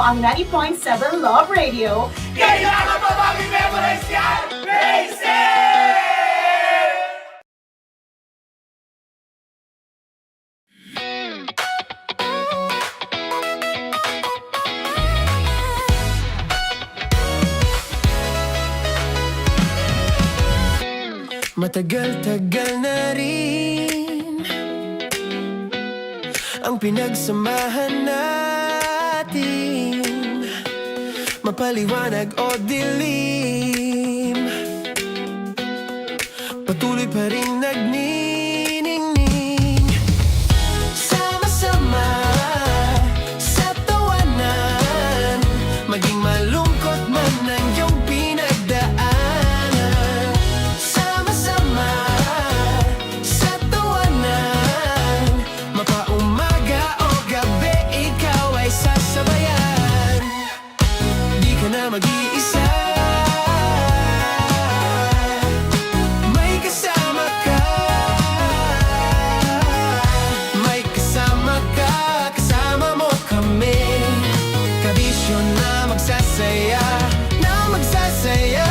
ang 90.7 Love Radio. Kailangan pa bang i-memorize yan? Basic! Matagal-tagal na rin ang pinagsamahan natin, mapaliwanag o dilim, patuloy pa rin nagniningning. Sama-sama sa tawanan, maging malungkot man ang iyong pinagdaanan. Sama-sama sa tawanan, mapaumaga o gabi, ikaw ay sasabayan. Di ka na mag-iisa, may kasama ka. May kasama ka, kasama mo kami. Kabisyo na magsasaya, na magsasaya.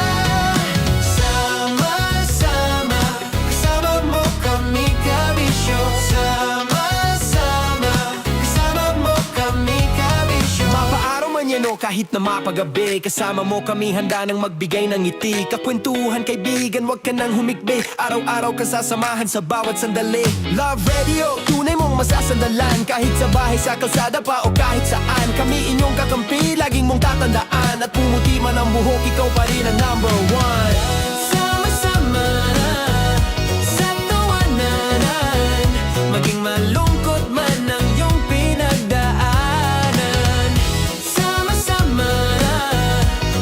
Sama-sama, kasama mo kami, kabisyo. Sama-sama, kasama mo kami, kabisyo. Mapaaraw man yan o kahit na mapagabi, kasama mo kami, handa nang magbigay ng ngiti. Kakwentuhan, kaibigan, wag ka nang humikbi. Araw-araw ka sasamahan sa bawat sandali. Love Radio, tunay mong masasandalan. Kahit sa bahay, sa kalsada pa o kahit saan, kami inyong kakampi, laging mong tatandaan. At pumuti man ang buhok, ikaw pa rin ang number one. Sama-sama sa tawanan, maging malungkot man ang iyong pinagdaanan. Sama-sama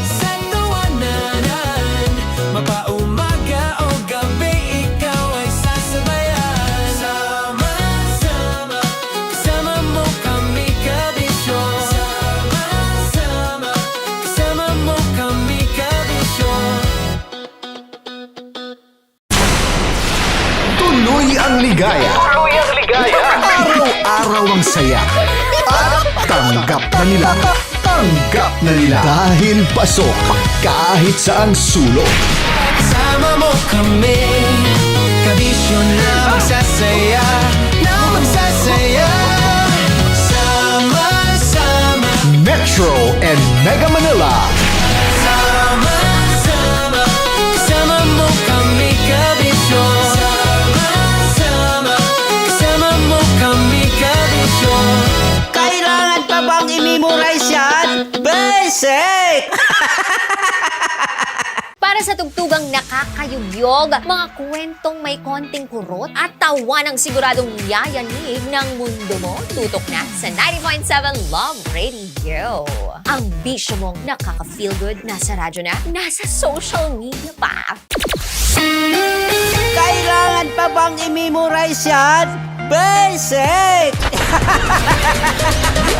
sa tawanan, mapaumaga o gabi, ikaw ay sasabayan. Sama-sama, kasama mo kami, kabisyo. Sama-sama, kasama mo kami, kabisyo. Tuloy ang ligaya. Araw-araw ang saya. At tanggap na nila. Dahil pasok kahit saang sulok. Kasama mo kami, kabisyo na magsasaya, na magsasaya. Sama-sama, Metro and Mega Manila. sama-sama, kasama mo kami, kabisyo. Sama-sama, kasama mo kami, kabisyo. Kailangan pa bang i-memorize yan? Basic! Para sa tugtugang nakakayugyog, mga kwentong may konting kurot at tawanang siguradong yayanig ng mundo mo, tutok na sa 90.7 Love Radio. Ang bisyo mong nakaka-feel good, nasa radyo na, nasa social media pa. Kailangan pa bang i-memorize yan? Basic!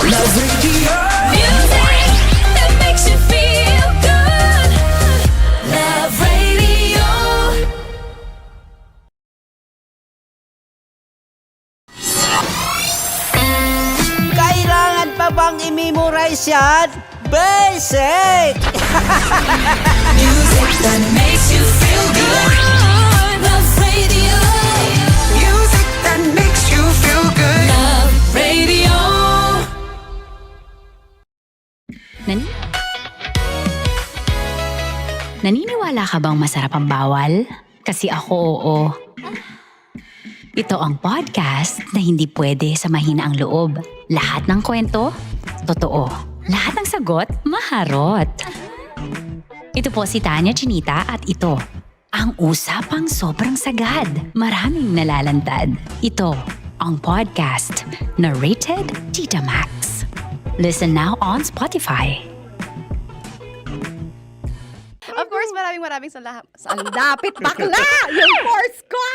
Love Radio. Music that makes you feel good. Love Radio. Kailangan pa bang i-memorize yan? Basic! Music that makes you feel good. Love Radio. Music that makes you feel good. Love Radio. Naniniwala ka bang masarap ang bawal? Kasi ako, oo. Ito ang podcast na hindi pwede sa mahina ang loob. Lahat ng kwento, totoo. Lahat ng sagot, maharot. Ito po si Tanya Chinita at ito, ang usapang sobrang sagad. Maraming nalalantad. Ito, ang podcast na Rated Tita Max. Listen now on Spotify. Of course, maraming salamat. Ang lapit bakla! Yung course ko!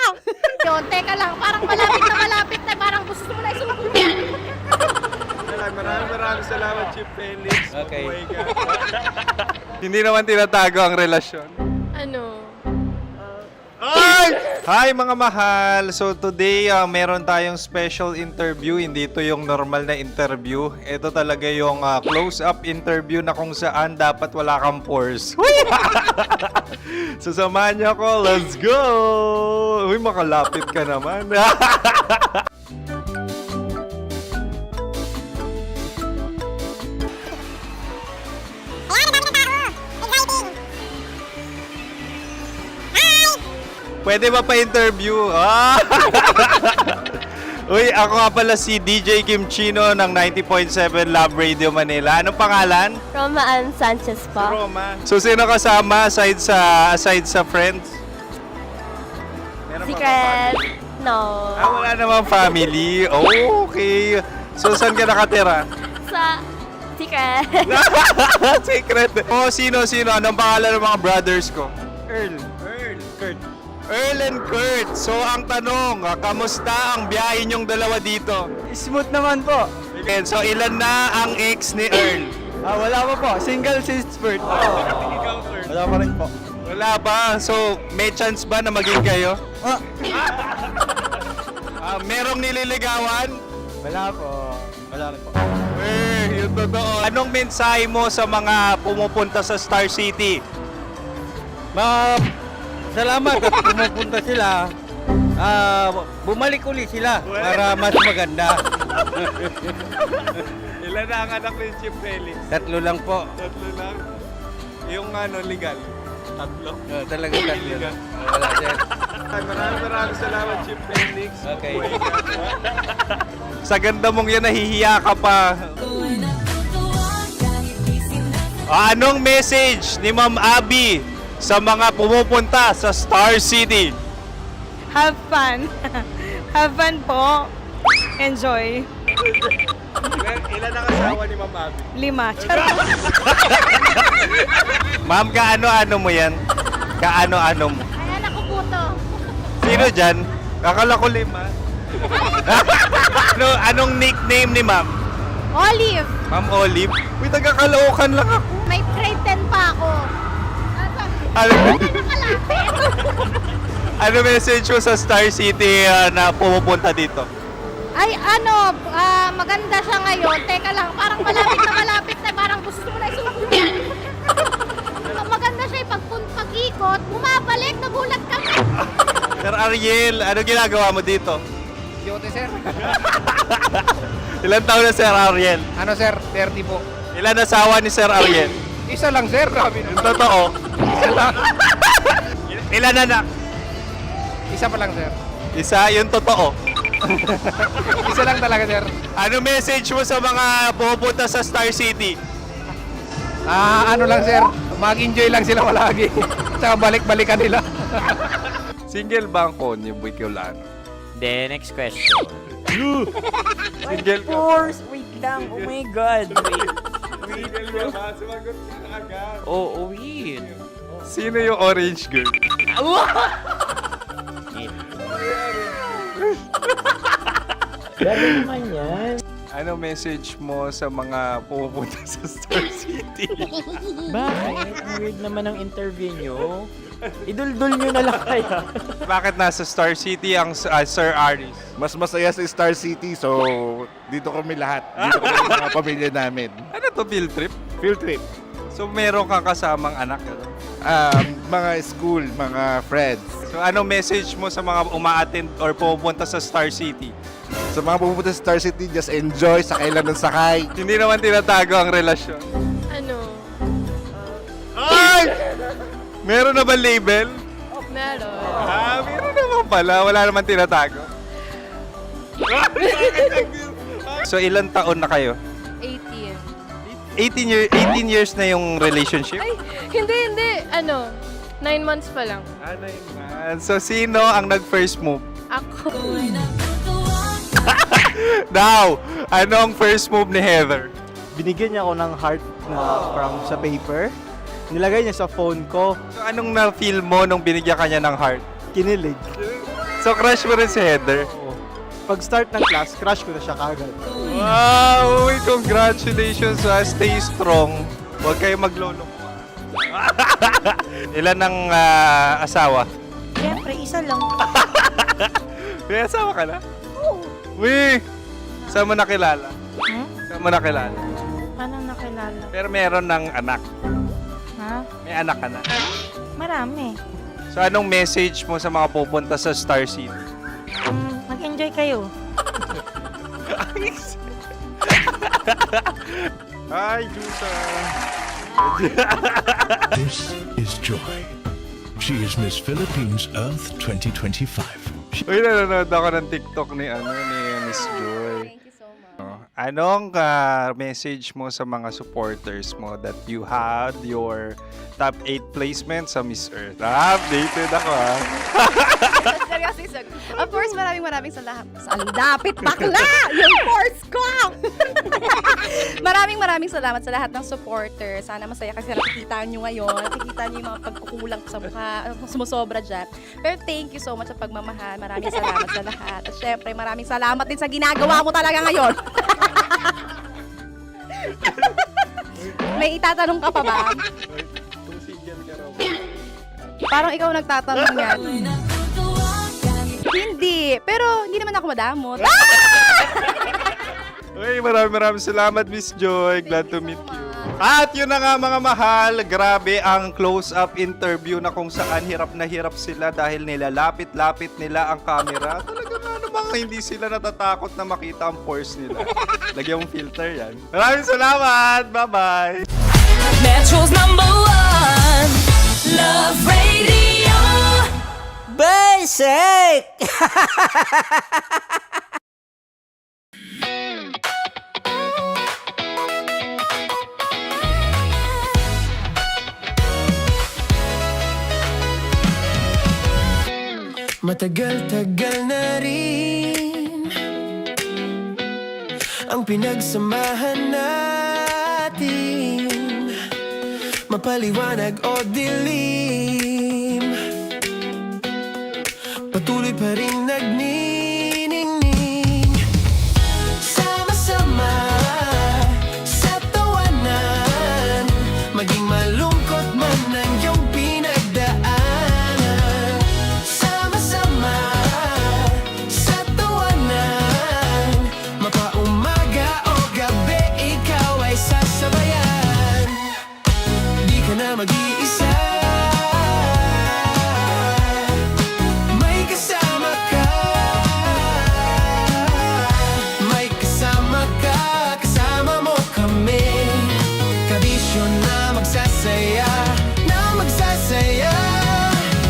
Yun, teka lang, parang malapit na, parang gusto mo na isulat. Maraming salamat, Chief Felix. Okay. Oh my God. Hindi naman tinatago ang relasyon. Ano? Ay! Hi mga mahal! So today, meron tayong special interview. Hindi ito yung normal na interview. Ito talaga yung close-up interview na kung saan dapat wala kang pores. So samahan niyo ako. Let's go! Uy, makalapit ka naman. Pwede ba pa-interview? Uy, ako nga pala si DJ Kim Chino ng 90.7 Love Radio Manila. Anong pangalan? Roma Ann Sanchez po. Roma. So, sino kasama aside sa friends? Meron ba Secret. family? No. Wala namang family. Oh, okay. So, saan ka nakatira? Sa Secret. Secret. Oh, sino? Anong pangalan ng mga brothers ko? Earl, Kurt. Earl and Kurt. So, ang tanong, kamusta ang biyahe niyong dalawa dito? Smooth naman po. Okay, so, ilan na ang ex ni Earl? Wala pa po. Single since birth. Wala pa rin po. Wala ba? So, may chance ba na maging kayo? Merong nililigawan? Wala po. Wala rin po. Yung totoo. Anong mensahe mo sa mga pumupunta sa Star City? Salamat at pumupunta sila. Bumalik ulit sila para mas maganda. Ilan na ang anak ni Chief Felix? 3 lang po. 3 lang. Yung legal? 3? Talaga 3 lang. Wala sir. Maraming salamat, Chief Felix. Okay. Sa ganda mong yan, nahihiya ka pa. Anong message ni Ma'am Abby sa mga pumupunta sa Star City? Have fun. Have fun po. Enjoy. Ilan ang asawa ni Ma'am Abby? 5. Charot. Ma'am, kaano-ano mo yan? Kaano-ano mo? Ay, anak ko po to. Sino dyan? Kakala ko 5. Anong nickname ni Ma'am? Olive. Ma'am Olive? Uy, taga-Caloocan lang ako. May grade 10 pa ako. Ano message mo sa Star City na pumupunta dito? Ay, maganda siya ngayon. Teka lang, parang malapit na. Parang gusto mo na isumakit. Maganda siya pag-ikot, bumabalik, nagulat kami. Sir Ariel, ano ginagawa mo dito? Yote sir. Ilan taon na Sir Ariel? Ano sir? 30 po. Ilan asawa ni Sir Ariel? Isa lang sir. Grabe Yung totoo. Isa lang. Ilan anak? Isa pa lang sir. Isa, yung totoo. Isa lang talaga sir. Ano message mo sa mga pumupunta sa Star City? Ano lang sir. Mag-enjoy lang sila palagi. Tsaka balik-balikan nila. Single ba ang konyo, Boy Kiolano? Then, next question. Single ka? Wait lang. Oh my God. Single ka ba? Sumagot ka na agad. Oh, wait. Sino yung orange girl? Gano'n naman yan. Ano message mo sa mga pumupunta sa Star City? Bakit? Ang weird naman ang interview nyo. Iduldul nyo na lang kaya. Bakit nasa Star City ang Sir Aris? Mas masaya sa Star City, so dito kami lahat. Dito kami mga pamilya namin. Ano to, field trip? Field trip. So meron kang kasamang anak? Ano? Mga school, mga friends. So ano message mo sa mga uma-attend or pumupunta sa Star City? Sa mga pupunta sa Star City, just enjoy, sakay lang ng sakay. Hindi naman tinatago ang relasyon. Ano? Ay! Meron na ba label? Meron. Meron naman pala. Wala naman tinatago. So ilan taon na kayo? 18. 18 years na yung relationship? Ay, hindi. 9 months pa lang. 9 months. So sino ang nag-first move? Ako. Now, ano ang first move ni Heather? Binigyan niya ako ng heart na from sa paper. Nilagay niya sa phone ko. So anong na-feel mo nung binigyan ka niya ng heart? Kinilig. So crush mo rin si Heather? Pag start ng class, crush ko na siya kagad. Wow! Uy, congratulations! Stay strong. Huwag kayo maglolo. Ilan ang asawa? Siyempre, Siyempre, isa lang. May asawa ka na? Oo. Uy! Saan mo nakilala? Saan mo nakilala? Paano nakilala? Pero meron ng anak. Ha? May anak ka na. Marami. So anong message mo sa mga pupunta sa Star City? Mag-enjoy kayo. Hi, Jusa! This is Joy. She is Miss Philippines Earth 2025. Uy, nanonood ako ng TikTok ni Miss Joy. Thank you so much. Anong message mo sa mga supporters mo that you had your top 8 placement sa Miss Earth? Updated ako Seryoso. Of course, maraming salamat. Ang dapit bakla! Yung force ko! maraming salamat sa lahat ng supporters. Sana masaya kasi nakikita nyo ngayon. Nakikita nyo yung mga pagkukulang sa mukha. Sumusobra dyan. Pero thank you so much sa pagmamahal. Maraming salamat sa lahat. At syempre, maraming salamat din sa ginagawa mo talaga ngayon. May itatanong ka pa ba? Parang ikaw nagtatanong yan. Hindi. Pero hindi naman ako madamot. Uy, maraming salamat, Miss Joy. Glad to meet you. At yun na nga mga mahal, grabe ang close-up interview na kung saan hirap na hirap sila dahil nilalapit-lapit nila ang camera. Talaga na namang hindi sila natatakot na makita ang pores nila. Lagyan mong filter yan. Maraming salamat! Bye-bye! Metro's #1 Love Radio. Basic! Matagal-tagal na rin ang pinagsamahan natin, mapaliwanag o dilim, patuloy pa rin nagniningning, sama-sama sa tawanan, maging malungkot man ang iyong pinagdaanan. Sama-sama sa tawanan, mapaumaga o gabi, ikaw ay sasabayan. Di ka na mag-iisa, may kasama ka. May kasama ka, kasama mo kami. Kabisyo na magsasaya, na magsasaya.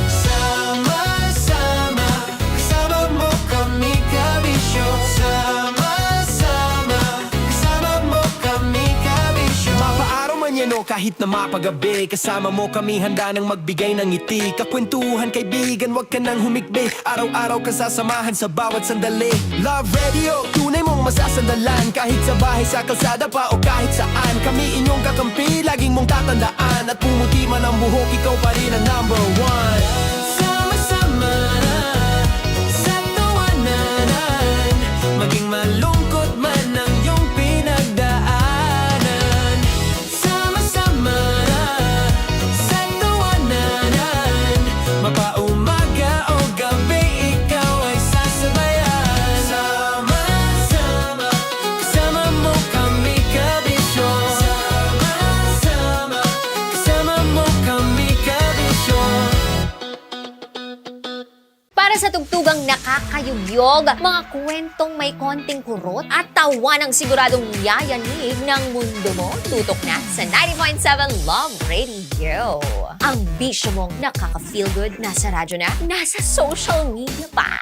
Sama-sama, kasama mo kami, kabisyo. Sama-sama, kasama mo kami, kabisyo. Mapaaraw man yan o kahit na mapagabi, kasama mo kami, handa nang magbigay ng ngiti. Kakwentuhan, kaibigan, wag ka nang humikbi. Araw-araw ka sasamahan sa bawat sandali. Love Radio, tunay mong masasandalan. Kahit sa bahay, sa kalsada pa o kahit saan, kami inyong kakampi, laging mong tatandaan. At pumuti man ang buhok, ikaw pa rin ang #1. Sama-sama sa tawanan, maging malungkot man ang iyong pinagdaanan. Sama-sama sa tawanan, mapaumaga o gabi, ikaw ay sasabayan. Sama-sama, kasama mo kami, kabisyo. Sama-sama, kasama mo kami, kabisyo. Para sa tugtugang nakakayugyog, mga kwentong may konting kurot at tawa ng siguradong yayanig ng mundo mo, tutok na sa 90.7 Love Radio. Ang bisyo mong nakaka-feel good, nasa radyo na, nasa social media pa.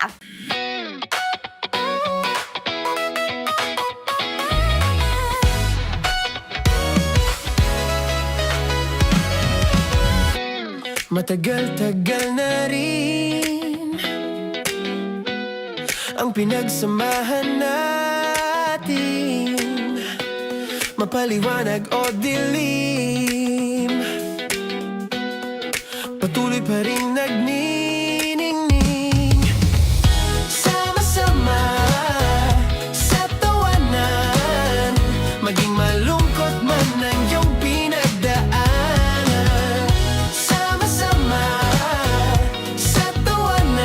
Matagal-tagal na rin ang pinagsamahan natin, mapaliwanag o dilim, patuloy pa rin nagniningning. Sama-sama sa tawanan, maging malungkot man ang iyong pinagdaanan. Sama-sama sa tawanan,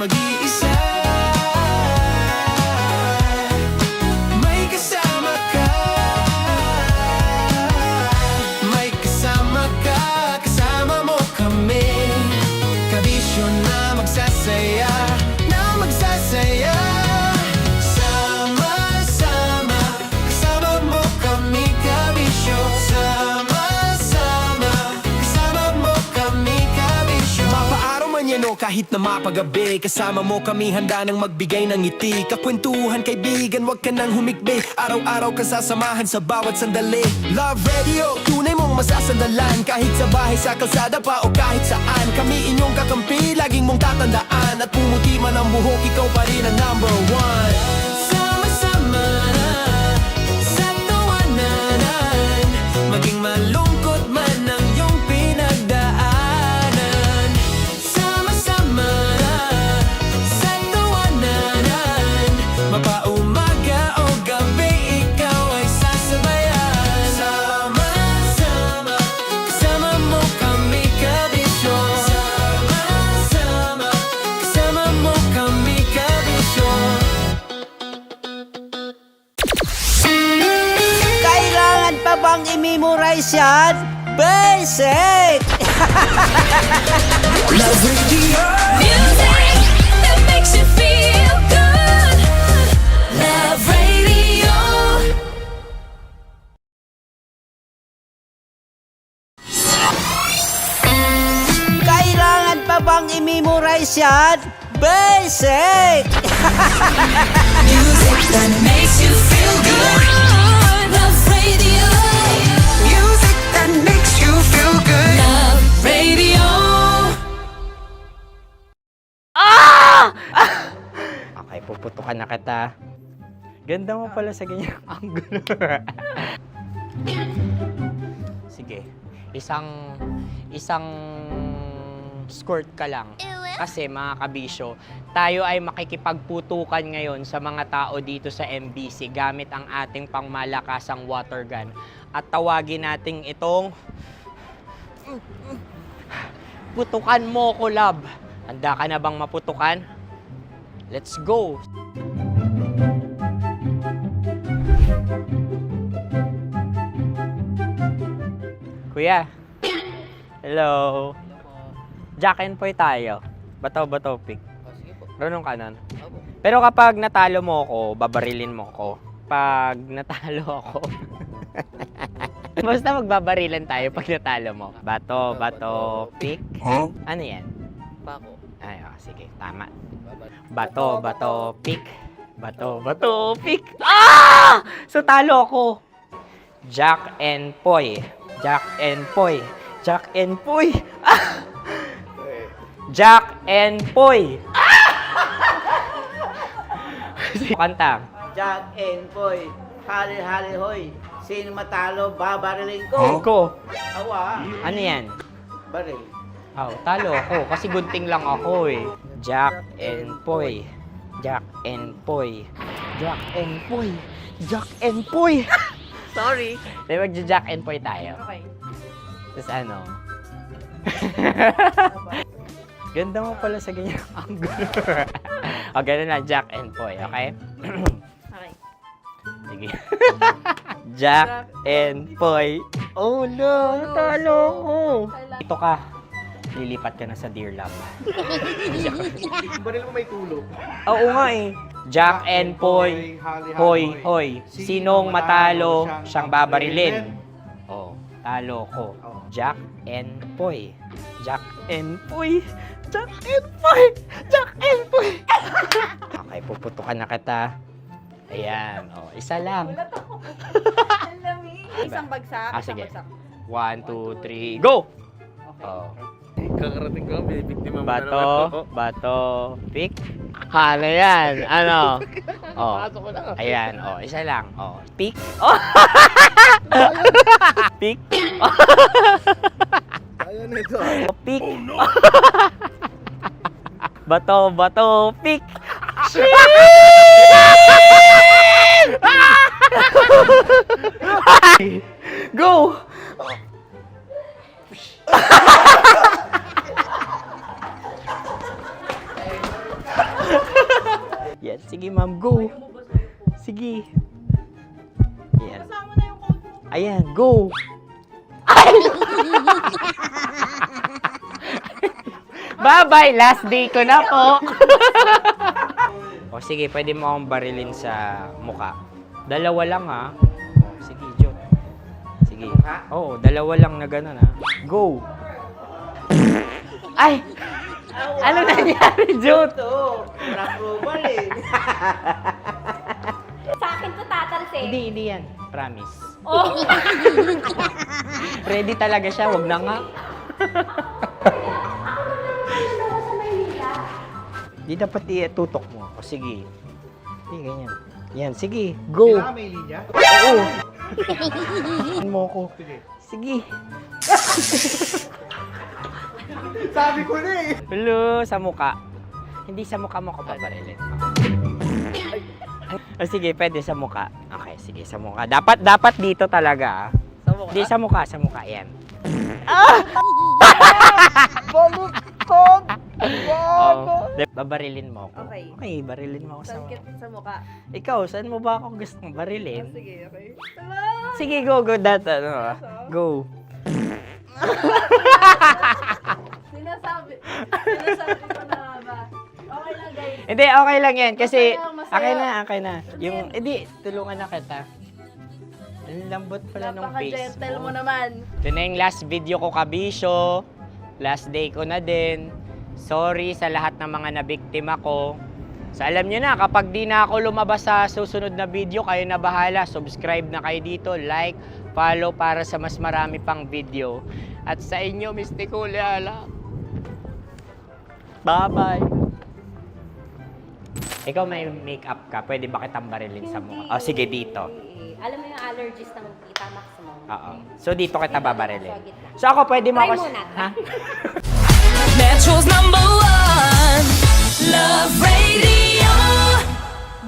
mag-iisa. May kasama ka, may kasama ka, kasama mo kami. Kabisyo na magsasaya, na magsasaya. Sama-sama, kasama mo kami, kabisyo. Sama-sama, kasama mo kami, kabisyo. Mapaaraw man yan o kahit na mapagabi, kasama mo kami handa nang magbigay ng ngiti. Kakwentuhan kaibigan, wag ka nang humikbi. Araw-araw ka sasamahan sa bawat sandali. Love Radio, tunay mong masasandalan. Kahit sa bahay, sa kalsada pa o kahit saan. Kami inyong kakampi, laging mong tatandaan. At pumuti man ang buhok, ikaw pa rin ang number one. Sama-sama sa tawanan, maging malungkot man ang iyong pinagdaanan. Sama-sama sa tawanan, mapaumaga o gabi, ikaw ay sasabayan. Sama-sama, kasama mo kami, kabisyo. Sama-sama, kasama mo kami, kabisyo. Kailangan pa bang i-memorize yan? Basic! Love Radio. Music that makes you feel good. Love Radio. Kailangan pa bang i-memorize yan? Basic! Music that makes you feel good. Love Radio. Music that makes you feel good. Love Radio. Okay, puputukan na kita. Ganda mo pala sa ganyang angulo. Sige, isang skirt ka lang. Kasi mga kabisyo, tayo ay makikipagputukan ngayon sa mga tao dito sa MBC gamit ang ating pangmalakasang water gun. At tawagin natin itong putukan mo ko, love. Handa ka na bang maputukan? Let's go! Kuya. Hello. Jack and Poy tayo. Bato-bato pick. Runong ka nun. Pero kapag natalo mo ako, babarilin mo ako. Pag natalo ako, basta magbabarilan tayo pag natalo mo. Bato, pick. Huh? Ano yan? Bako. Ay, oh, sige, tama. Bato, pick. Bato, pick. Ah! So talo ako. Jack and Poy. Jack and Poy. Jack and Poy. Ah! Jack and Poy. Kanta. Jack and Poy, hali-hali hoy. Sino matalo, babariling ko. Ko. Awa, Ano yan? baril. Oh, talo ako kasi gunting lang ako eh. Jack and Poy. Jack and Poy. Jack and Poy. Jack and Poy. Sorry. Di ba Jack and Poy tayo? Okay. Tapos ano? Ganda mo pala sa ganyang angulo. O, ganun lang, Jack and Poy, okay? Okay. Sige. Jack and Poy. Oh no, natalo ko. Ito ka. Lilipat ka na sa Dear Love. Baril mo may tulog. Oo nga eh. Jack and Poy. Hoy, hoy. Sinong matalo, siyang babarilin. Oh, talo ko. Jack and Poy. Jack and Poy. Jack and Poy. Jack and Poy. Okay, puputukan na kita. Ayan. Oh, isa lang. Isang bagsak. Ah, sige. 1, 2, 3, go! Oh. Kakarating ko lang, binibiktima mo Bato, pick. Ano yan? Ano? Oh. Ayan, oh, isa lang. Oh, pick. Oh. Pick. Ayaw na ito. Oh, pick. Bato, pick. Go! Sige, ma'am. Go. Sige. Ayan. Ayan, go. Ay! Bye-bye. Last day ko na po. O sige, pwede mo akong barilin sa mukha. Dalawa lang ha. O, sige, Jot. Sige. Oo, dalawa lang na gano'n ha. Go. Ay! Ano nangyari, Jot? Ito, approval eh. Sa akin to tatalsik. Hindi yan. Promise. Oh. Ready talaga siya, wag na nga. Di dapat tutok mo. O sige. Sige, ganyan. Yan, sige. Go. Kailangan may linya? Oo. Ano mo ko? Sige. Sabi ko na eh. Hello, sa mukha. Hindi sa mukha mo ko paparilin. O sige, pwede sa mukha. Okay, sige, sa mukha. Dapat dito talaga. Sa mukha? Hindi, sa mukha. Yan. Baluktot! Oh, babarilin mo ako. Okay. Okay, barilin mo ako sa mukha. Sa mukha. Ikaw, saan mo ba ako gustong barilin? Sige, okay. Sige, go. Go. Sinasabi ko na ba? Okay lang, guys. Hindi, okay lang yan. Kasi, Masaya. okay na. Yung, hindi, tulungan na kita. Ang lambot pala nung face Napaka-gentle mo. mo naman. Ito na yung last video ko, kabisyo. Last day ko na din. Sorry sa lahat ng mga nabiktima ko. So alam nyo na, kapag di na ako lumabas sa susunod na video, kayo na bahala. Subscribe na kayo dito, like, follow para sa mas marami pang video. At sa inyo, Mistiko Leala. Bye-bye. Ikaw may makeup ka, pwede ba kitang barilin sa mukha? O sige, dito. Alam mo yung allergies ng Tita Max mo? Oo. So dito kita babarilin. So ako, pwede mo Try ako... muna. Ha? Metro's #1 Love Radio.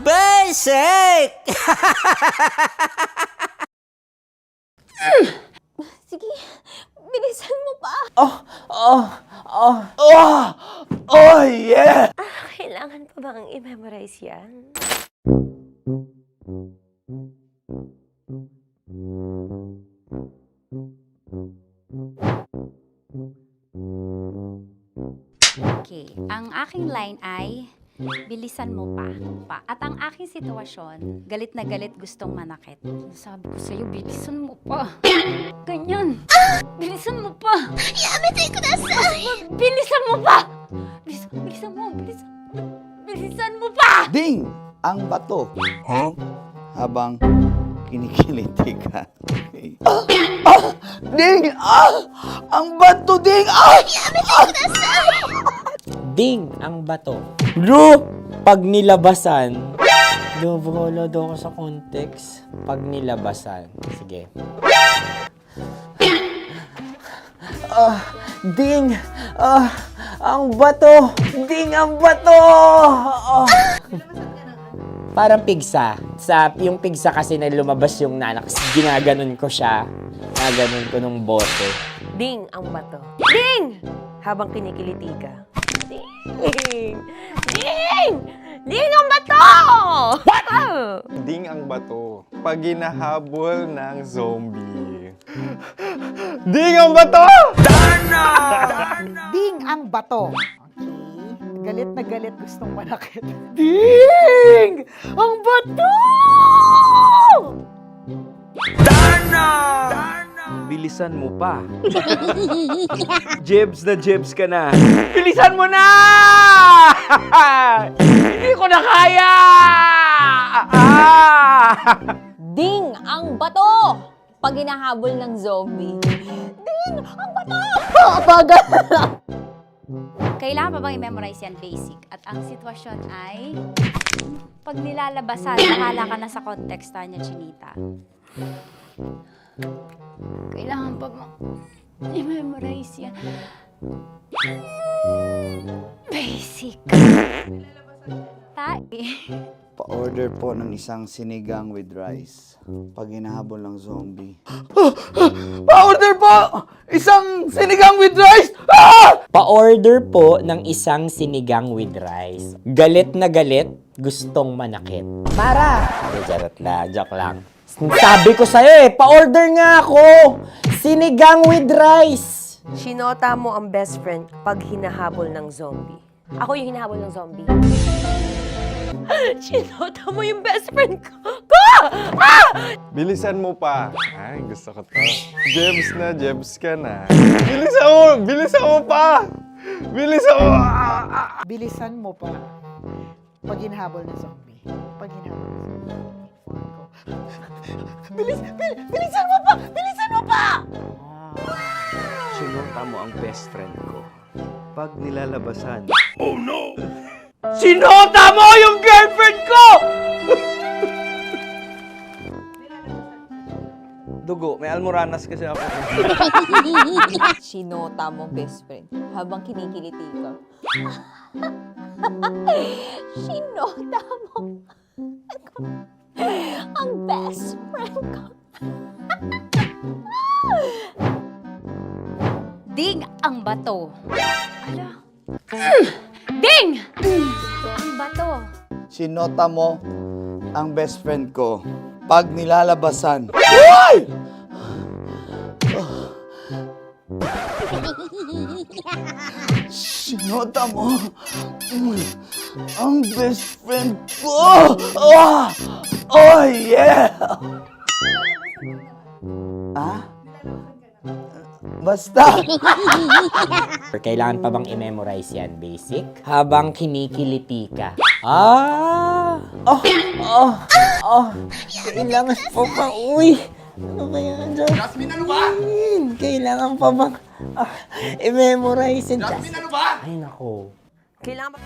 Basic! Sige, bilisan mo pa. Oh, yeah! Kailangan pa bang i-memorize yan? Okay, ang aking line ay, bilisan mo pa. At ang aking sitwasyon, galit na galit gustong manakit. Sabi ko sa'yo, bilisan mo pa. Ganyan. Bilisan mo pa. Yamitay ko na sa... Bilisan mo pa. Bilisan mo pa. Ding! Ang bato. Habang kinikiliti ka. Okay. Ding! Ang bato, Ding! Ding ang bato. Bro, pag nilabasan. Wala daw ako sa context. Pag nilabasan. Sige. Ding! Ang bato! Ding ang bato! Parang pigsa. Yung pigsa kasi na lumabas yung nanak. Ginaganon ko siya. Ginaganon ko nung bote. Ding ang bato. Ding! Habang kinikiliti ka. Ding! Ding! Ding ang bato! What? Ding ang bato. Pag hinahabol ng zombie. Ding ang bato! Ding ang bato. Okay. Galit na galit gustong manakit. Ding! Ang bato! Bilisan mo pa. Jebs ka na. Bilisan mo na! Hindi ko na kaya! Ding ang bato! Pag hinahabol ng zombie. Ding ang bato! Bagal! Kailangan pa bang i-memorize yan basic? At ang sitwasyon ay, pag nilalabasan, bahala ka na sa konteksta niya, Chinita. Kailangan pa bang i-memorize yan? Basic. Pa-order po ng isang sinigang with rice. Pag hinahabol ng zombie. Pa-order po! Isang sinigang with rice! Pa-order po ng isang sinigang with rice. Galit na galit, gustong manakit. Mara! Charot lang, joke lang. Sabi ko sa'yo pa-order nga ako! Sinigang with rice! Sinota mo ang best friend pag hinahabol ng zombie. Ako yung hinahabol ng zombie. Sinota mo yung best friend ko! Bilisan mo pa. Ay, gusto ko to. Jebs ka na. Bilisan mo pa! Bilisan mo! Bilisan mo pa. Pag hinahabol ng zombie. Pag hinahabol ng zombie. Bilisan mo pa! Bilisan mo pa! Sinota mo ang best friend ko. Pag nilalabasan. Sinota mo yung girlfriend ko! Dugo, may almoranas kasi ako. Sinota mo best friend habang kinikiliti ka. Sinota mo ang best friend ko. Ding ang bato. Ala. Ding! Ang bato. Sinota mo ang best friend ko pag nilalabasan. Uy! Sinota mo ang best friend ko. Oh yeah! Ah? Basta. Kailangan pa bang i-memorize yan, basic? Habang kinikiliti ka. Kailangan pa ba? Uy! Ano kaya dyan? Jasmine, ano ba? Kailangan pa bang i-memorize yan? Jasmine, ano ba? Ay, nako. Kailangan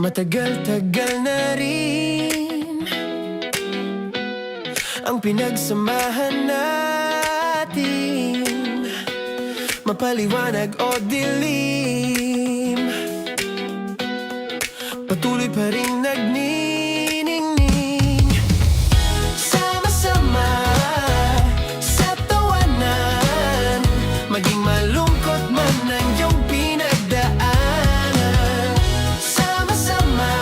Matagal-tagal na rin ang pinagsamahan natin, mapaliwanag o dilim, patuloy pa rin nagniningning. Sama-sama sa tawanan, maging malungkot man ang iyong pinagdaanan. Sama-sama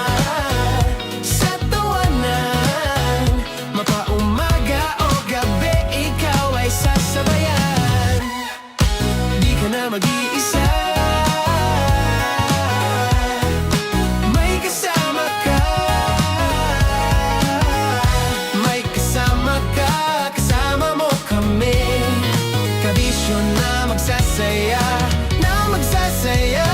sa tawanan, mapaumaga o gabi, ikaw ay sasabayan. Di ka na mag-iisa, may kasama ka. May kasama ka, kasama mo kami. Kabisyo na magsasaya, na magsasaya.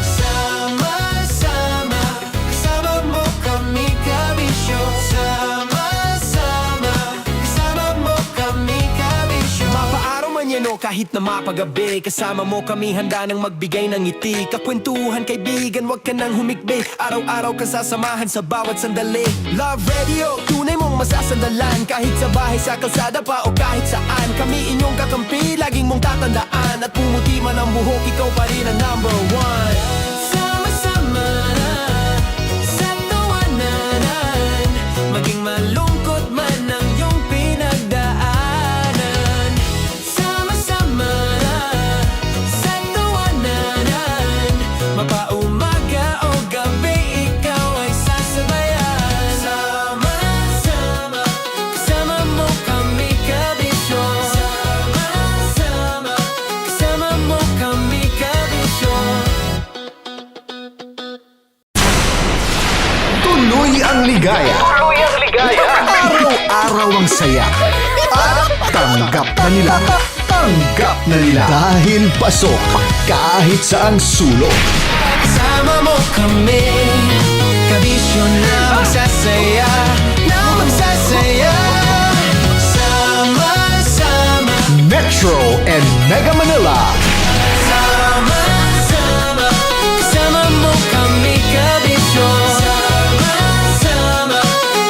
Sama-sama, kasama mo kami, kabisyo. Sama-sama, kasama mo kami, kabisyo. Mapaaraw man yan o kahit na mapagabi, kasama mo kami, handa nang magbigay ng ngiti. Kakwentuhan, kaibigan, wag ka nang humikbi. Araw-araw ka sasamahan sa bawat sandali. Love Radio, tunay mong masasandalan. Kahit sa bahay, sa kalsada pa o kahit saan, kami inyong kakampi, laging mong tatandaan. At pumuti man ang buhok, ikaw pa rin ang number one. Sama-sama sa tawanan, maging malungkot man ang iyong pinagdaanan. Sama-sama sa tawanan, mapaumaga o gabi, ikaw ay sasabayan. Sama-sama, kasama mo kami, kabisyo. Sama-sama, kasama mo kami, kabisyo. Tuloy ang ligaya. Araw-araw ang saya. At tanggap na nila. Tanggap na nila. Dahil pasok kahit saang sulok. Kasama mo kami, kabisyo na magsasaya, na magsasaya. Sama-sama, Metro and Mega Manila. sama-sama, kasama mo kami, kabisyo. Sama-sama,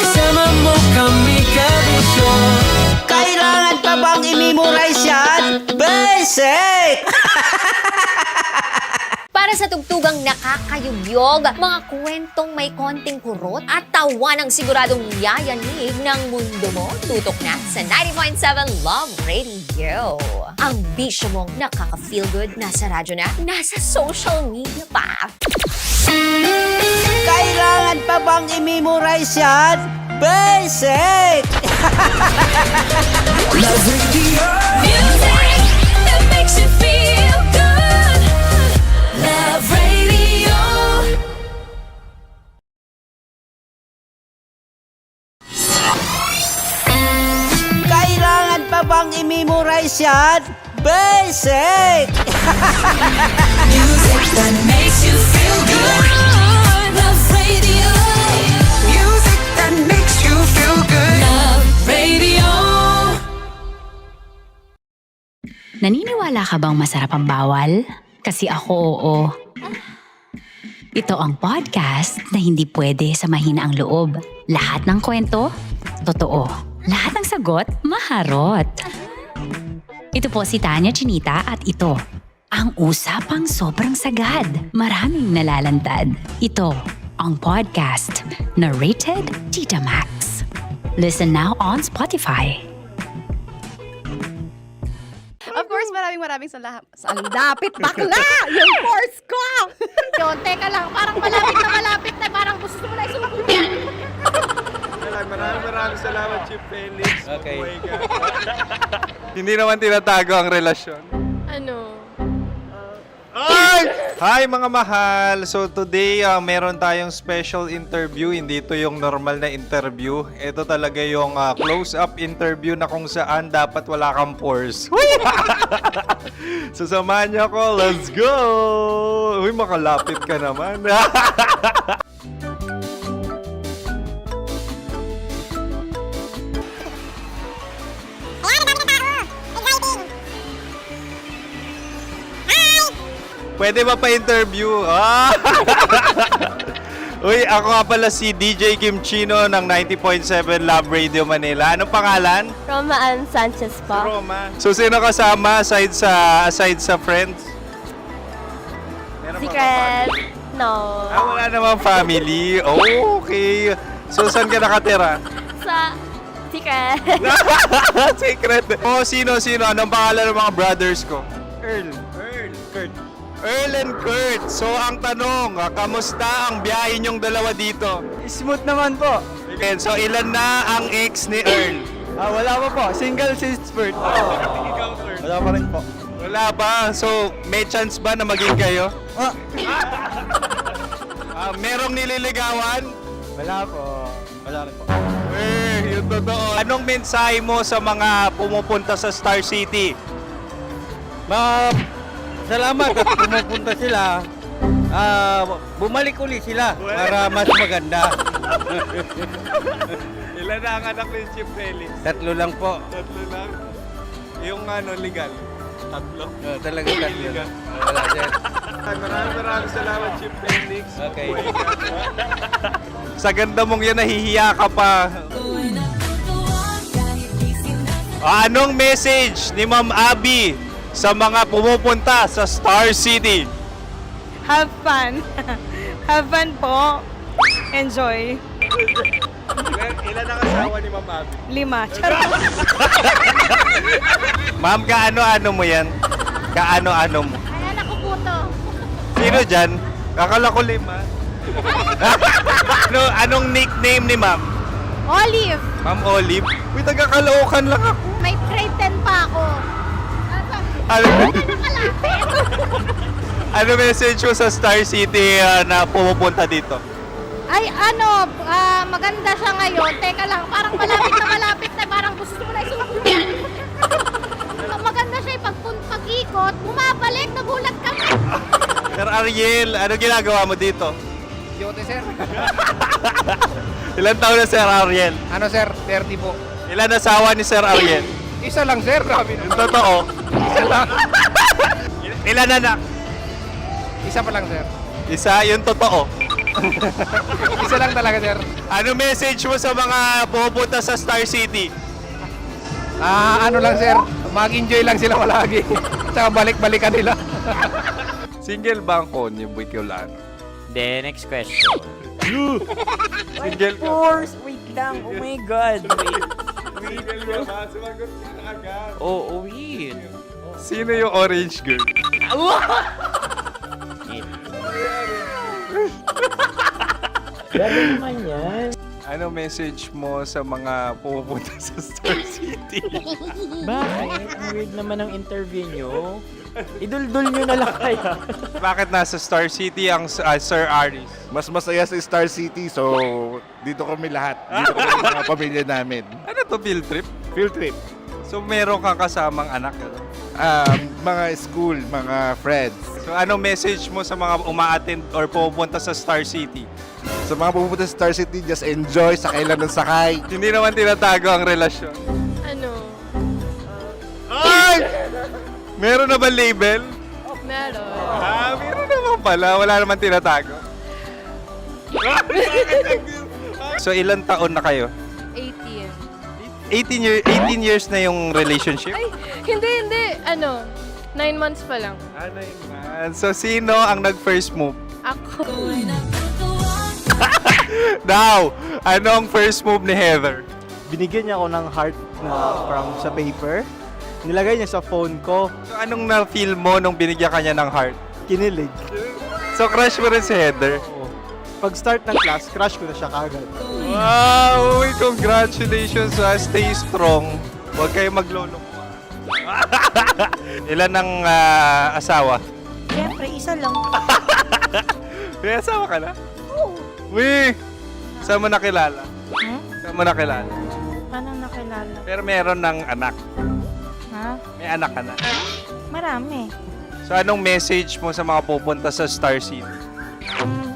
kasama mo kami, kabisyo. Kailangan pa bang i-memorize yan? Basic! Para sa tugtugang nakakayugyog, mga kwentong may konting kurot at tawa ng siguradong yayanig ng mundo mo, tutok na sa 90.7 Love Radio. Ang bisyo mong nakaka-feel good, nasa radyo na, nasa social media pa. Kailangan pa bang i-memorize yan? Basic! Love Radio. Music that makes you feel good. Love Radio. Kailangan pa bang i-memorize yan? Basic! Music that makes you feel good. Love Radio. Music that makes you feel good. Love Radio. Naniniwala ka bang masarap ang bawal? Kasi ako oo. Ito ang podcast na hindi pwede samahin ang loob. Lahat ng kwento, totoo. Lahat ng sagot, maharot. Ito po si Tanya Chinita at ito, ang usapang sobrang sagad. Maraming nalalantad. Ito, ang podcast na rated Tita Max. Listen now on Spotify. Of course, maraming salamat. Lapit bakla! Yung course ko! Yun, teka lang, parang malapit na, parang gusto mo na isulat. Maraming salamat, Chief Felix. Okay. Oh my God. Hindi naman tinatago ang relasyon. Ano? Ay! Hi mga mahal! So today, meron tayong special interview. Hindi ito yung normal na interview. Ito talaga yung close-up interview na kung saan dapat wala kang pores. So samahan niyo ako. Let's go! Uy, makalapit ka naman. Pwede ba pa-interview? Uy, ako nga pala si DJ Kim Chino ng 90.7 Love Radio Manila. Anong pangalan? Roma Ann Sanchez po. Roma. So, sino kasama aside sa friends? Meron ba Secret. No. wala namang family. Oh, okay. So, saan ka nakatira? Sa Secret. Secret. Oh, sino? Anong pangalan ng mga brothers ko? Earl, Kurt. Earl and Kurt. So, ang tanong, kamusta ang biyahe niyong dalawa dito? Smooth naman po. And so, ilan na ang ex ni Earl? Wala pa po. Single since birth. Wala pa rin po. Wala pa. So, may chance ba na maging kayo? Merong nililigawan? Wala po. Wala rin po. Yung totoo. Anong mensahe mo sa mga pumupunta sa Star City? Salamat at pumupunta sila. Bumalik uli sila para mas maganda. Ilan na ang anak ni Chief Felix? 3 lang po. 3 lang? Yung legal? 3? Talaga 3 lang. Wala sir. Maraming salamat, Chief Felix. Okay. Sa ganda mong yan, nahihiya ka pa. Anong message ni Ma'am Abby sa mga pumupunta sa Star City? Have fun. Have fun po. Enjoy. Ilan ang asawa ni Ma'am Abby? 5. Charot. Ma'am, kaano-ano mo yan? Kaano-ano mo? Ay, anak ko po to. Sino dyan? Kakala ko 5. Anong nickname ni Ma'am? Olive. Ma'am Olive? Uy, taga-Caloocan lang ako. May grade 10 pa ako. Ano, Nakalapit. ano message mo sa Star City na pumupunta dito? Ay, maganda siya ngayon. Teka lang, parang malapit na, parang gusto mo na isuot. Maganda siya pag-ikot, bumabalik, nagulat kami. Sir Ariel, ano ginagawa mo dito? Yote sir. Ilan taon na Sir Ariel? Ano sir? 30 po. Ilan asawa ni Sir Ariel? Isa lang sir. Grabe Yung totoo. Isa lang. Ilan anak? Isa pa lang sir. Isa, yung totoo. Isa lang talaga sir. Ano message mo sa mga pupunta sa Star City? Ano lang sir. Mag-enjoy lang sila palagi. Tsaka balik-balikan nila. Single ba ang Connie Bicolano? Then, next question. Single ka? Wait lang. Oh my God. Single ka ba? Sumagot ka na agad. Oh, wait. Sino yung orange girl? Gano'n naman yan. Ano message mo sa mga pupunta sa Star City? Bakit? Ang weird naman ang interview nyo. Iduldul nyo na lang kaya. Bakit nasa Star City ang Sir Aris? Mas masaya sa Star City, so dito kami lahat. Dito kami mga pamilya namin. Ano to, field trip? Field trip. So meron kang kasamang anak? Ano? Mga school, mga friends. So ano message mo sa mga uma-attend or pupunta sa Star City? Sa mga pupunta sa Star City, just enjoy, sakay lang ng sakay. Hindi naman tinatago ang relasyon. Ano? Ay! Meron na ba label? Meron. Meron naman pala. Wala naman tinatago. So ilan taon na kayo? 18. 18 years na yung relationship? Ay, hindi. 9 months pa lang. So sino ang nag-first move? Ako. Now, anong first move ni Heather? Binigyan niya ako ng heart na from sa paper. Nilagay niya sa phone ko. So anong na-feel mo nung binigyan kanya ng heart? Kinilig. So crush mo rin si Heather? Pag start ng class, crush ko na siya kagad. Wow! Uy, congratulations! Stay strong. Huwag kayo maglolong. Ilan ang asawa? Siyempre, isa lang. May asawa ka na? Oo. Uy! Saan mo nakilala? Saan mo nakilala? Paano nakilala? Pero meron ng anak. Ha? May anak ka na. Marami. So anong message mo sa mga pupunta sa Star City?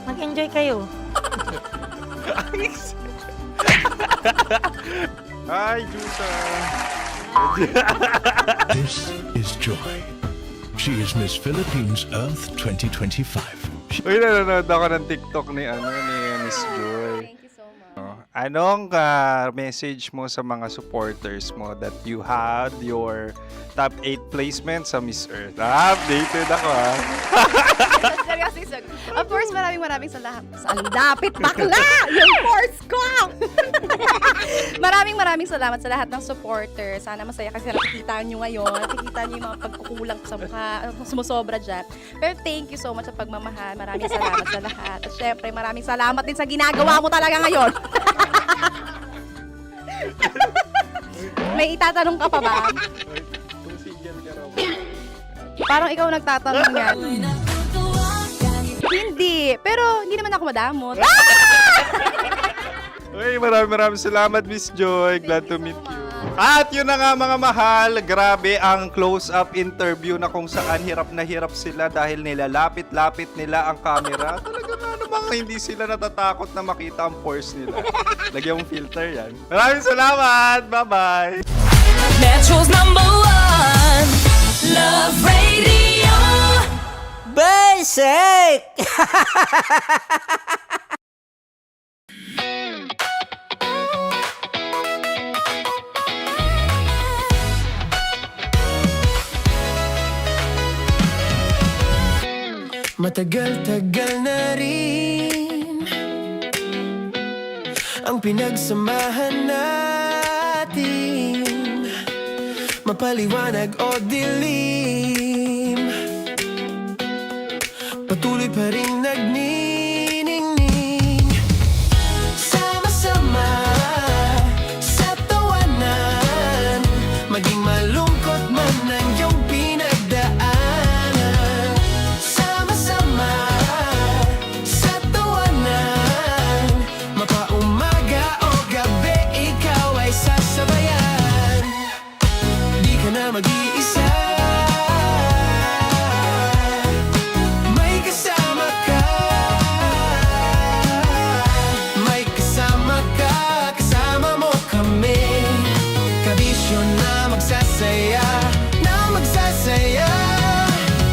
Mag-enjoy kayo. Hi, Juta! This is Joy. She is Miss Philippines Earth 2025. Uy, nanonood ako ng TikTok ni Miss Joy. Thank you so much. Anong message mo sa mga supporters mo that you had your top 8 placement sa Miss Earth? Updated ako Seryoso. Of course, maraming salamat. Ang lapit bakla! Yung course ko! maraming salamat sa lahat ng supporter. Sana masaya kasi nakikita nyo ngayon. Nakikita nyo yung mga pagkukulang ko sa mukha. Sumusobra dyan. Pero thank you so much sa pagmamahal. Maraming salamat sa lahat. At syempre, maraming salamat din sa ginagawa mo talaga ngayon. May itatanong ka pa ba? Parang ikaw nagtatanong yan. Hindi. Pero hindi naman ako madamot. Uy, maraming salamat, Miss Joy. Glad to meet you. At yun na nga mga mahal, grabe ang close-up interview na kung saan hirap na hirap sila dahil nilalapit-lapit nila ang camera. Talaga nga namang hindi sila natatakot na makita ang pores nila. Lagyan mong filter yan. Maraming salamat! Bye-bye! Metro's #1 Love Radio. Basic! Matagal-tagal na rin ang pinagsamahan natin, mapaliwanag o dilim, patuloy pa rin nagniningning, sama-sama sa tawanan, maging malungkot man ang iyong pinagdaanan. Sama-sama sa tawanan, mapaumaga o gabi, ikaw ay sasabayan. Di ka na mag-iisa, may kasama ka, may kasama ka, kasama mo kami. Kabisyo na magsasaya, na magsasaya.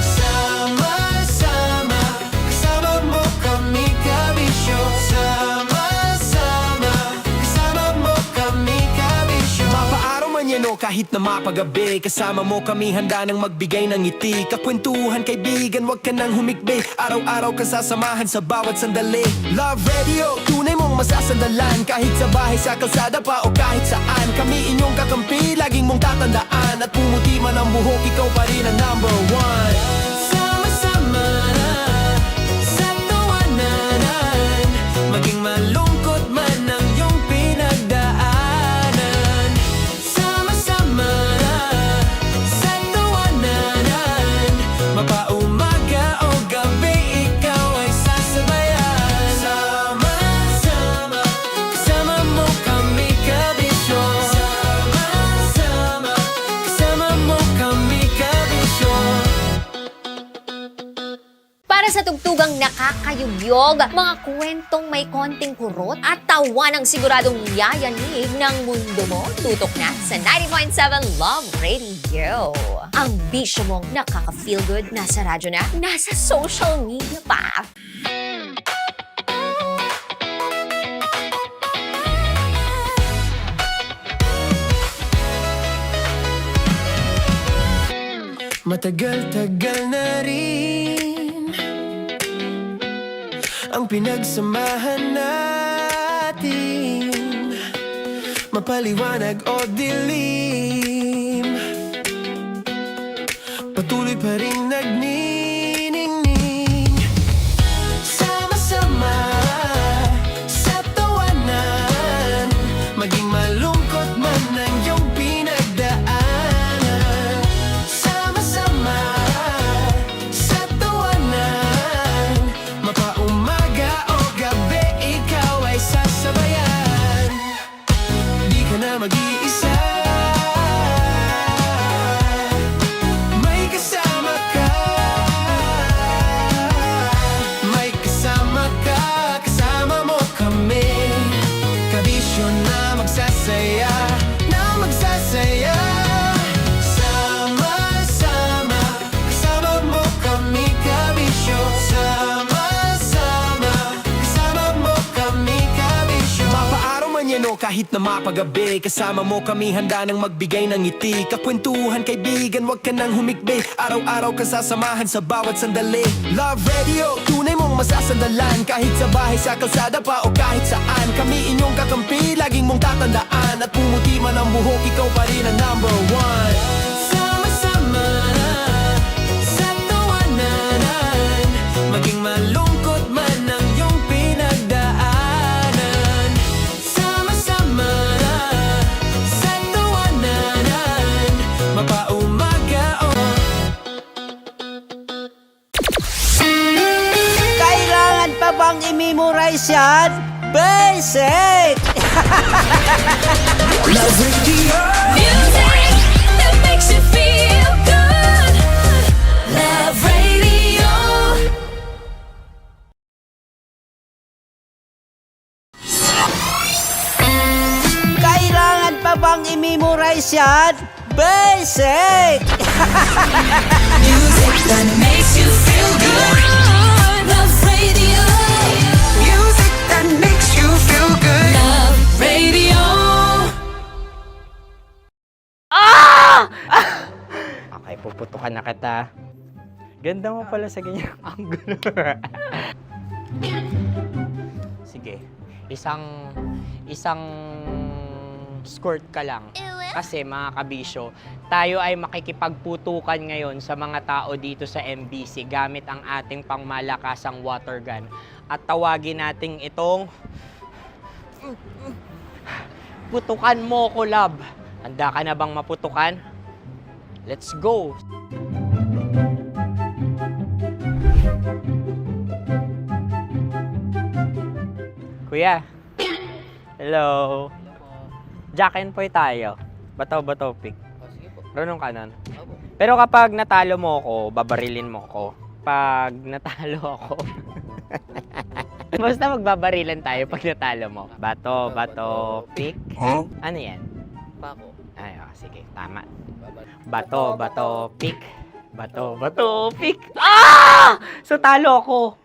Sama-sama, kasama mo kami, kabisyo. Sama-sama, kasama mo kami, kabisyo. Mapaaraw man yan o kahit na mapagabi, kasama mo kami, handa nang magbigay ng ngiti. Kakwentuhan, kaibigan, wag ka nang humikbi. Araw-araw ka sasamahan sa bawat sandali. Love Radio, tunay mong masasandalan. Kahit sa bahay, sa kalsada pa o kahit saan, kami inyong kakampi, laging mong tatandaan. At pumuti man ang buhok, ikaw pa rin ang #1. Sama-sama na sa tawanan, maging malungkot man ang iyong pinagdaanan. Sama-sama na sa tawanan, mapaumaga o gabi, ikaw ay sasabayan. Sama-sama, kasama mo kami, kabisyo. Sama-sama, kasama mo kami, kabisyo. Para sa tugtugang nakakayugyog, mga kwentong may konting kurot at tawa ng siguradong yayanig ng mundo mo, tutok na sa 90.7 Love Radio. Ang bisyo mong nakaka-feel good, nasa radyo na, nasa social media pa. Matagal-tagal na rin ang pinagsamahan natin, mapaliwanag o dilim, patuloy pa rin nagniningning, sama-sama sa tawanan, maging malungkot man ang iyong pinagdaanan. Sama-sama sa tawanan, mapaumaga o gabi, ikaw ay sasabayan. Di ka na mag-iisa, may kasama ka, kahit na mapagabi. Kasama mo kami handa nang magbigay ng ngiti. Kakwentuhan kaibigan, wag ka nang humikbi. Araw-araw ka sasamahan sa bawat sandali. Love Radio, tunay mong masasandalan. Kahit sa bahay, sa kalsada pa o kahit saan. Kami inyong kakampi, laging mong tatandaan. At pumuti man ang buhok, ikaw pa rin ang number one. Sama-sama na sa tawanan, maging malungkot man ang iyong pinagdaanan. Sama-sama na sa tawanan, mapaumaga Kailangan pa bang i-memorize yan? Basic! Love Radio. Music that makes you feel good. Love Radio. Kailangan pa bang i-memorize yan? Basic! Music that makes you feel good. Love Radio. Music that makes you feel good. Love Radio. Okay, puputukan na kita. Ganda mo pala sa ganyang angulo. Sige, isang skirt ka lang. Kasi mga kabisyo, tayo ay makikipagputukan ngayon sa mga tao dito sa MBC gamit ang ating pangmalakasang water gun. At tawagin natin itong putukan mo ko, love. Handa ka na bang maputukan? Let's go! Kuya. Hello. Jack and Poy tayo. Bato-bato pick. Runong kanan. Pero kapag natalo mo ako, babarilin mo ako. Pag natalo ako, basta magbabarilan tayo pag natalo mo. Bato, pick. Huh? Ano yan? Pako. Ay, sige, tama. Bato, pick. Bato, pick. Ah! So talo ako.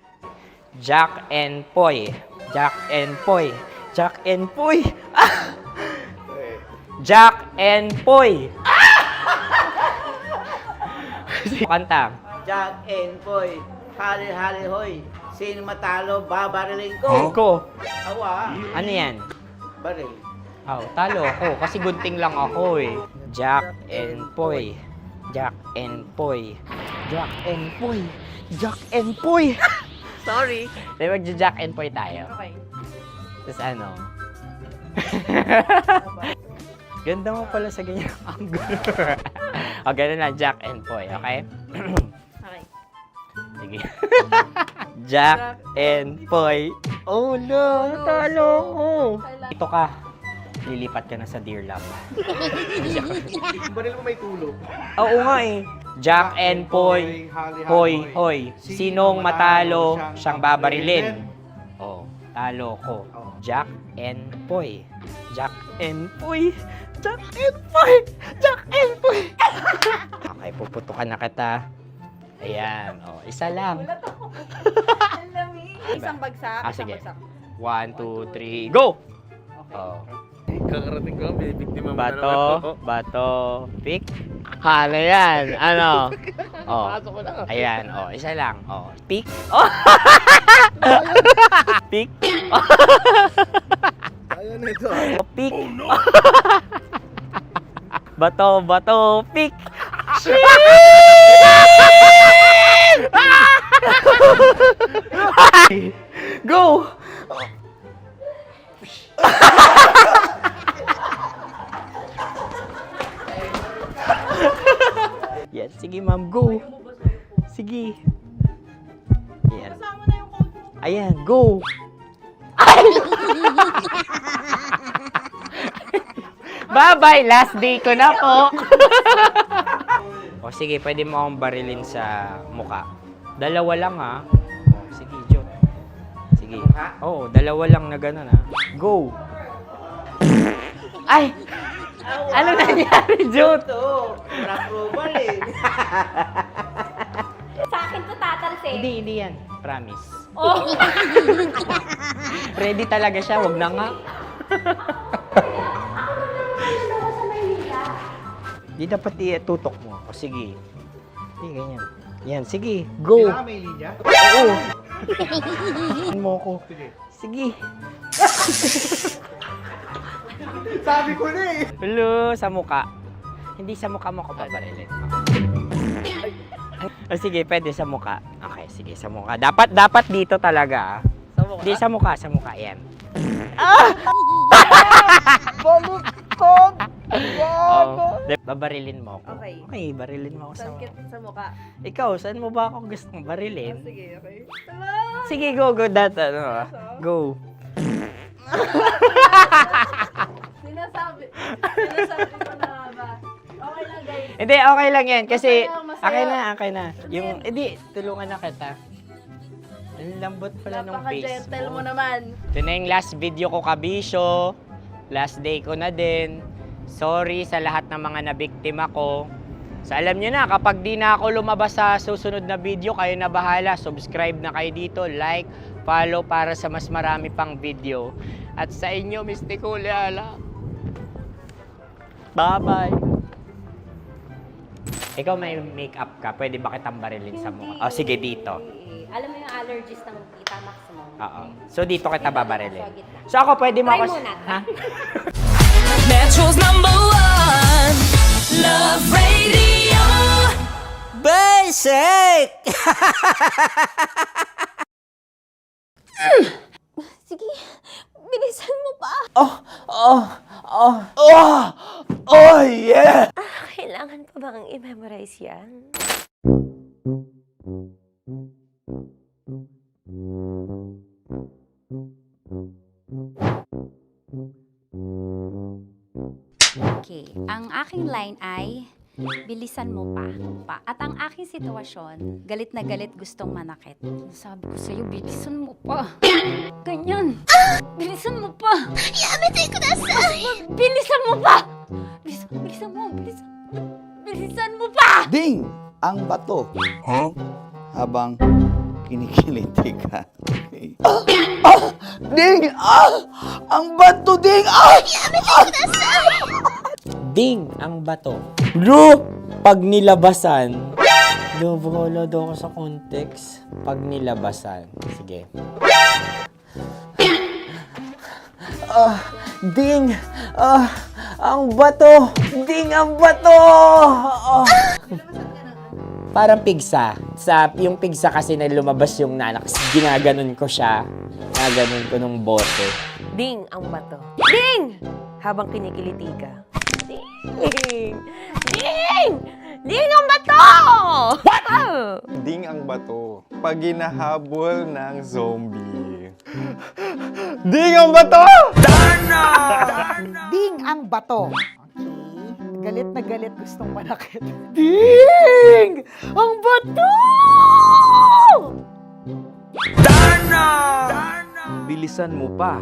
Jack and Poy. Jack and Poy. Jack and Poy. Ah! Jack and Poy. Kanta. Jack and Poy, hali-hali hoy. Sino matalo, babariling ko. Ko. Awa. Ano yan? Baril. Oh, talo ako kasi gunting lang ako eh. Jack and Poy. Jack and Poy. Jack and Poy. Jack and Poy. Sorry. Dahil magja-Jack and Poy tayo. Okay. Tapos ano? Ganda mo pala sa ganyang angulo. O, ganun na, Jack and Poy, okay? Okay. Sige. Jack and Poy. Oh no, natalo ko. Ito ka. Lilipat ka na sa Dear Love. Baril mo may tulog. Oo nga eh. Jack and Poy. Hoy, hoy. Sinong matalo, siyang babarilin. Oh, talo ko. Jack and Poy. Jack and Poy. Jack and Poy. Jack and Poy. Okay, puputukan na kita. Ayan. Oh, isa lang. Isang bagsak. Ah, isang sige. bagsak. 1, 2, 3, go! Oh. Kakarating ko, binibiktima mo Bato, pick. Ano yan? Ano? Oh. Pasok ko lang. Ayan, oh, isa lang. Oh, pick. Oh. Pick. Ayaw na ito. Oh, pick. Bato, pick. Go! Yes, sige ma'am, go. Sige. Ayan. Ayan, go. Bye-bye, last day ko na po. O sige, pwede mo akong barilin sa muka. Dalawa lang ha. O, sige, Jot. Sige. Oo, dalawa lang na gano'n ha. Go. Ay! Ano nangyari, Jot? Ito, approval eh. Sa akin to tatalsik. Hindi yan. Promise. Oh. Ready talaga siya, wag na nga. Di dapat itutok mo. O sige. Sige, ganyan. Yan, sige. Go. Kailangan may linya? Oo. mo ko. Sige. Sabi ko na eh. Hello, sa muka. Hindi sa muka mo ko babarilin. O sige, pwede sa muka. Okay, sige, sa muka. Dapat dito talaga. Sa mukha? Hindi, sa muka. Yan. Baluktot! Oh, babarilin mo ako. Okay. Okay, barilin mo ako sa Saan muka. sa mukha? Ikaw, saan mo ba ako gustong barilin? Sige, okay. Sige, go. Go. Sinasabi ko na ba? Okay lang, guys. Hindi, okay lang yan. Kasi, Masaya. okay na. Yung, hindi, tulungan na kita. Ang lambot pala nung face Napaka-gentle mo naman. Ito na yung last video ko, kabisyo. Last day ko na din. Sorry sa lahat ng mga nabiktima ko. So alam nyo na, kapag di na ako lumabas sa susunod na video, kayo na bahala. Subscribe na kayo dito, like, follow para sa mas marami pang video. At sa inyo, Mistiko Leala. Bye-bye. Ikaw may makeup ka, pwede ba kitang barilin sa mukha? O sige, dito. Alam mo yung allergies ng Tita Max mo? Oo. So dito kita babarilin. So ako, pwede mo Try ako... muna. Ha? Metro's #1 Love Radio. Basic! Sige, bilisan mo pa. Oh, yeah! Kailangan pa bang i-memorize yan? Okay, ang aking line ay, bilisan mo pa. At ang aking sitwasyon, galit na galit gustong manakit. Sabi ko sa'yo, bilisan mo pa. Ganyan. Bilisan mo pa. Yamitay ko na sa... Bilisan mo pa! Bilisan mo pa! Ding! Ang bato. Habang kinikiliti ka. Okay. Ding! Ang bato, Ding! Ding ang bato. Bro! Pag nilabasan. Wala daw ako sa context. Pag nilabasan. Sige. Ding! Ang bato! Ding ang bato! Parang pigsa. Yung pigsa kasi na lumabas yung nanak. Ginaganon ko siya. Ginaganon ko nung bote. Ding ang bato. Ding! Habang kinikiliti ka. Ding! Ding! Ding ang bato! What? Ding ang bato. Pag hinahabol ng zombie. Ding ang bato! Ding ang bato. Okay. Galit na galit gustong manakit. Ding! Ang bato! Bilisan mo pa.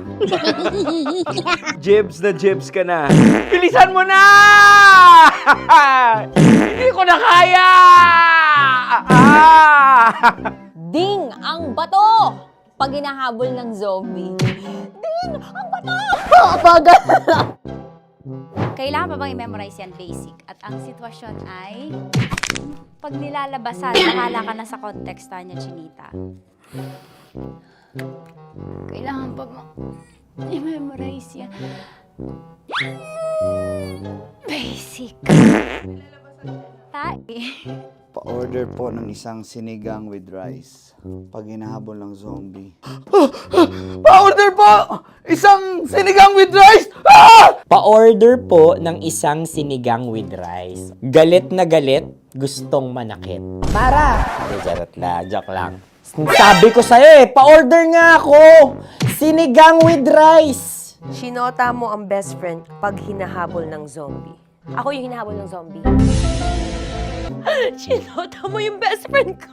Jebs ka na. Bilisan mo na! Hindi ko na kaya! Ding ang bato! Pag hinahabol ng zombie. Ding ang bato! Bagal! Kailangan pa bang i-memorize yan basic? At ang sitwasyon ay, pag nilalabasan, nakala ka na sa konteksta niya, Chinita. Kailangan pa bang i-memorize yan? Basic. Pa-order po ng isang sinigang with rice. Pag hinahabol ng zombie. Pa-order po! Isang sinigang with rice! Pa-order po ng isang sinigang with rice. Galit na galit, gustong manakit. Para! Joke lang. Sabi ko sa'yo pa-order nga ako! Sinigang with rice! Sinota mo ang best friend pag hinahabol ng zombie. Ako yung hinahabol ng zombie. Sinota mo yung best friend ko!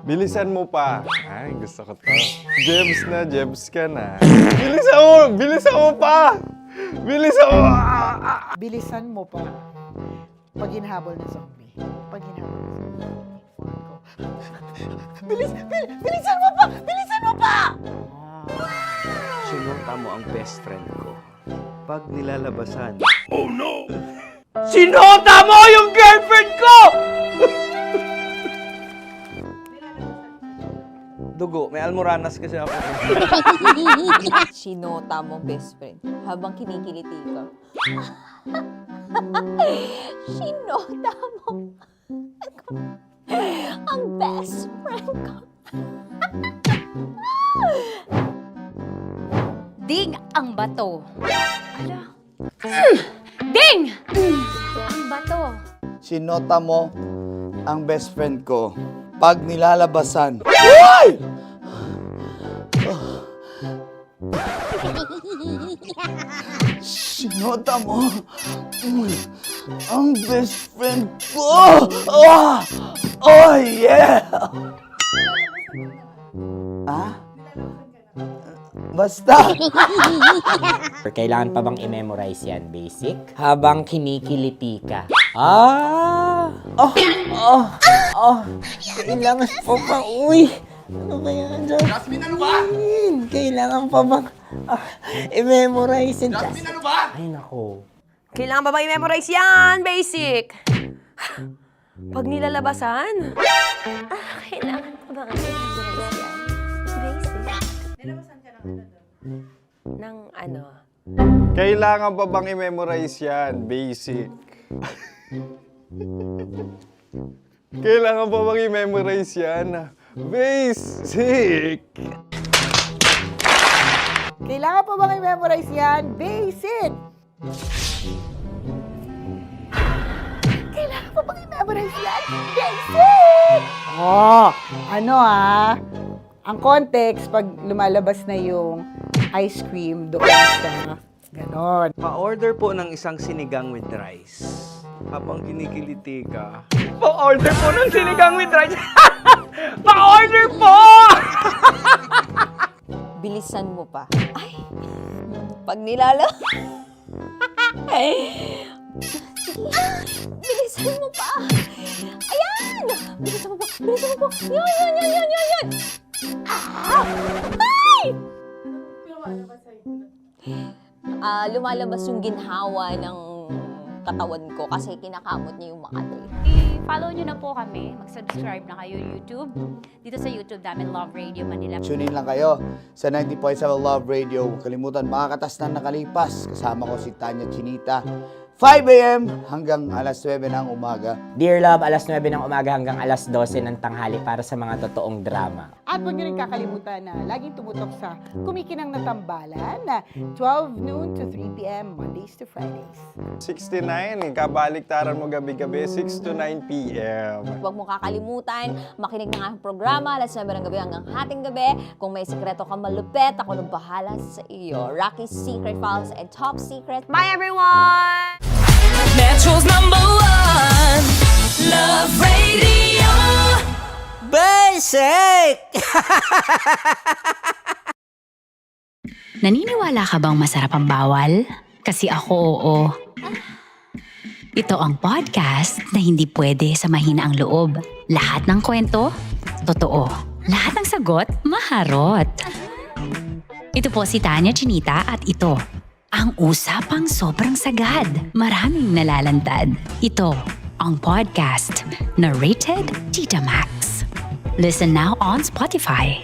Bilisan mo pa. Ay, gusto ko to. Jebs ka na. Bilisan mo pa! Bilisan mo pa. Pag hinahabol ng zombie. Pag hinahabol ng zombie. Bilisan mo pa! Bilisan mo pa! Sinota mo ang best friend ko. Pag nilalabasan. Sinota mo yung girlfriend ko! Dugo, may almoranas kasi ako. Sinota mo, best friend, habang kinikiliti ka. Sinota mo ang best friend ko. Ding ang bato. Ala. Ding! Ang bato. Sinota mo ang best friend ko pag nilalabasan. Uy! Sinota mo ang best friend ko. Oh yeah! Ah? Basta! Kailangan pa bang i-memorize yan, basic? Habang kinikiliti ka. Ah! Kailangan pa bang, uy! Ano ba yan, Jasmine? Jasmine, ano ba? Kailangan pa bang i-memorize yan, Jasmine, ano ba? Ay, nako. Kailangan ba i-memorize yan? Basic. Pag nilalabasan? Kailangan ba i-memorize yan? Basic. Nilabasan ka ng ano? Kailangan pa bang i-memorize yan? Basic. Kailangan pa bang i-memorize yan? Basic. Kailangan pa bang i-memorize yan? Basic! Kailangan pa bang i-memorize yan? Basic! Oh, ano ang context pag lumalabas na yung ice cream doon sa ganon. Pa-order po ng isang sinigang with rice. Habang kinikiliti ka. Pa-order po ng sinigang with rice! Pa-order po! Bilisan mo pa. Ay! Pag nilala... Bilisan mo pa! Ayan! Bilisan mo pa! Bilisan mo pa! Yan! Ah! Ay! Lumalabas yung ginhawa ng katawan ko kasi kinakamot niya yung Makati. I-follow nyo na po kami. Mag-subscribe na kayo YouTube. Dito sa YouTube namin, Love Radio Manila. Tune in lang kayo sa 90.7 Love Radio. Huwag kalimutan, makakatas na nakalipas. Kasama ko si Tanya Chinita. 5 a.m. hanggang alas 9 ng umaga. Dear Love, alas 9 ng umaga hanggang alas 12 ng tanghali para sa mga totoong drama. At huwag nyo rin kakalimutan na laging tumutok sa Kumikinang na Tambalan na 12 noon to 3 p.m. Mondays to Fridays. 69, kabaliktaran mo gabi-gabi, 6 to 9 p.m. Huwag mo kakalimutan, makinig ng aking programa, alas 9 ng gabi hanggang hating gabi. Kung may sekreto kang malupet, ako nang bahala sa iyo. Rocky's Secret Files and Top Secret. Bye, everyone! Metro's #1 Love Radio. Basic! Naniniwala ka bang masarap ang bawal? Kasi ako oo. Ito ang podcast na hindi pwede sa mahina ang loob. Lahat ng kwento, totoo. Lahat ng sagot, maharot. Ito po si Tanya Chinita at ito, ang usapang sobrang sagad. Maraming nalalantad. Ito, ang podcast na Rated Tita Max. Listen now on Spotify.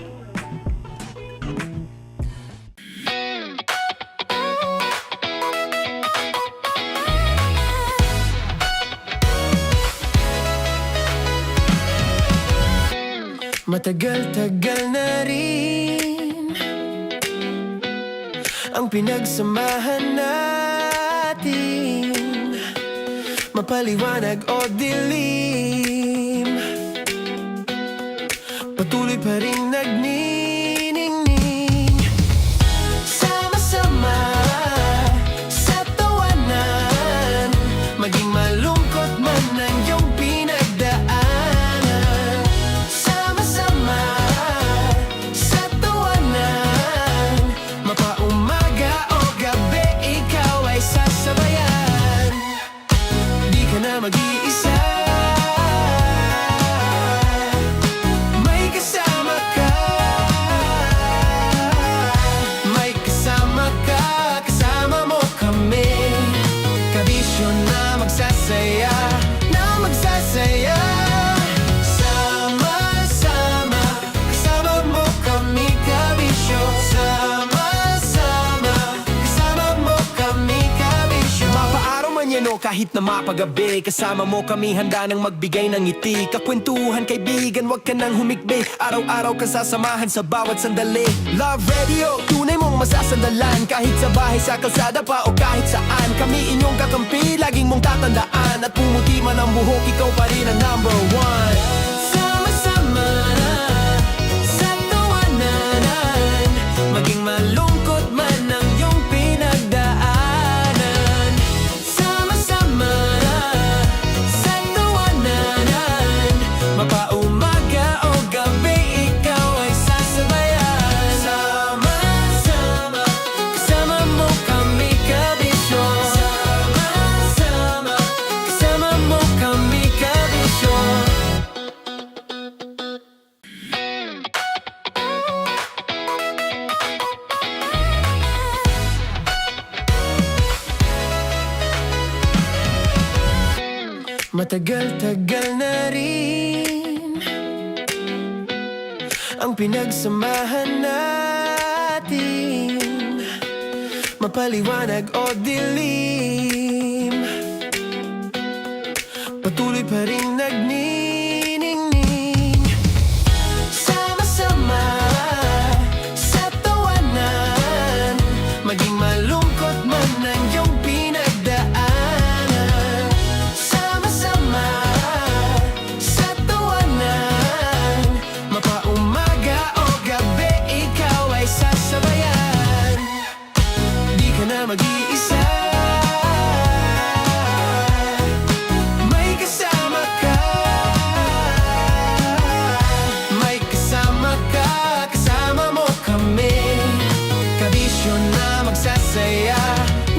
Matagal-tagal na rin ang pinagsamahan natin, mapaliwanag o dilim, patuloy pa rin nagniningning. Sama-sama sa tawanan, maging malungkot man ang iyong pinagdaanan. Sama-sama sa tawanan, mapaumaga o gabi, ikaw ay sasabayan. Di ka na mag-iisa, may kasama ka. kahit na mapagabi. Kasama mo kami handa nang magbigay ng ngiti. Kakwentuhan kaibigan, wag ka nang humikbi. Araw-araw ka sasamahan sa bawat sandali. Love Radio, tunay mong masasandalan. Kahit sa bahay, sa kalsada pa o kahit saan. Kami inyong kakampi, laging mong tatandaan. At pumuti man ang buhok, ikaw pa rin ang number one. Sama-sama na sa tawanan, maging malungkot man ang iyong pinagdaanan. Sama-sama na sa tawanan, mapaumaga o gabi, ikaw ay sasabayan. Sama-sama, kasama mo kami kabisyo. Sama-sama, kasama mo kami kabisyo. Matagal-tagal na rin ang pinagsamahan natin, mapaliwanag o dilim, patuloy pa rin nagniningning. Sama-sama sa tawanan, maging malungkot man ang iyong pinagdaanan. Sama-sama sa tawanan, mapaumaga o gabi, ikaw ay sasabayan. Di ka na mag-iisa, may kasama ka. May kasama ka, kasama mo kami. Kabisyo na magsasaya,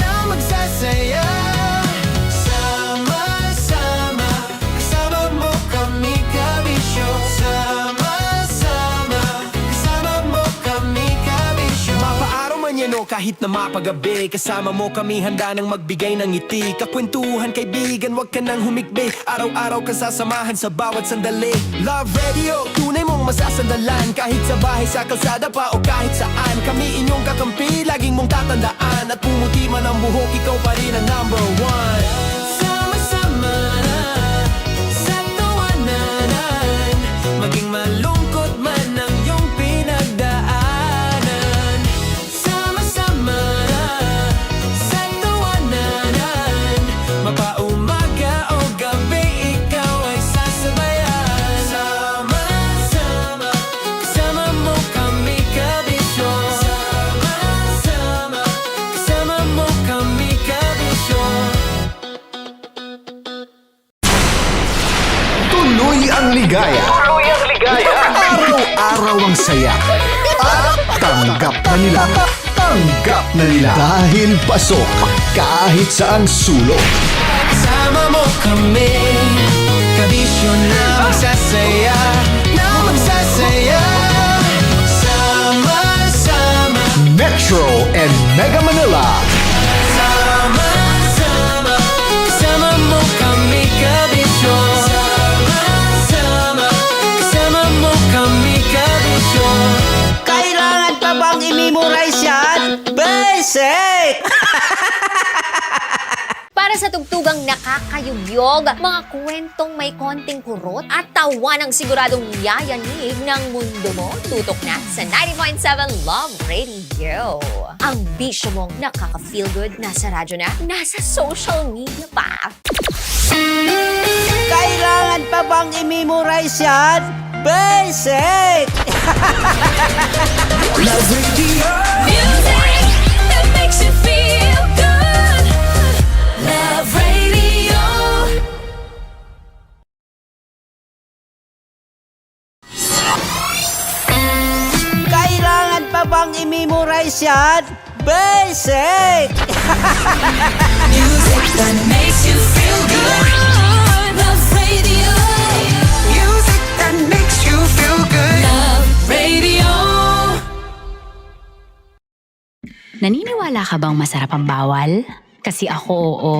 na magsasaya. Sama-sama, kasama mo kami kabisyo. Sama-sama, kasama mo kami kabisyo. Mapaaraw man yan o kahit na mapagabi, kasama mo kami handa nang magbigay ng ngiti. Kakwentuhan kaibigan, wag ka nang humikbi. Araw-araw ka sasamahan sa bawat sandali. Love Radio, tunay mong masasandalan. Kahit sa bahay, sa kalsada pa o kahit saan. Kami inyong kakampi, laging mong tatandaan. At pumuti man ang buhok, ikaw pa rin ang number one. Sama-sama na sa tawanan, maging malungkot man ang iyong pinagdaanan. Sama-sama na sa tawanan, mapaumaga o gabi, ikaw ay sasabayan. Sama-sama, kasama mo kami kabisyo. Sama-sama, kasama mo kami kabisyo. Tuloy ang ligaya. Araw-araw ang saya. At tanggap na nila. Tanggap na nila. Dahil pasok kahit saan sulok. Kasama mo kami, kabisyo na magsasaya, na magsasaya. Sama-sama, Metro and Mega Manila. sama-sama, kasama mo kami kabisyo. Sama-sama, kasama mo kami kabisyo. Kailangan pa bang i-memorize yan? Basic! Para sa tugtugang nakakayugyog, mga kwentong may konting kurot at tawa ng siguradong yayanig ng mundo mo, tutok na sa 90.7 Love Radio. Ang bisyo mong nakaka-feel good, nasa radyo na, nasa social media pa. Kailangan pa bang i-memorize yan? Basic! Love Radio. Music that makes you feel good. Love Radio. Kailangan pa bang i-memorize yan? Basic! Music that makes you feel good. Love Radio. Music that makes you feel good. Love Radio. Naniniwala ka bang masarap ang bawal? Kasi ako oo.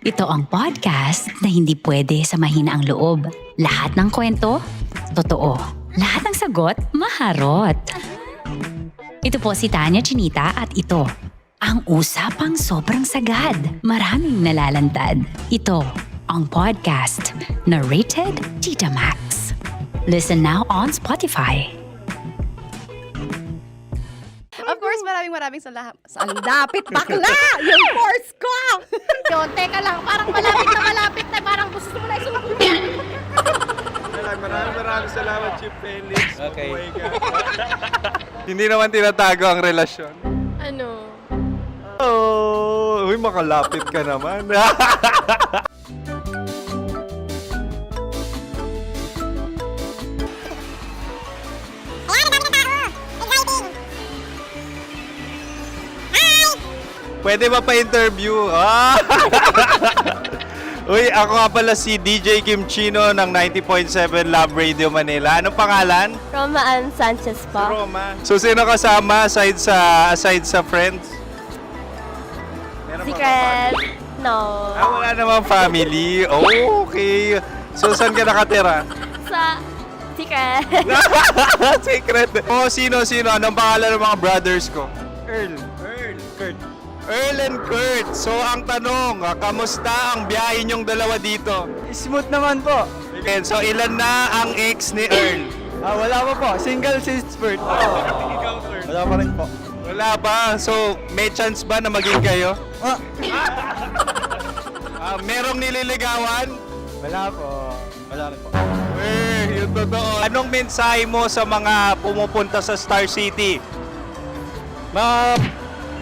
Ito ang podcast na hindi pwede sa mahina ang loob. Lahat ng kwento, totoo. Lahat ng sagot, maharot. Ito po si Tanya Chinita at ito Ang usapang sobrang sagad, maraming nalalantad. Ito ang podcast na Rated Tita Max. Listen now on Spotify. Of course, maraming salamat. Ang lapit bakla! Yung course ko! Yun, teka lang, parang malapit na, parang gusto mo na isulat. Maraming salamat, Chief Felix. Okay. Oh my God. Hindi naman tinatago ang relasyon. Ano? Oh, uy, makalapit ka naman. Pwede ba pa-interview? Uy, ako nga pala si DJ Kim Chino ng 90.7 Love Radio Manila. Anong pangalan? Roma Ann Sanchez po. Roma. So, sino kasama aside sa friends? Meron ba Secret. No. wala namang family. Oh, okay. So, saan ka nakatira? Sa Secret. Secret. Oh, sino? Anong pangalan ng mga brothers ko? Earl, Kurt. Earl and Kurt. So, ang tanong, kamusta ang biyahe niyong dalawa dito? Smooth naman po. And so, ilan na ang ex ni Earl? Wala pa po. Single since birth. Wala pa rin po. Wala pa. So, may chance ba na maging kayo? Merong nililigawan? Wala po. Wala rin po. Yung totoo. Anong mensahe mo sa mga pumupunta sa Star City?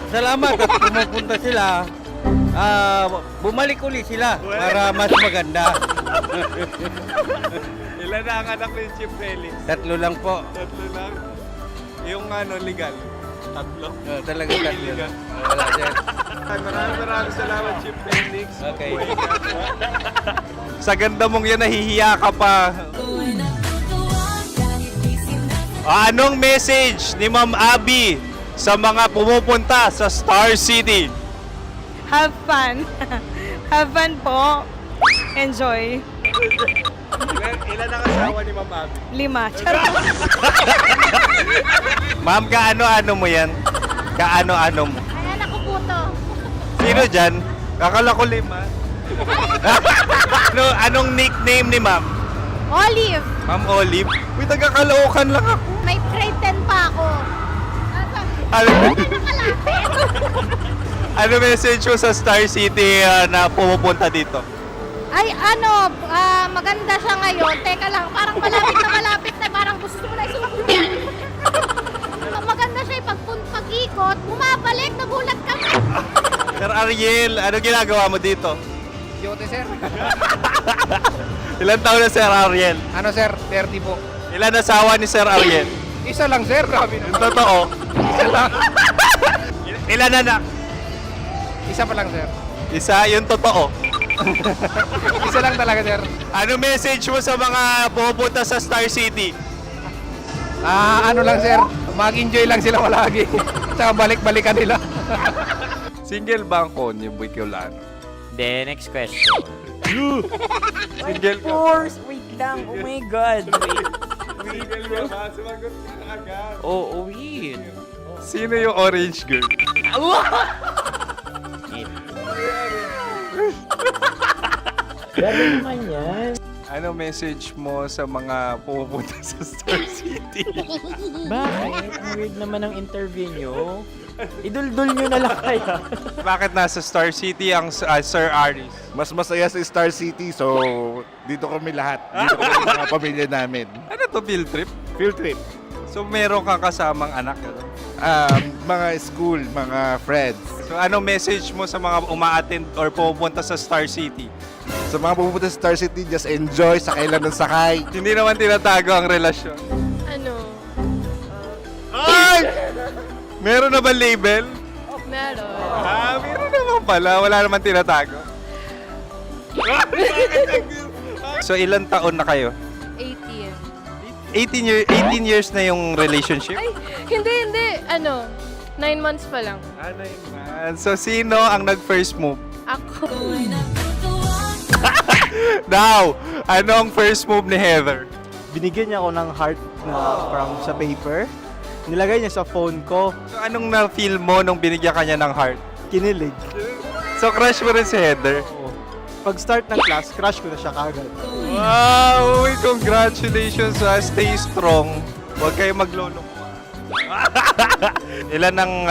Salamat at pumupunta sila. Bumalik uli sila para mas maganda. Ilan na ang anak ni Chief Felix? 3 lang po. 3 lang. Yung legal? 3? Talaga 3 Legal. Wala dyan. Maraming salamat, Chief Felix. Okay. Sa ganda mong yan, nahihiya ka pa. Anong message ni Ma'am Abby sa mga pumupunta sa Star City? Have fun. Have fun po. Enjoy. Ilan ang asawa ni Ma'am Abby? 5. Charot. Ma'am, kaano-ano mo yan? Kaano-ano mo? Ayan ako po to. Sino dyan? Kakala ko 5. Anong nickname ni Ma'am? Olive. Ma'am Olive? Uy, taga-Caloocan lang ako. May grade 10 pa ako. Ano message mo sa Star City na pumupunta dito? Ay, maganda siya ngayon. Teka lang, parang malapit na, parang gusto mo na isulat. Maganda siya pag-ikot, bumabalik, nagulat ka. Sir Ariel, ano ginagawa mo dito? Yote, sir. Ilan taon na Sir Ariel? Ano, sir? 30 po. Ilan asawa ni Sir Ariel? Isa lang, sir. Grabe Yung totoo. Isa lang. Ilan anak? Isa pa lang, sir. Isa, yung totoo. Isa lang talaga, sir. Ano message mo sa mga pumupunta sa Star City? Ano lang, sir. Mag-enjoy lang sila palagi. Tsaka balik-balikan nila. Single ba ang Connie Bicolano? Then, next question. Single ka? Wait lang. Oh my God. Single ka ba? Sumagot ka na agad. Oh, wait. Sino yung orange girl? Gano'n naman yan. Ano message mo sa mga pumupunta sa Star City? Bakit? Ang weird naman ang interview nyo. Iduldul nyo na lang kaya. Bakit nasa Star City ang Sir Aris? Mas masaya sa Star City, so dito kami lahat. Dito kami mga pamilya namin. Ano to, field trip? Field trip. So meron kang kasamang anak? Mga school, mga friends. So ano message mo sa mga uma-attend or pupunta sa Star City? Sa mga pupunta sa Star City, just enjoy, sakay lang ng sakay. Hindi naman tinatago ang relasyon. Ano? Ay! Meron na ba label? Meron. Meron naman pala. Wala naman tinatago. So ilan taon na kayo? 18. 18 years na yung relationship? Ay, hindi. 9 months pa lang. 9 months. So sino ang nag-first move? Ako. Now, anong first move ni Heather? Binigyan niya ako ng heart na from sa paper. Nilagay niya sa phone ko. So, anong na-feel mo nung binigyan kanya ng heart? Kinilig. So, crush mo rin si Heather? Pag start ng class, crush ko na siya kagad. Wow! Uy, congratulations! Stay strong. Huwag kayo maglolong. Ilan ang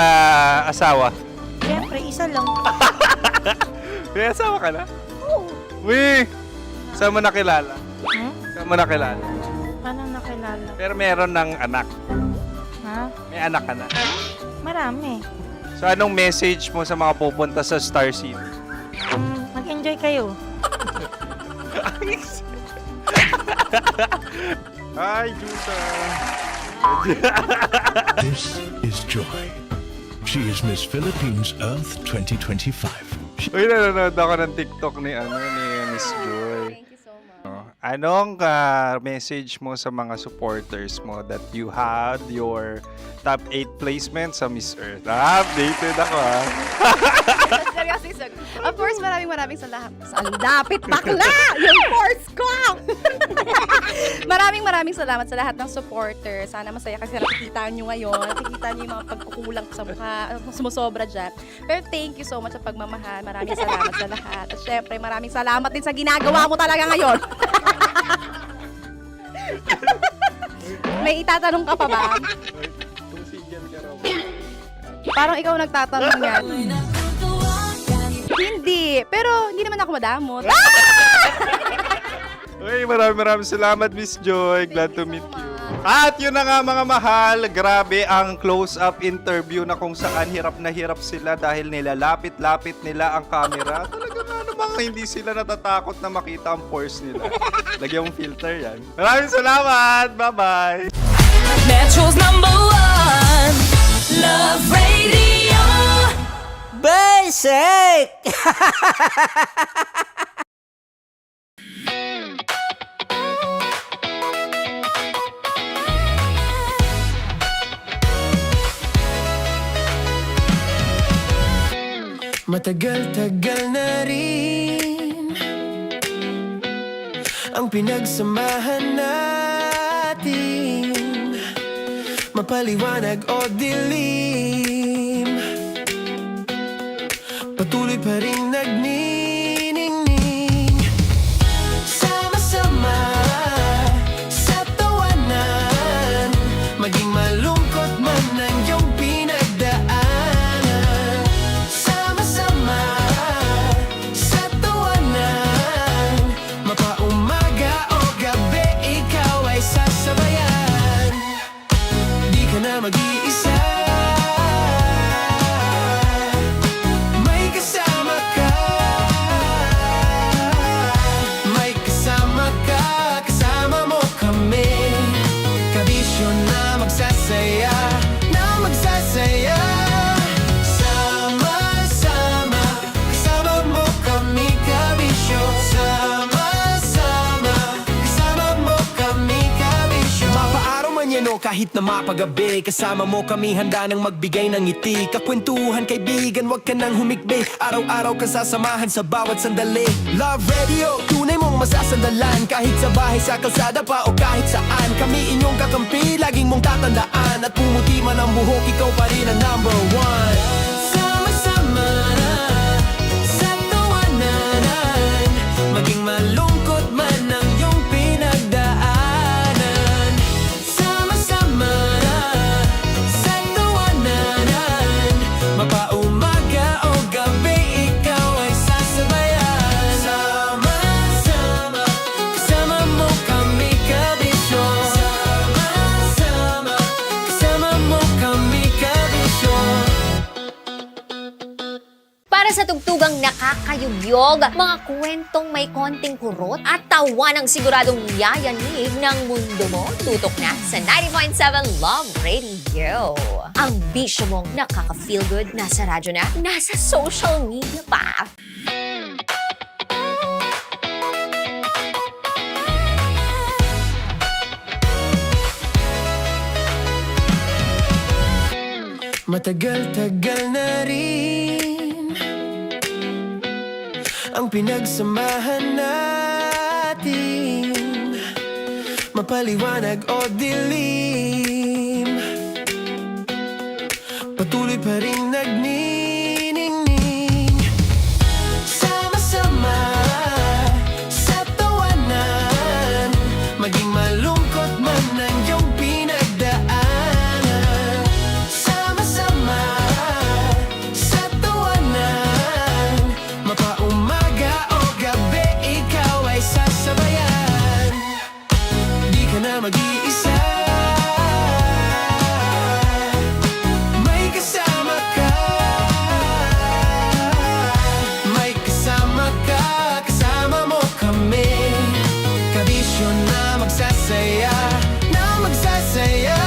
asawa? Siyempre, isa lang. May asawa ka na? Oo. Uy! Saan mo nakilala? Saan mo nakilala? Paano nakilala? Pero meron ng anak. Ha? May anak ka na. Marami. So, anong message mo sa mga pupunta sa Star City? Mag-enjoy kayo. Hi, Juta! This is Joy. She is Miss Philippines Earth 2025. Uy, nanonood ako ng TikTok ni Miss Joy. Thank you so much. Anong message mo sa mga supporters mo that you had your top 8 placement sa Miss Earth? Updated ako Seryoso. Of course, maraming salamat. Ang lapit bakla! Yung force ko! maraming salamat sa lahat ng supporters. Sana masaya kasi nakikita nyo ngayon. Nakikita nyo yung mga pagkukulang sa mukha. Sumusobra dyan. Pero thank you so much sa pagmamahal. Maraming salamat sa lahat. At syempre, maraming salamat din sa ginagawa mo talaga ngayon. May itatanong ka pa ba? Parang ikaw nagtatanong yan. Hindi. Pero hindi naman ako madamot. Uy, maraming salamat, Miss Joy. Glad to meet you. At yun na nga mga mahal, grabe ang close-up interview na kung saan hirap na hirap sila dahil nilalapit-lapit nila ang camera. Talaga nga namang hindi sila natatakot na makita ang pores nila. Lagyan mong filter yan. Maraming salamat! Bye-bye! Metro's #1 Love Radio. Basic! Matagal-tagal na rin ang pinagsamahan natin, mapaliwanag o dilim, patuloy pa rin nagniningning, sama-sama sa tawanan, maging malungkot man ang iyong pinagdaanan. Sama-sama sa tawanan, mapaumaga o gabi, ikaw ay sasabayan. Di ka na mag-iisa, may kasama ka. May kasama ka, kasama mo kami. Kabisyo na magsasaya, na magsasaya. Sama-sama, kasama mo kami, kabisyo. Sama-sama, kasama mo kami, kabisyo. Mapaaraw man yan o kahit na mapagabi, kasama mo kami, handa nang magbigay ng ngiti. Kakwentuhan, kaibigan, wag ka nang humikbi. Araw-araw ka sasamahan sa bawat sandali. Love Radio, tunay mong masasandalan. Kahit sa bahay, sa kalsada pa o kahit saan, kami inyong kakampi, laging mong tatandaan. At pumuti man ang buhok, ikaw pa rin ang #1. Sama-sama sa tawanan, maging malungkot man ang iyong pinagdaanan. Sama-sama sa tawanan, mapaumaga o gabi, ikaw ay sasabayan. Sama-sama, kasama mo kami, kabisyo. Sama-sama, kasama mo kami, kabisyo. Para sa tugtugang nakakayugyog, mga kwentong may konting kurot at tawa ng siguradong yayanig ng mundo mo, tutok na sa 90.7 Love Radio. Ang bisyo mong nakaka-feel good, nasa radyo na, nasa social media pa. Matagal-tagal na rin ang pinagsamahan natin, mapaliwanag o dilim, pa rin nagniningning. Sama-sama sa tawanan, maging malungkot man ang iyong pinagdaanan. Sama-sama sa tawanan, mapaumaga o gabi, ikaw ay sasabayan. Di ka na mag-iisa, may kasama ka. May kasama ka, kasama mo kami. Kabisyo na magsasaya, na magsasaya.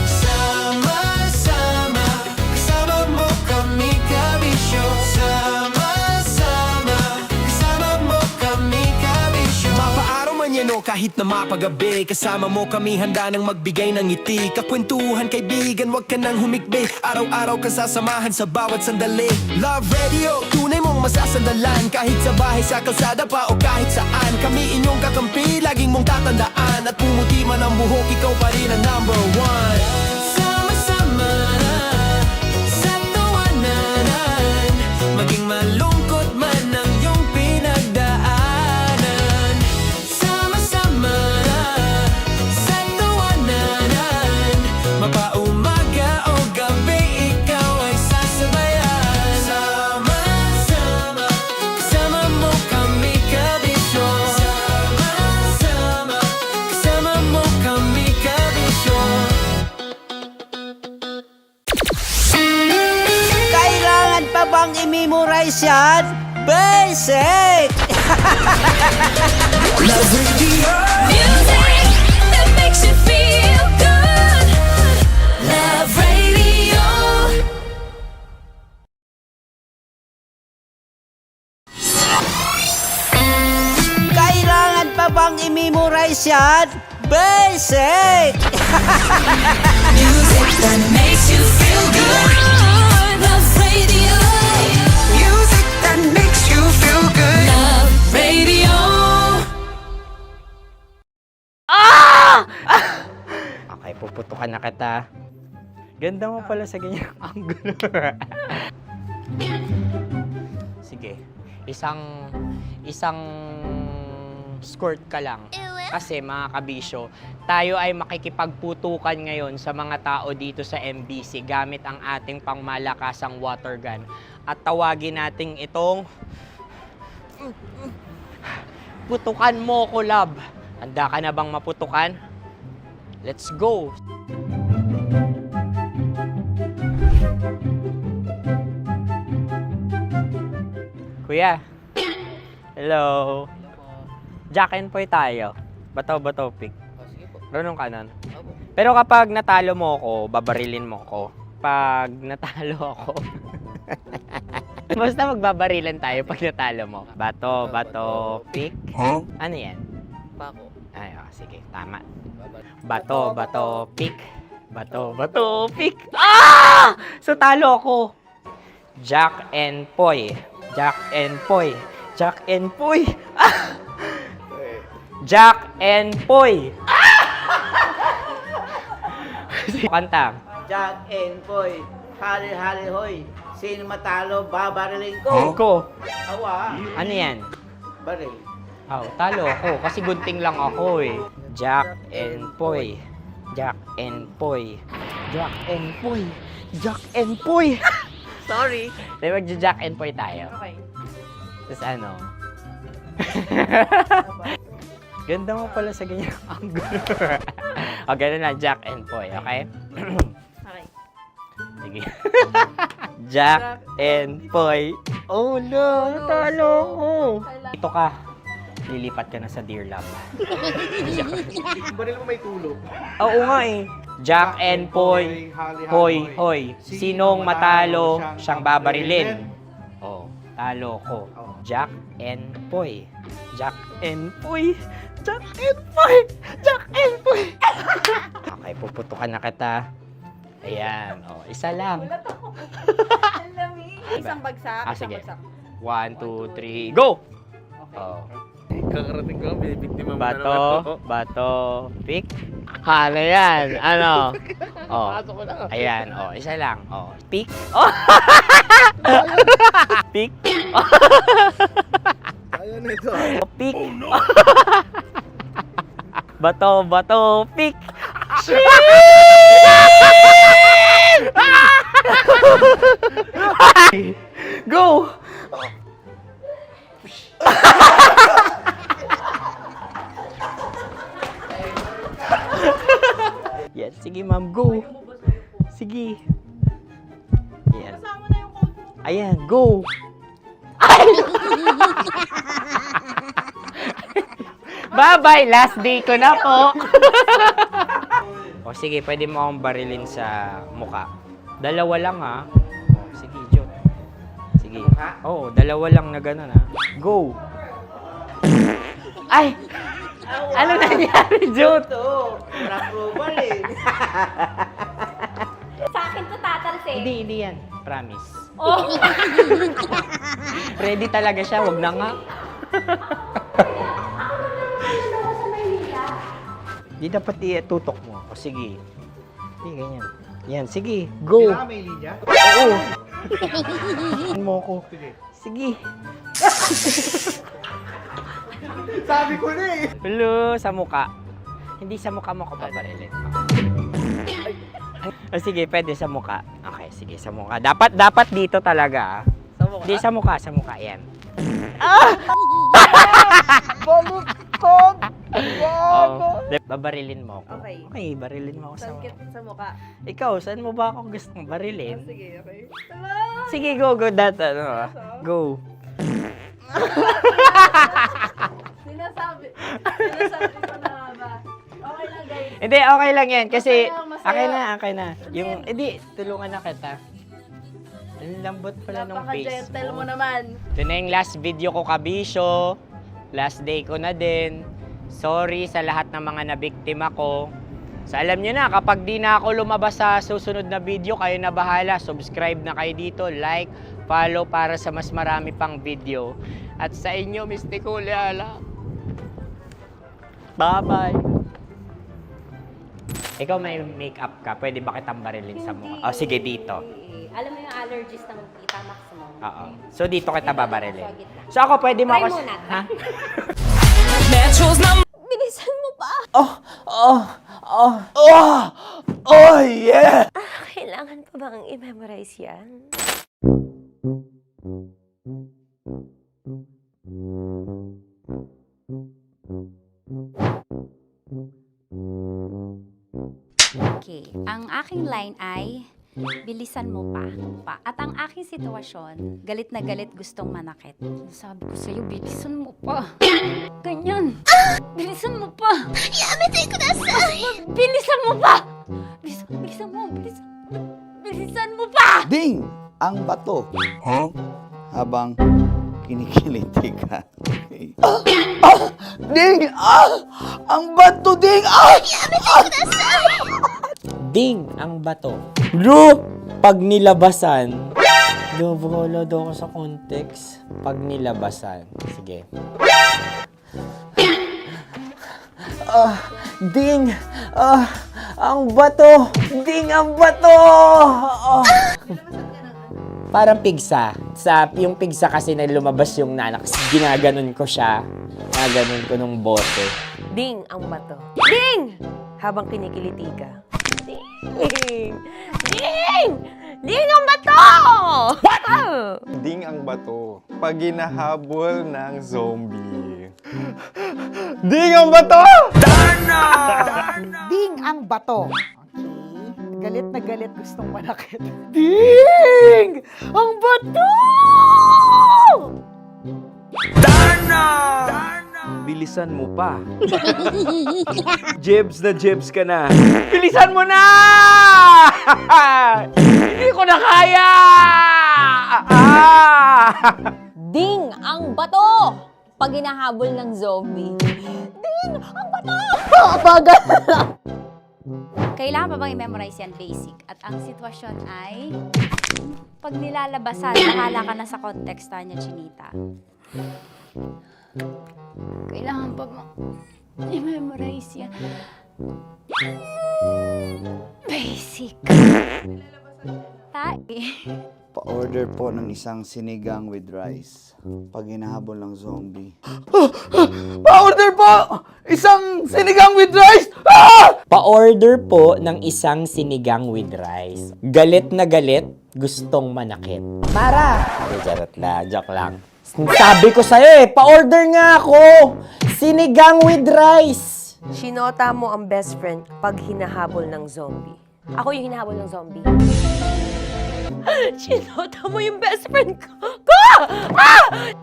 Sama-sama, kasama mo kami, kabisyo. Sama-sama, kasama mo kami, kabisyo. Mapaaraw man yan o kahit na mapagabi, kasama mo kami, handa nang magbigay ng ngiti. Kakwentuhan, kaibigan, wag ka nang humikbi. Araw-araw ka sasamahan sa bawat sandali. Love Radio, tunay mong masasandalan. Kahit sa bahay, sa kalsada pa o kahit saan, kami inyong kakampi, laging mong tatandaan. At pumuti man ang buhok, ikaw pa rin ang number one. Sama-sama sa tawanan, maging malungkot man ang iyong pinagdaanan. Sama-sama sa tawanan, mapaumaga o gabi, ikaw ay sasabayan. Sama-sama, kasama mo kami, kabisyo. Sama-sama, kasama mo kami, kabisyo. Kailangan pa bang i-memorize yan? Basic! Love Radio. Music that makes you feel good. Love Radio. Kailangan pa bang i-memorize yan? Basic! Music that makes you feel good. Love Radio. Music that makes you feel good. Love Radio. Okay, puputukan na kita. Ganda mo pala sa ganyang angulo. Sige, isang skirt ka lang. Kasi mga kabisyo, tayo ay makikipagputukan ngayon sa mga tao dito sa MBC gamit ang ating pangmalakasang water gun. At tawagin natin itong putukan mo ko, love. Handa ka na bang maputukan? Let's go! Kuya. Hello. Jack and Poy tayo. Bato-bato pick. Runong ka nun. Pero kapag natalo mo ako, babarilin mo ko. Pag natalo ako, basta magbabarilan tayo pag natalo mo. Bato-bato pick. Huh? Ano yan? Bako. Ay, oh, sige, tama. Bato-bato pick. Bato-bato pick. Ah! So talo ako. Jack and Poy. Jack and Poy. Jack and Poy. Ah! Jack and Poy. Kanta. Jack and Poy, hali-hali hoy. Sino matalo, babariling ko. Ko. Awa. Ano yan? Baril. Oh, talo ako kasi gunting lang ako eh. Jack and Poy. Jack and Poy. Jack and Poy. Jack and Poy. Sorry. Dahil magja-Jack and Poy tayo. Okay. Tapos ano? Ganda mo pala sa ganyang angulo. O, ganun na, Jack and Poy, okay? Okay. Sige. Jack and Poy. Oh no, natalo ko. Ito ka. Lilipat ka na sa Dear Love. Baril mo may tulog. Oo nga eh. Jack and Poy. Hoy, hoy. Sinong matalo, siyang babarilin. Oh, talo ko. Jack and Poy. Jack and Poy. Jack and Poy. Jack and Poy. Okay, puputukan na kita. Ayan. Oh, isa lang. Isang bagsak. Ah, sige. 1, 2, 3, go! Oh. Kakarating ko, binibiktima mo Bato, pick. Ano yan? Ano? Oh. Pasok ko lang. Ayan, oh, isa lang. Oh, pick. Oh. Pick. Ayaw na ito. Oh, pick. Bato, pick. Go! Yan, sige ma'am, go. Sige. Ayan. Ayan, go. Bye-bye, last day ko na po. O sige, pwede mo akong barilin sa muka. Dalawa lang ha. O, sige, Jot. Sige. Oo, dalawa lang na gano'n ha. Go. Ay! Ano nangyari, Jot? Approval eh. Sa akin to tatalsik. Hindi yan. Promise. Oh. Ready talaga siya, wag na nga. Di dapat itutok mo. O sige. Hindi, ganyan. Yan, sige. Go. Kailangan may linya? Oo. mo ko. Sige. Sabi ko na eh. Hello, sa muka. Hindi sa muka mo ko paparilin. O sige, pwede sa muka. Okay, sige, sa muka. Dapat dito talaga. Sa mukha? Hindi, sa muka, yan. Baluktot! Oh, babarilin mo ako. Okay. Okay, barilin mo ako sa muka. Sa mukha. Ikaw, saan mo ba ako gustong barilin? Sige, okay. Sige, go. Go. Sinasabi ko na ba? Okay lang, guys. Hindi, okay lang yan. Kasi, Masaya. okay na. Yung, hindi, tulungan na kita. Ang lambot pala ng face Napaka-gentle mo. mo naman. Ito na yung last video ko, kabisyo. Last day ko na din. Sorry sa lahat ng mga nabiktima ko. So alam nyo na, kapag di na ako lumabas sa susunod na video, kayo na bahala. Subscribe na kayo dito, like, follow para sa mas marami pang video. At sa inyo, Mistiko Leala. Bye-bye. Ikaw may makeup ka, pwede ba kitang barilin sa mukha? O sige, dito. Alam mo yung allergies ng Tita Max mo? Oo. So dito kita babarilin. So ako pwede mo Try ako... muna. Ha? Metro's number. Bilisan mo pa! Oh, yeah! Kailangan pa bang i-memorize yan? Okay, ang aking line ay, bilisan mo pa. At ang aking sitwasyon, galit na galit gustong manakit. Sabi ko sa'yo, bilisan mo pa. Ganyan. Bilisan mo pa. Yamitay ko na sa... Bilisan mo pa! Bilisan mo pa! Ding! Ang bato. Habang kinikiliti ka. Okay. Ding! Ang bato, Ding! Ding ang bato. Bro, pag nilabasan. Wala daw ako sa context. Pag nilabasan. Sige. Ding! Ang bato! Ding ang bato! Parang pigsa. Yung pigsa kasi na lumabas yung nanak. Ginaganon ko siya. Ginaganon ko nung bote. Ding ang bato. Ding! Habang kinikiliti ka. Ding! Ding! Ding ang bato! What? Ding ang bato. Pag hinahabol ng zombie. Ding ang bato! Ding ang bato. Okay. Galit na galit gustong manakit. Ding! Ang bato! Bilisan mo pa. Jebs ka na. Bilisan mo na! Hindi ko na kaya! Ding ang bato! Pag hinahabol ng zombie. Ding ang bato! Bagal! Kailangan pa bang i-memorize yan basic? At ang sitwasyon ay, pag nilalabasan, bahala ka na sa context, Tanya Chinita. Kailangan pa bang i-memorize yan? Basic. Pa-order po ng isang sinigang with rice. Pag hinahabol ng zombie. Pa-order po! Isang sinigang with rice! Pa-order po ng isang sinigang with rice. Galit na galit, gustong manakit. Para! Charot na, joke lang. Sabi ko sa'yo pa-order nga ako! Sinigang with rice! Sinota mo ang best friend pag hinahabol ng zombie. Ako yung hinahabol ng zombie. Sinota mo yung best friend ko!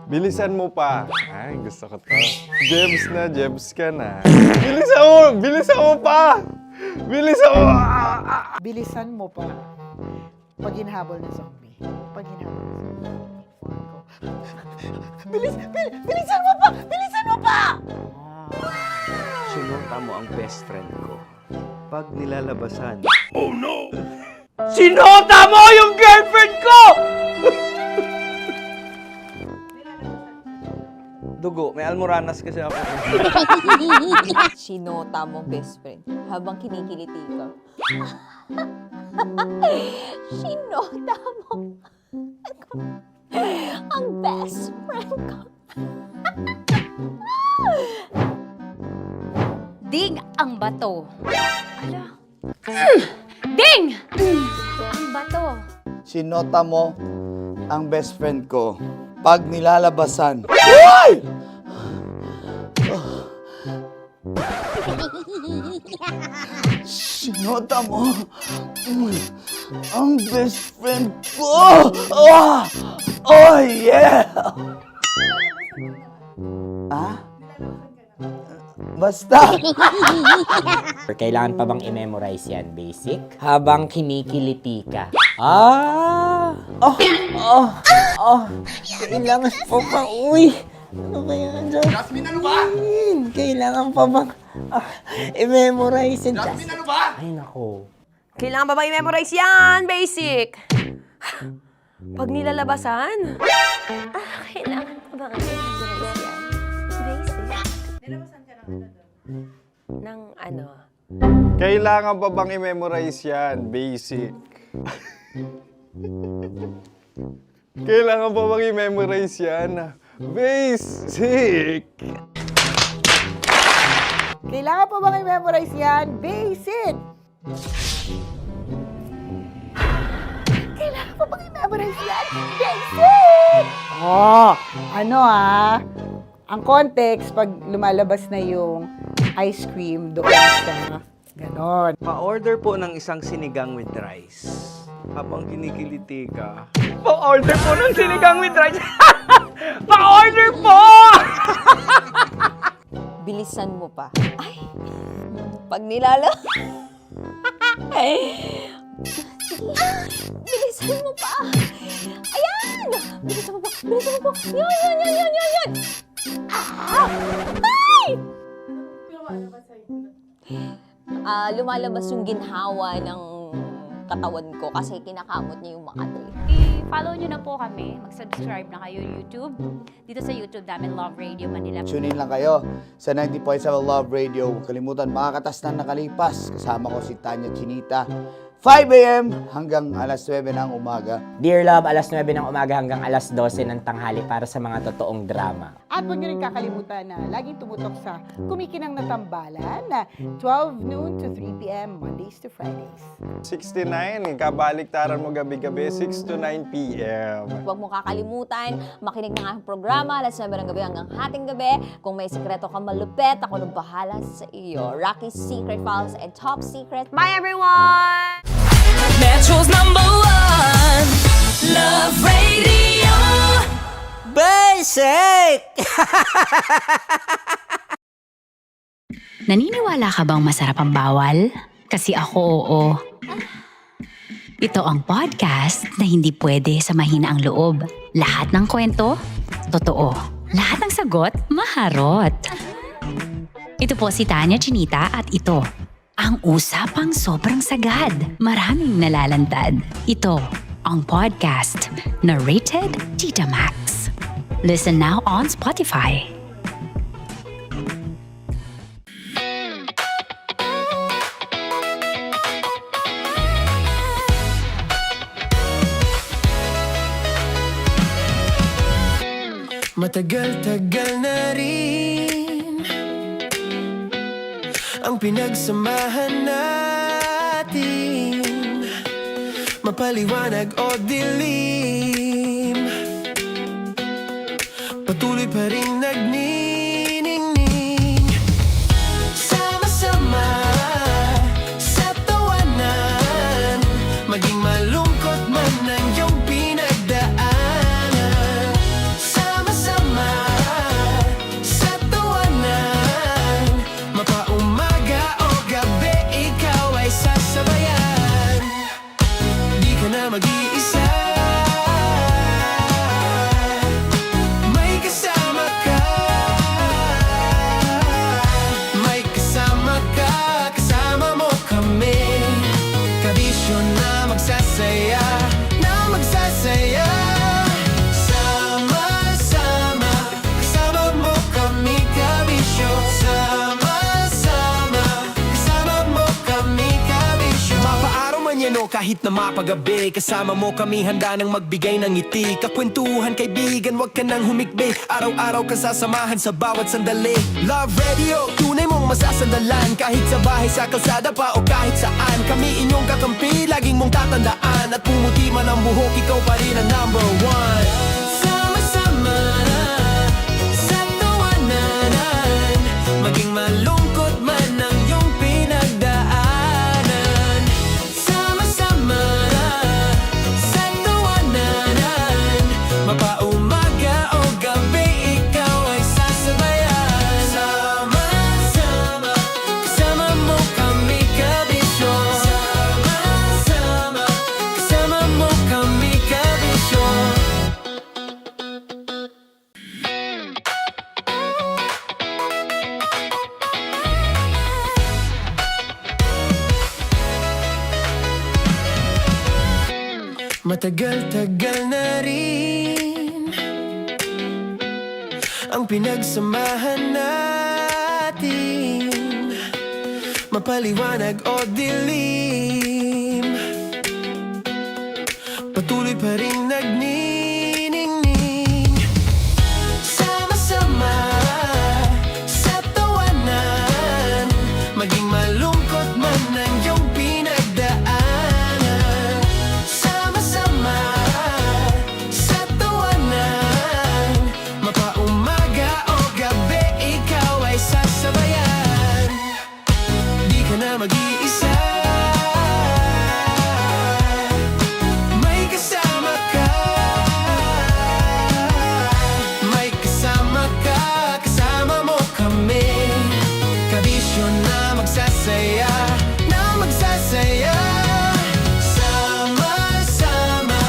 Bilisan mo pa. Ay, gusto ko to. Jebs ka na. Bilisan mo pa! Bilisan mo pa. Pag hinahabol ng zombie. Pag hinahabol ng zombie. Bilisan mo pa! Bilisan mo pa! Sinota mo ang best friend ko. Pag nilalabasan. Oh no! Sinota mo yung girlfriend ko! Dugo, may almoranas kasi ako. Sinota mo, best friend, habang kinikiliti ka. Sinota mo ang best friend ko. Ding ang bato. Ala. Ding! Ang bato. Sinota mo ang best friend ko pag nilalabasan. Uy! Sinota mo ang best friend ko. Oh yeah! Basta! Kailangan pa bang i-memorize yan, basic? Habang kinikiliti ka. Kailangan pa bang, ano kaya dyan? Jasmine, ano ba? Kailangan pa bang i-memorize yan? Jasmine, ano ba? Ay, nako. Kailangan ba i-memorize yan? Basic. Pag nilalabasan? Kailangan pa ba i-memorize yan? Basic. Nilalabasan ka ng ano? Kailangan pa bang i-memorize yan? Basic. Kailangan pa bang i-memorize yan? Basic. Kailangan pa bang i-memorize yan? Basic! Kailangan pa bang i-memorize yan? Basic! Ang context, pag lumalabas na yung ice cream doon sa ganon. Pa-order po ng isang sinigang with rice. Habang kinikiliti ka. Pa-order po ng sinigang with rice! Pa-order po! Bilisan mo pa. Ay! Pag nilala... Bilisan mo pa! Ayan! Bilisan mo pa! Bilisan mo pa! Yan! Ay! Lumalabas yung ginhawa ng katawan ko kasi kinakamot niya yung Makati. I-follow nyo na po kami. Mag-subscribe na kayo YouTube. Dito sa YouTube namin, Love Radio Manila. Tune in lang kayo sa 90.7 Love Radio. Huwag kalimutan, makakatas na nakalipas. Kasama ko si Tanya Chinita. 5 a.m. hanggang alas 9 ng umaga. Dear Love, alas 9 ng umaga hanggang alas 12 ng tanghali para sa mga totoong drama. At huwag nyo rin kakalimutan na laging tumutok sa Kumikinang na Tambalan na 12 noon to 3 p.m. Mondays to Fridays. 69, kabaliktaran mo gabi-gabi, 6 to 9 p.m. Huwag mo kakalimutan, makinig ng aking programa, alas 9 ng gabi hanggang hating gabi. Kung may sekreto ka malupet, ako nang bahala sa iyo. Rocky's Secret Files and Top Secret. Bye everyone! Metro's #1 Love Radio. Basic! Naniniwala ka bang masarap ang bawal? Kasi ako oo. Ito ang podcast na hindi pwede sa mahina ang loob. Lahat ng kwento, totoo. Lahat ng sagot, maharot. Ito po si Tanya Chinita at ito, ang usapang sobrang sagad. Maraming nalalantad. Ito, ang podcast na rated Tita Max. Listen now on Spotify. Matagal-tagal na rin ang pinagsamahan natin, mapaliwanag o dilim, patuloy pa rin nagniningning. Sama-sama sa tawanan, maging malungkot man ang iyong pinagdaanan. Sama-sama sa tawanan, mapaumaga o gabi, ikaw ay sasabayan. Di ka na mag-iisa, may kasama ka. May kasama ka, kasama mo kami. Kabisyon na magsasaya, na magsasaya. Sama-sama, kasama mo kami, kabisyo. Sama-sama, kasama mo kami, kabisyo. Mapaaraw man yan o kahit na mapagabi, kasama mo kami, handa nang magbigay ng ngiti. Kakwentuhan, kaibigan, wag ka nang humikbi. Araw-araw ka sasamahan sa bawat sandali. Love Radio, tunay mong masasandalan. Kahit sa bahay, sa kalsada pa o kahit saan, kami inyong kakampi, laging mong tatandaan. At pumuti man ang buhok, ikaw pa rin ang number one. Sama-sama sa tawanan, maging malungkot man ang iyong pinagdaanan. Sama-sama sa tawanan, mapaumaga o gabi, ikaw ay sasabayan. Sama-sama, kasama mo kami, kabisyo. Sama-sama, kasama mo kami, kabisyo. Matagal-tagal na rin ang pinagsamahan natin, mapaliwanag o dilim, patuloy pa rin nagniningning. Sama-sama sa tawanan, maging malungkot man ang iyong pinagdaanan. Sama-sama sa tawanan, mapaumaga o gabi, ikaw ay sasabayan. Di ka na mag-iisa, may kasama ka. May kasama ka, kasama mo kami. Kabisyon na magsasaya, na magsasaya. Sama-sama,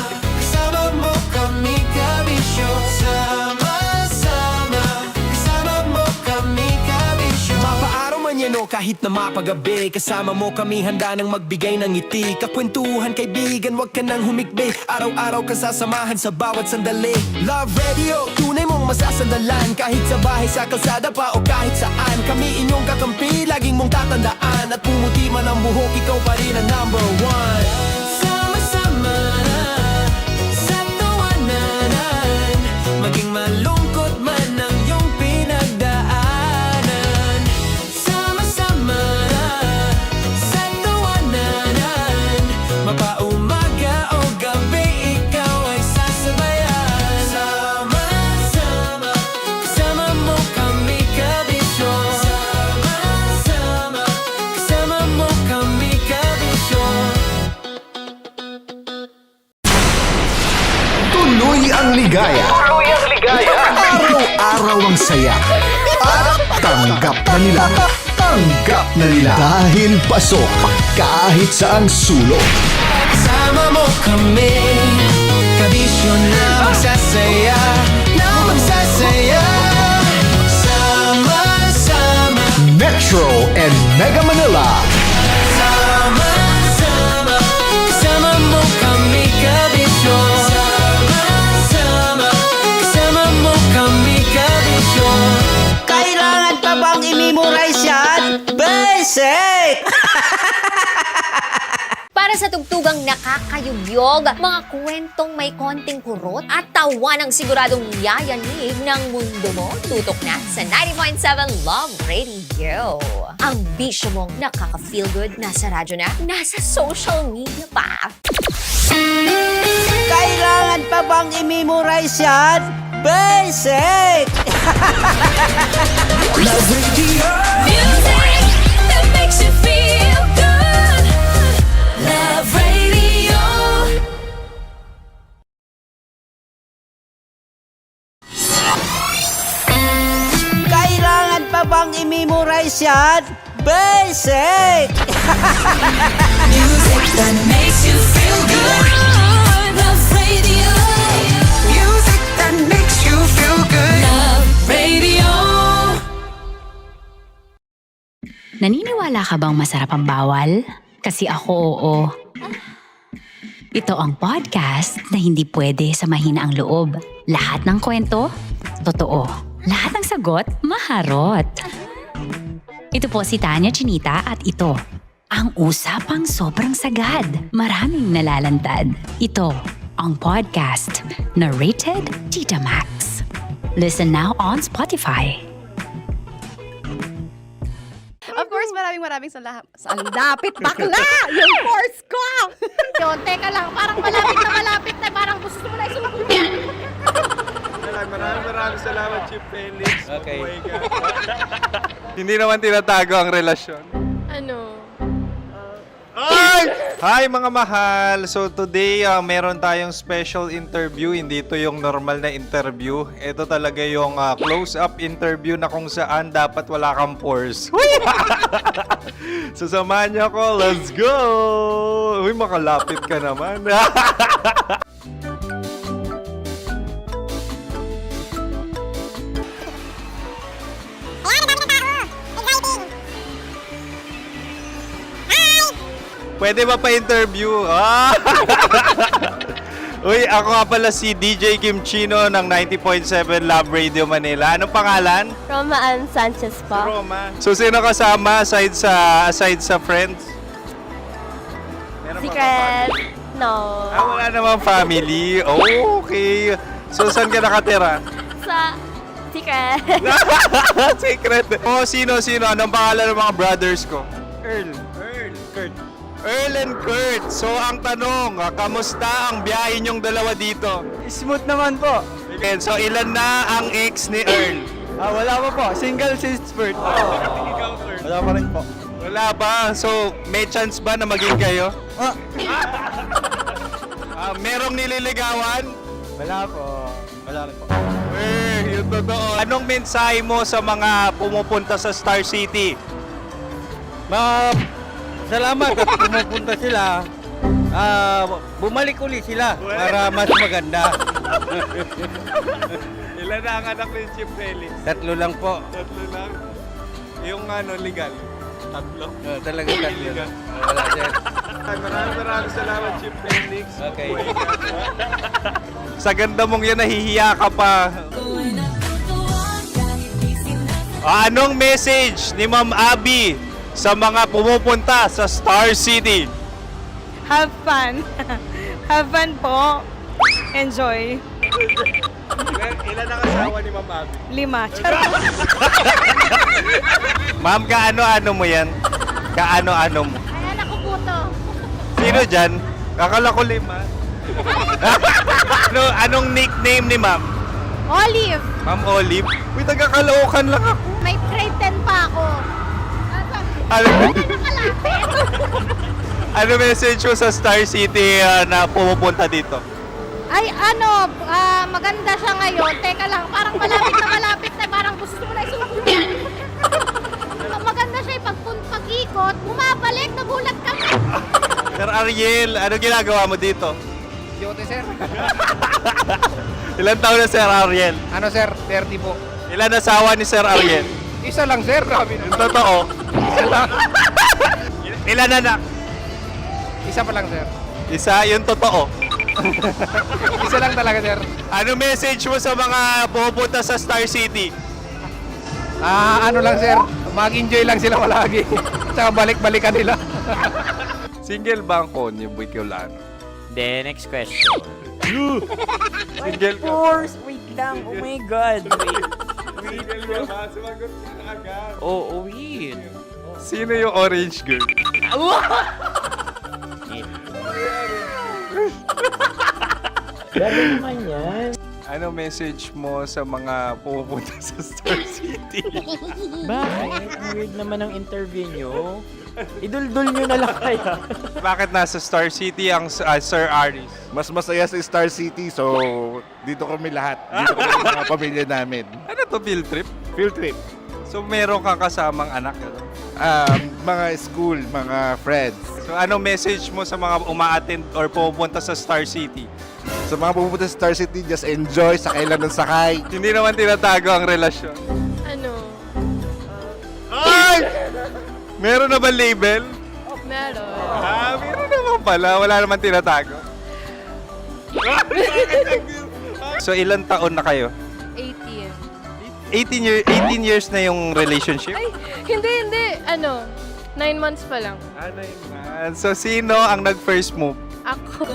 kasama mo kami, kabisyo. Sama-sama, kasama mo kami, kabisyo. Mapaaraw man yan o kahit na mapagabi, kasama mo kami, handa nang magbigay ng ngiti. Kakwentuhan, kaibigan, wag ka nang humikbi. Araw-araw ka sasamahan sa bawat sandali. Love Radio, tunay mong masasandalan. Kahit sa bahay, sa kalsada pa o kahit saan, kami inyong kakampi, laging mong tatandaan. At pumuti man ang buhok, ikaw pa rin ang number one. Sama-sama sa tawanan, maging malungkot man ang iyong pinagdaanan. Sama-sama sa tawanan, mapaumaga o gabi, ikaw ay sasabayan. Sama-sama, kasama mo kami, kabisyo. Sama-sama, kasama mo kami, kabisyo. Tuloy ang ligaya. Araw-araw ang saya. At tanggap na nila. Tanggap na nila. Dahil pasok kahit saang sulok. Kasama mo kami, kabisyon na magsasaya, na magsasaya. Sama-sama, Metro and Mega Manila. sama-sama, kasama mo kami, kabisyo. Sama-sama, kasama mo kami, kabisyo. Kailangan pa bang i-memorize yan? Basic! Para Para sa tugtugang nakakayugyog, mga kwentong may konting kurot at tawa ng siguradong yayanig ng mundo mo, tutok na sa 90.7 Love Radio. Ang bisyo mong nakaka-feel good, nasa radyo na, nasa social media pa. Kailangan pa bang i-memorize yan? Basic! Love Radio. Music that makes you feel good. Love Radio. Kailangan pa bang i-memorize yan? Basic! Music that makes you feel good. Love Radio. Music that makes you feel good. Love Radio. Naniniwala ka bang masarap ang bawal? Kasi ako oo. Ito ang podcast na hindi pwede sa mahina ang loob. Lahat ng kwento, totoo. Lahat ng sagot, maharot. Ito po si Tanya Chinita at ito, ang usapang sobrang sagad. Maraming nalalantad. Ito, ang podcast na rated Tita Max. Listen now on Spotify. Of course, maraming salamat. Lapit bakla! Yung course ko! Yun, teka lang, parang malapit na, parang gusto mo na isulat. Maraming salamat, Chief Felix. Okay. Oh my God. Hindi naman tinatago ang relasyon. Ano? Hi mga mahal! So today, meron tayong special interview. Hindi ito yung normal na interview. Ito talaga yung close-up interview na kung saan dapat wala kang pores. So samahan niyo ako. Let's go! Uy, makalapit ka naman. Pwede ba pa-interview? Uy, ako nga pala si DJ Kim Chino ng 90.7 Love Radio Manila. Anong pangalan? Roma Ann Sanchez po. Roma. So, sino kasama aside sa friends? Meron ba Secret. No. wala namang family. Oh, okay. So, saan ka nakatira? Sa Secret. Secret. Oh, sino? Anong pangalan ng mga brothers ko? Earl, Kurt. Earl and Kurt. So, ang tanong, kamusta ang biyahe niyong dalawa dito? Smooth naman po. Okay, so ilan na ang ex ni Earl? Wala pa po. Single since birth. Wala pa rin po. Wala ba? So, may chance ba na maging kayo? Merong nililigawan? Wala po. Wala rin po. Yung totoo. Anong mensahe mo sa mga pumupunta sa Star City? Salamat at pumupunta sila. Bumalik ulit sila para mas maganda. Ilan na ang anak ni Chief Felix? 3 lang po. 3 lang? Yung legal? 3? Talaga 3 lang. Wala sir. Maraming salamat, Chief Felix. Okay. Oh my God. Sa ganda mong yan, nahihiya ka pa. Anong message ni Ma'am Abby sa mga pumupunta sa Star City? Have fun. Have fun po. Enjoy. Ilan ang asawa ni Ma'am Abby? 5. Charot. Ma'am, kaano-ano mo yan? Kaano-ano mo? Ay, anak ko po to. Sino dyan? Kakala ko 5. Anong nickname ni Ma'am? Olive. Ma'am Olive? Uy, taga-Caloocan lang ako. May grade 10 pa ako. Ano message mo sa Star City na pumupunta dito? Ay, maganda siya ngayon. Teka lang, parang malapit na, parang gusto mo na isulat. Maganda siya pag-ikot, bumabalik, nagulat ka. Sir Ariel, ano ginagawa mo dito? Yote sir. Ilan taon na Sir Ariel? Ano sir? 30 po. Ilan asawa ni Sir Ariel? Isa lang sir. Grabe Yung totoo? Isa lang. Ilan anak? Isa pa lang sir. Isa, yung totoo. Isa lang talaga sir. Ano message mo sa mga pumupunta sa Star City? Ano lang sir, mag-enjoy lang sila palagi. Tsaka balik-balikan nila. Single ba ang Konyo, Boy Kiolano? Then, next question. Single Of ka. course! Wait lang. Oh my God. Wait. Single ka ba? Sumagot ka na agad. Oh, wait. Sino yung orange girl? Grabe naman yan. Ano message mo sa mga pupunta sa Star City? Bakit? Ang weird naman ng interview nyo. Iduldul nyo na lang kaya. Bakit nasa Star City ang Sir Aris? Mas masaya sa Star City, so dito kami lahat. Dito kami mga pamilya namin. Ano to, field trip? Field trip. So meron kang kasamang anak? Ano? Mga school, mga friends. So anong message mo sa mga uma-attend or pupunta sa Star City? Sa mga pupunta sa Star City, just enjoy, sakay lang ng sakay. Hindi naman tinatago ang relasyon. Ano? Ay! Meron na ba label? Meron. Meron naman pala. Wala naman tinatago. So ilang taon na kayo? 18. 18 years na yung relationship? Ay, hindi. Ano? 9 months pa lang. So sino ang nag-first move? Ako.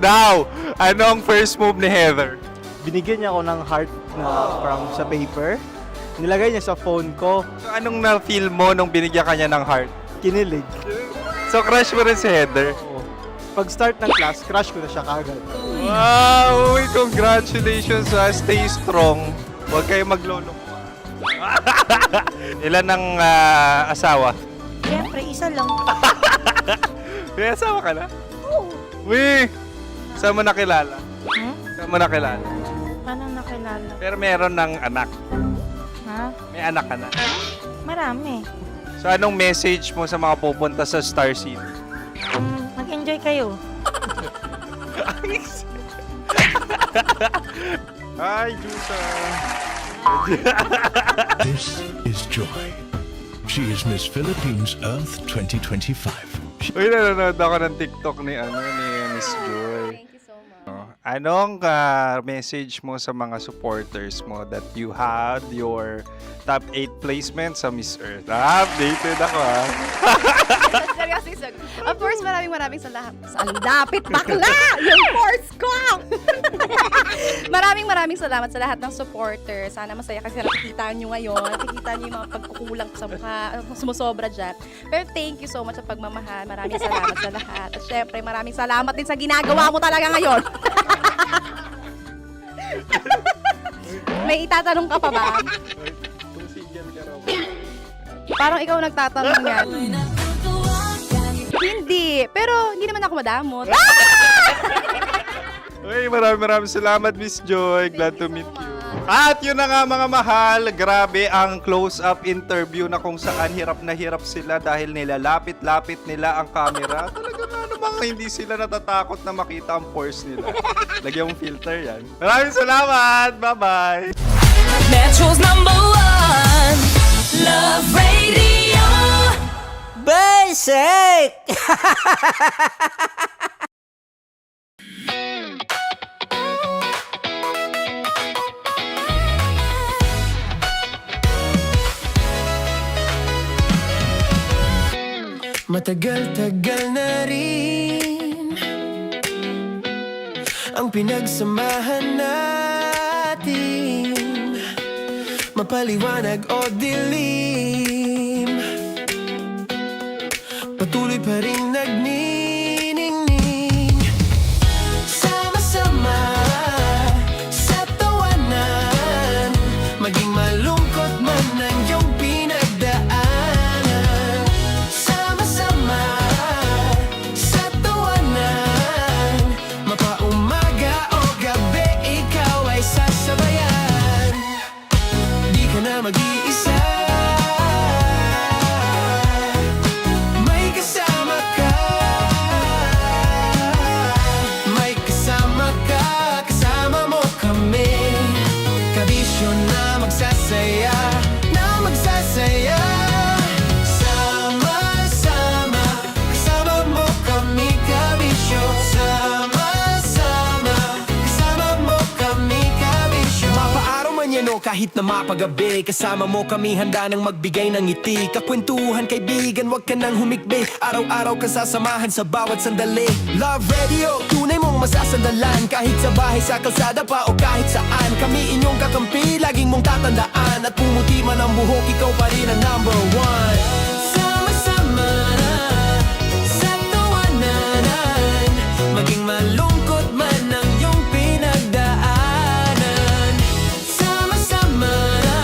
Now, anong first move ni Heather? Binigyan niya ako ng heart na from sa paper. Nilagay niya sa phone ko. So anong na-feel mo nung binigyan ka niya ng heart? Kinilig. So crush mo rin si Heather? Pag-start ng class, crush ko na siya kagad. Wow! Uy, congratulations ha! Stay strong. Huwag kayo maglolo. Ilan ang asawa? Siyempre, isa lang. May asawa ka na? Oo. Uy! Saan mo nakilala? Saan mo nakilala? Paano nakilala? Pero meron ng anak. Ha? May anak ka na. Marami. So anong message mo sa mga pupunta sa Star City? Mag-enjoy kayo. Hi, Jusa! This is Joy. She is Miss Philippines Earth 2025. Uy, nanonood ako ng TikTok ni Miss Joy. Thank you so much. Anong message mo sa mga supporters mo that you had your top 8 placement sa Miss Earth? Updated ako Seryoso. Of course, maraming salamat. Saan dapit bakla? Yung force ko! maraming salamat sa lahat ng supporters. Sana masaya kasi nakikita nyo ngayon. Nakikita nyo yung mga pagkukulang sa mukha. Sumusobra dyan. Pero thank you so much sa pagmamahal. Maraming salamat sa lahat. At syempre, maraming salamat din sa ginagawa mo talaga ngayon. May itatanong ka pa ba? Parang ikaw nagtatanong yan. Hindi. Pero hindi naman ako madamot. Uy, maraming salamat, Miss Joy. Glad to meet you. At yun na nga mga mahal, grabe ang close-up interview na kung saan hirap na hirap sila dahil nilalapit-lapit nila ang camera. Talaga nga namang hindi sila natatakot na makita ang pores nila. Lagyan mong filter yan. Maraming salamat! Bye-bye! Metro's #1 Love Radio. Basic! Matagal-tagal na rin ang pinagsamahan natin, mapaliwanag o dilim, patuloy pa rin nagniningning, sama-sama sa tawanan, maging malungkot man ang iyong pinagdaanan. Sama-sama sa tawanan, mapaumaga o gabi, ikaw ay sasabayan. Di ka na mag-iisa, may kasama ka. kahit na mapagabi. Kasama mo kami handa nang magbigay ng ngiti. Kakwentuhan kaibigan, wag ka nang humikbi. Araw-araw ka sasamahan sa bawat sandali. Love Radio, tunay mong masasandalan. Kahit sa bahay, sa kalsada pa o kahit saan. Kami inyong kakampi, laging mong tatandaan. At pumuti man ang buhok, ikaw pa rin ang number one. Sama-sama na sa tawanan, maging malungkot man ang iyong pinagdaanan. Sama-sama na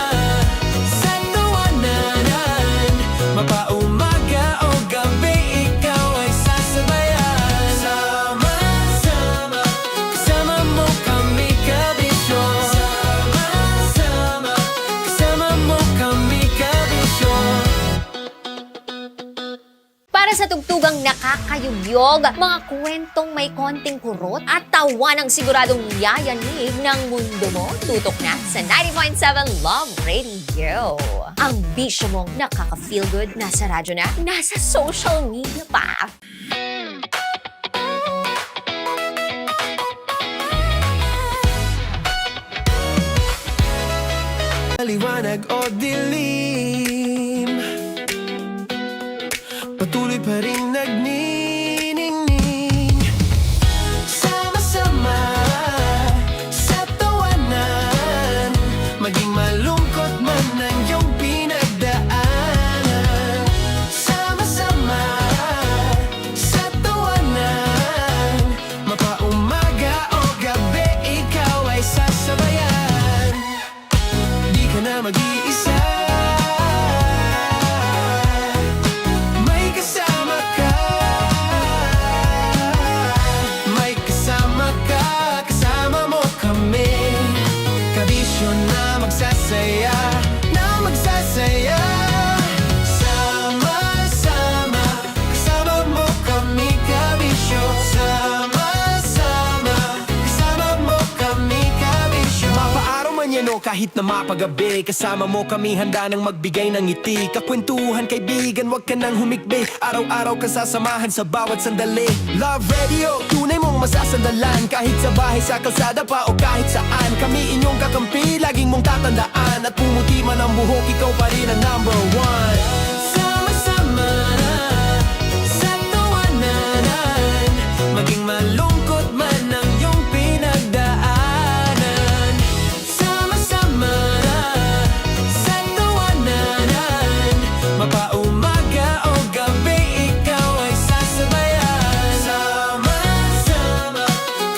sa tawanan, mapaumaga o gabi, ikaw ay sasabayan. Sama-sama, kasama mo kami kabisyo. Sama-sama, kasama mo kami kabisyo. Para sa tugtugang nakakayugyog, mga kwentong may konting kurot at tawa ng siguradong yayanig ng mundo mo, tutok na sa 90.7 Love Radio. Ang bisyo mong nakaka-feel good, nasa radyo na, nasa social media pa. Liwanag o dilim, patuloy pa rin nagniningning. Sama-sama sa tawanan, maging malungkot man ang iyong pinagdaanan. Sama-sama sa tawanan, mapaumaga o gabi, ikaw ay sasabayan. Di ka na mag-iisa, may kasama ka. May kasama ka, kasama mo kami. Kabisyo na magsasaya, na magsasaya. Sama-sama, kasama mo kami kabisyo. Sama-sama, kasama mo kami kabisyo. Mapaaraw man yan o kahit na mapagabi, kasama mo kami handa nang magbigay ng ngiti. Kakwentuhan kaibigan, wag ka nang humikbi. Araw-araw ka sasamahan sa bawat sandali. Love Radio, tunay mong masasandalan. Kahit sa bahay, sa kalsada pa o kahit saan. Kami inyong kakampi, laging mong tatandaan. At pumuti man ang buhok, ikaw pa rin ang number one. Sama-sama na sa tawanan, maging malungkot man ang iyong pinagdaanan. Sama-sama na sa tawanan, mapaumaga o gabi, ikaw ay sasabayan. Sama-sama,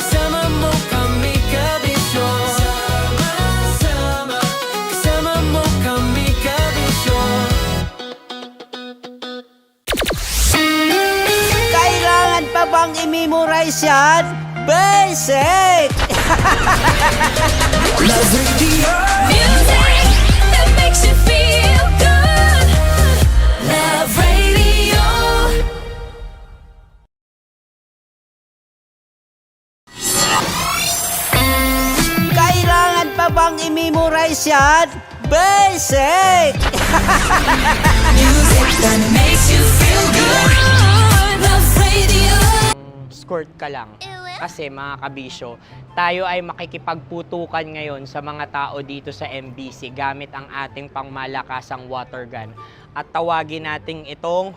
kasama mo kami kabisyo. Sama-sama, kasama mo kami kabisyo. Kailangan pa bang i-memorize yan? Basic! Love Radio. Music that makes you feel good. Love Radio. Kailangan pa bang i-memorize yan? Basic! Music that makes you feel good. Love Radio. Skirt ka lang. Kasi mga kabisyo, tayo ay makikipagputukan ngayon sa mga tao dito sa MBC gamit ang ating pangmalakasang water gun. At tawagin natin itong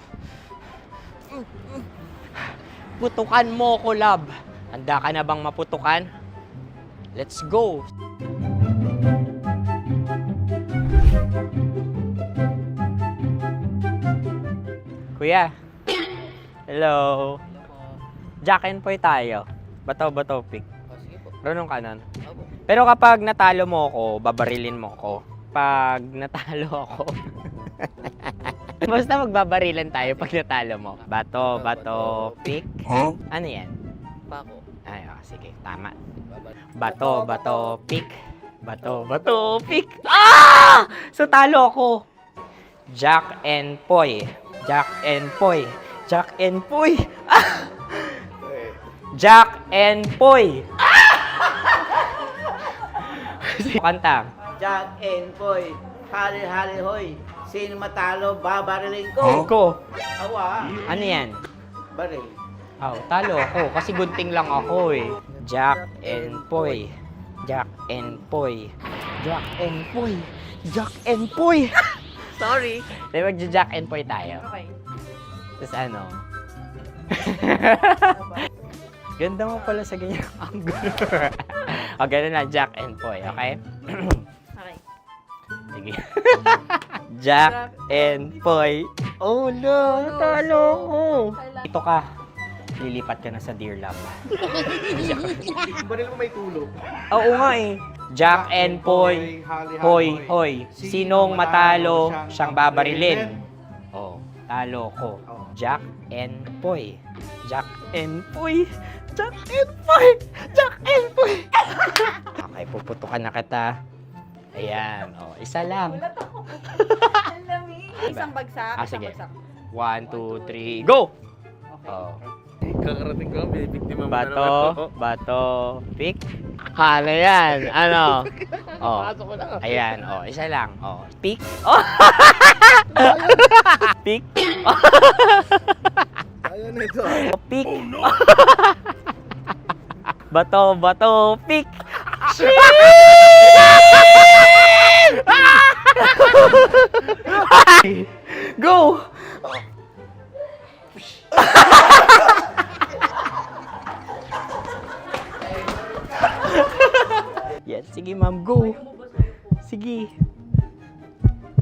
putukan mo ko, love. Handa ka na bang maputukan? Let's go! Kuya. Hello. Jack and Poy tayo. Bato-bato pick. Runong kanan. Pero kapag natalo mo ako, babarilin mo ako. Pag natalo ako, basta magbabarilan tayo pag natalo mo. Bato, pick. Huh? Ano yan? Pako. Ay, sige, tama. Bato, pick. Bato, pick. Ah! So, talo ako. Jack and Poy. Jack and Poy. Jack and Poy. Ah! Jack and Poy. Kanta. Jack and Poy, hali-hali hoy. Sino matalo, babariling ko. Ko. Awa. Ano yan? Baril. Oh, talo ako kasi gunting lang ako eh. Jack and Poy. Jack and Poy. Jack and Poy. Jack and Poy. Sorry. Dahil magja-Jack and Poy tayo. Okay. Tapos ano? Ganda mo pala sa ganyan angle. O, ganun lang, Jack and Poy, okay? Okay. Sige. Jack and Poy. Oh no, natalo ko. Dito ka. Lilipat ka na sa Dear Love. Baril mo may tulog. Oo nga eh. Jack and Poy. Hoy, hoy. Sinong matalo, siyang babarilin. Oh, talo ko. Jack and Poy. Jack and Poy. Jack and Poy. Jack and Poy. Okay, puputukan na kita. Ayan. Oh, isa lang. Isang bagsak. Sige. 1, 2, 3, go! Oh. Kakarating ko, bibiktima mo na Bato, naman. bato, pick. Ano yan? Ano? Oh. Pasok ko na. Ayan, oh, isa lang. Oh, pick. Oh. Pick. Ayan na ito. Oh, pick. Bato, bato, pick. Go! Yan, sige ma'am, go. Sige.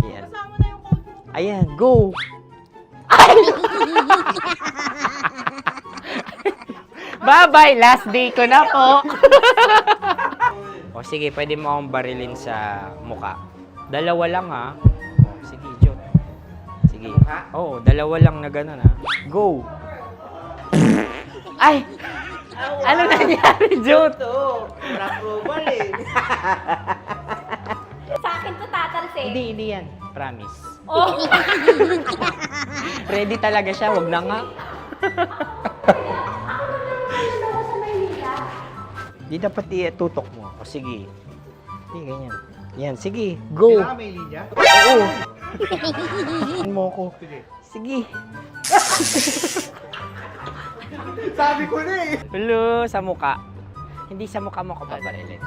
Ayan. Ayan, go. Bye-bye, last day ko na po. O sige, pwede mo akong barilin sa muka. Dalawa lang ha. O, sige, Jot. Sige. Oo, dalawa lang na gano'n ha. Go. Ay! Ano nangyari, Jot? Approval eh. Sa akin to tatalsik. Hindi yan. Promise. Oh. Ready talaga siya, wag na nga. Di dapat itutok mo. O sige. Sige, ganyan. Yan, sige. Go. Kailangan may linya? Oo. Mo ko. Sige. Sabi ko na eh. Hello, sa muka. Hindi sa muka mo ko paparilin.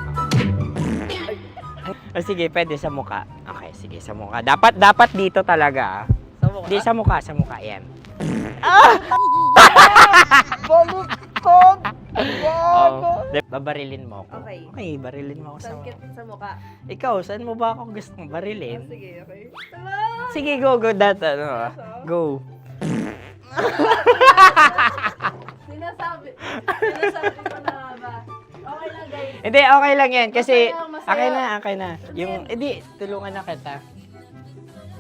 O sige, pwede sa muka. Okay, sige, sa muka. Dapat dito talaga. Sa mukha? Hindi sa muka, sa muka. Yan. Baluktot! Oh, babarilin mo ako. Okay. Okay, barilin mo ako sa Sangkit sa mukha. Ikaw, saan mo ba ako gustong barilin? Sige, okay. Sige, go, go. Go. Sinasabi ko na ba? Okay lang, guys. Hindi, okay lang yan. Kasi, Masaya. okay na. Yung, hindi, tulungan na kita.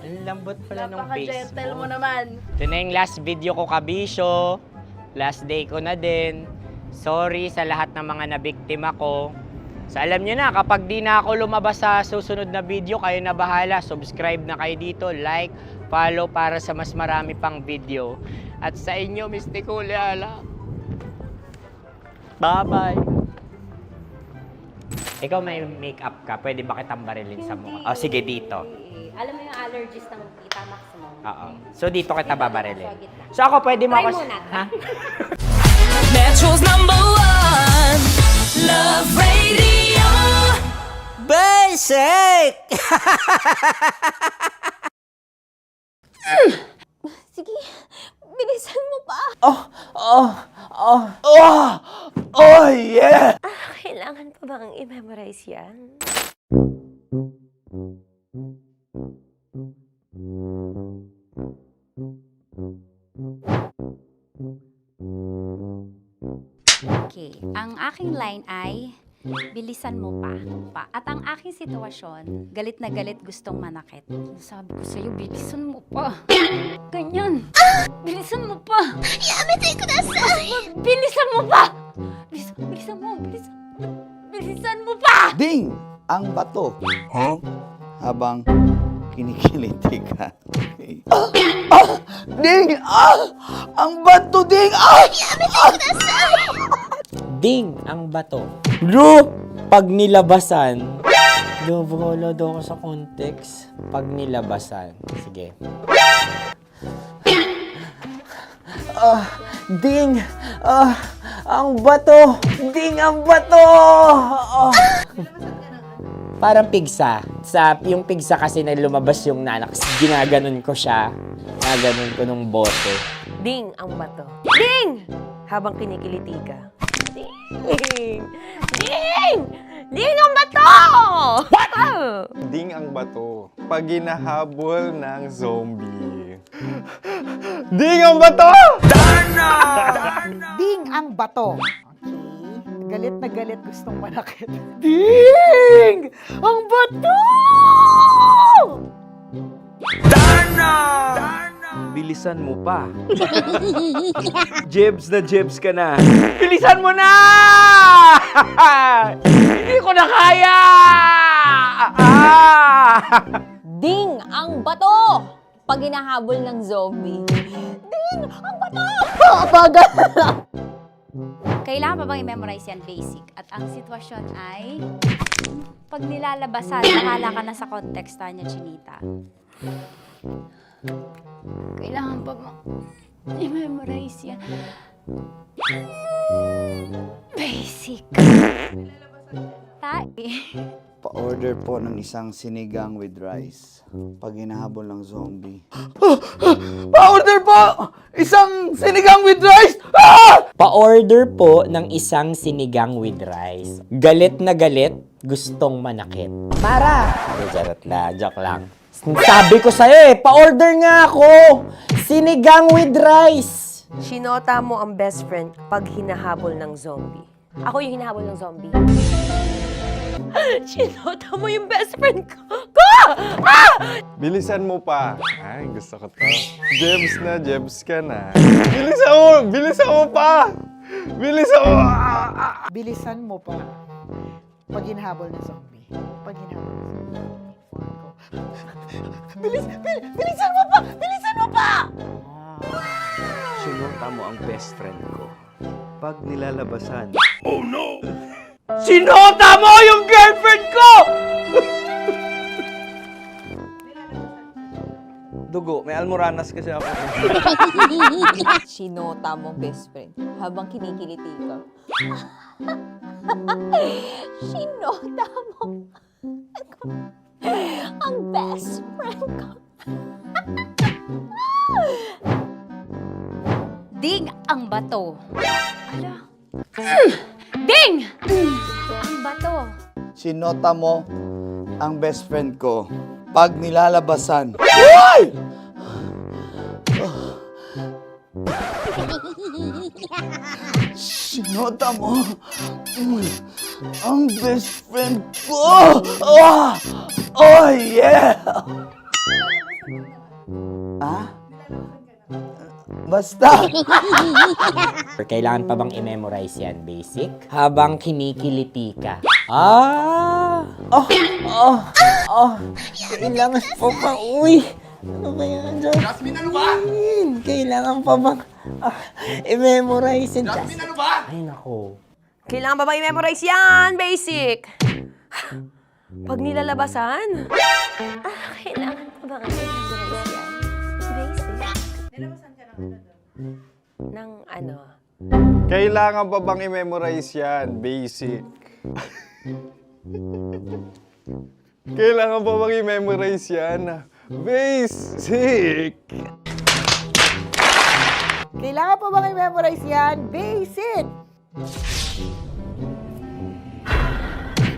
Ang lambot pala ng face Napaka-gentle mo mo. naman. Ito na yung last video ko, kabisyo. Last day ko na din. Sorry sa lahat ng mga nabiktima ko. So alam nyo na, kapag di na ako lumabas sa susunod na video, kayo na bahala. Subscribe na kayo dito, like, follow para sa mas marami pang video. At sa inyo, Mr. Kuliala. Bye-bye. Ikaw may makeup ka, pwede ba kitang barilin sa mukha? Oh, sige, dito. Alam mo yung allergies ng Tita Max mo? Oo. So dito kita babarilin. So ako, pwede mo Try ako... muna. Ha? Metro's #1 Love Radio. Basic! Sige, bilisan mo pa. Oh, yeah! Kailangan pa bang i-memorize yan? Okay, ang aking line ay, bilisan mo pa. At ang aking sitwasyon, galit na galit gustong manakit. Sabi ko sa'yo, bilisan mo pa. Ganyan. Bilisan mo pa. Yamitay ko na sa... Bilisan mo pa! Bilisan mo pa! Ding! Ang bato. Huh? Habang kinikiliti ka. Ding! Ang bato, Ding! Ding ang bato. Bro, pag nilabasan. Wala daw ako sa context. Pag nilabasan. Sige. Ding! Ang bato! Ding ang bato! Parang pigsa. Yung pigsa kasi na lumabas yung nanak, ginaganon ko siya. Ginaganon ko nung bote. Ding ang bato. Ding! Habang kinikiliti ka. Ding! Ding! Ding ang bato! What? Ding ang bato. Pag hinahabol ng zombie. Ding ang bato! Ding ang bato. Okay. Galit na galit, gustong manakit. Ding! Ang bato! Bilisan mo pa. Jebs na jebs ka na. Bilisan mo na! Hindi ko na kaya! Ding ang bato! Pag hinahabol ng zombie. Ding ang bato! Kailangan pa bang i-memorize yan basic? At ang sitwasyon ay, pag nilalabasan, nakala ka na sa context niya, Chinita. Kailangan pa bang i-memorize yan? Basic. Pa-order po ng isang sinigang with rice. Pag hinahabol ng zombie. Pa-order po! Isang sinigang with rice! Pa-order po ng isang sinigang with rice. Galit na galit, gustong manakit. Para! Charot na, joke lang. Sabi ko sa'yo pa-order nga ako! Sinigang with rice! Sinota mo ang best friend pag hinahabol ng zombie. Ako yung hinahabol ng zombie. Sinota mo yung best friend ko! Bilisan mo pa. Ay, gusto ko to. Jebs na, jebs ka na. Bilisan mo! Bilisan mo pa! Bilisan mo! Bilisan mo pa. Pag hinahabol ng zombie. Pag hinahabol ng zombie. Bilisan mo pa! Bilisan mo pa! Sinota mo ang best friend ko. Pag nilalabasan. Oh no! Sinota mo yung girlfriend ko! Dugo, may almoranas kasi ako. Sinota mo best friend habang kinikiliti ka. Sinota mo ang best friend ko. Ding ang bato. Ala. Ding! Ang bato. Sinota mo ang best friend ko. Pag nilalabasan. Uy! Sinota mo ang best friend ko. Oh yeah! Basta! Kailangan pa bang i-memorize yan, basic? Habang kinikiliti ka. Kailangan pa ba? Uy! Ano ba yan, Jasmine, ano ba? Kailangan pa bang i-memorize yan? Jasmine, ano ba? Ay, nako. Kailangan ba i-memorize yan? Basic. Pag nilalabasan? Kailangan pa ba i-memorize yan? Basic. Nilalabasan ka ng ano? Kailangan pa bang i-memorize yan? Basic. Kailangan pa bang i-memorize yan? Basic. Kailangan pa bang i-memorize yan? Basic!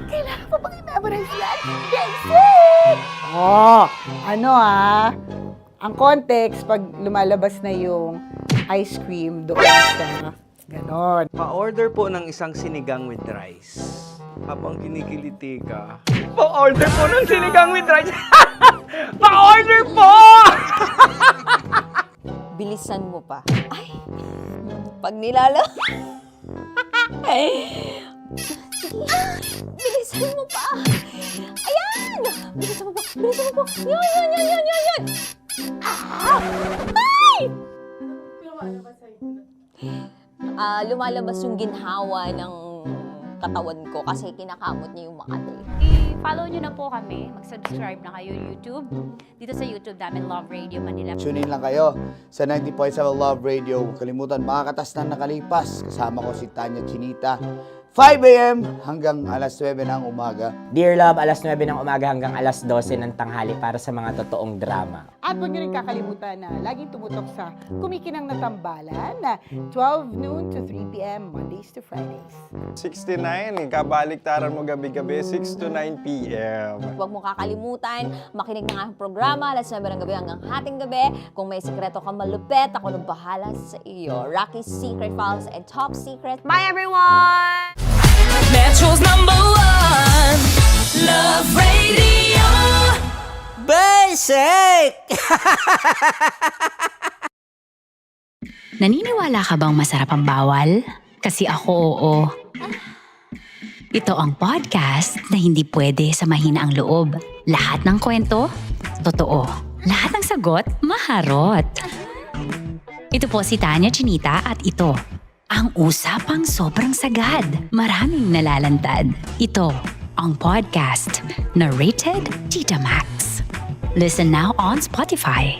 Kailangan pa bang i-memorize yan? Basic! Oh, ano ang context pag lumalabas na yung ice cream doon sa ganon. Pa-order po ng isang sinigang with rice. Habang kinikiliti ka. Pa-order po ng sinigang with rice! Pa-order po! Bilisan mo pa. Ay! Pag nilala... Bilisan mo pa! Ayan! Bilisan mo pa! Bilisan mo pa! Yan! Ay! Lumalabas yung ginhawa ng katawan ko kasi kinakamot niya yung Makati. I-follow nyo na po kami. Mag-subscribe na kayo YouTube. Dito sa YouTube namin, Love Radio Manila. Tune in lang kayo sa 90.7 Love Radio. Huwag kalimutan, makakatas na nakalipas. Kasama ko si Tanya Chinita. 5 a.m. hanggang alas 9 ng umaga. Dear Love, alas 9 ng umaga hanggang alas 12 ng tanghali para sa mga totoong drama. At huwag niyo rin kakalimutan na laging tumutok sa Kumikinang na Tambalan na 12 noon to 3 p.m. Mondays to Fridays. 69, kabaliktaran mo gabi-gabi, 6 to 9 p.m. Huwag mo kakalimutan, makinig ng aking programa, alas 9 ng gabi hanggang hating gabi. Kung may sikreto kang malupet, ako nang bahala sa iyo. Rocky's Secret Files and Top Secret. Bye everyone! Metro's #1 Love Radio. Basic! Naniniwala ka bang masarap ang bawal? Kasi ako oo. Ito ang podcast na hindi pwede sa mahina ang loob. Lahat ng kwento, totoo. Lahat ng sagot, maharot. Ito po si Tanya Chinita at ito, ang usapang sobrang sagad. Maraming nalalantad. Ito, ang podcast na rated Tita Max. Listen now on Spotify.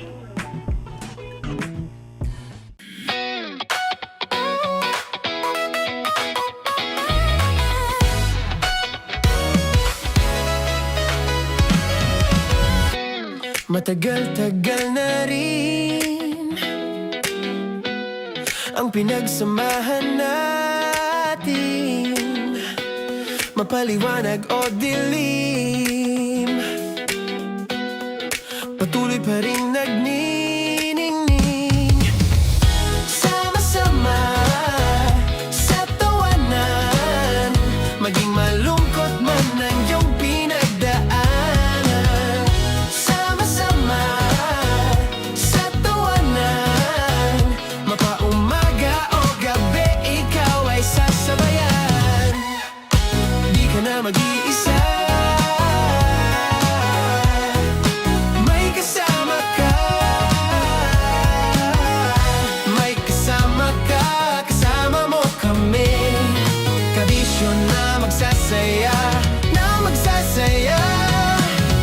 Matagal-tagal na rin ang pinagsamahan natin, mapaliwanag o dilim, patuloy pa rin nagniningning. Sama-sama sa tawanan, maging malungkot man ang iyong pinagdaanan. Sama-sama sa tawanan, mapaumaga o gabi, ikaw ay sasabayan. Di ka na mag-iisa, may kasama ka. May kasama ka, kasama mo kami. Kabisyo na magsasaya, na magsasaya.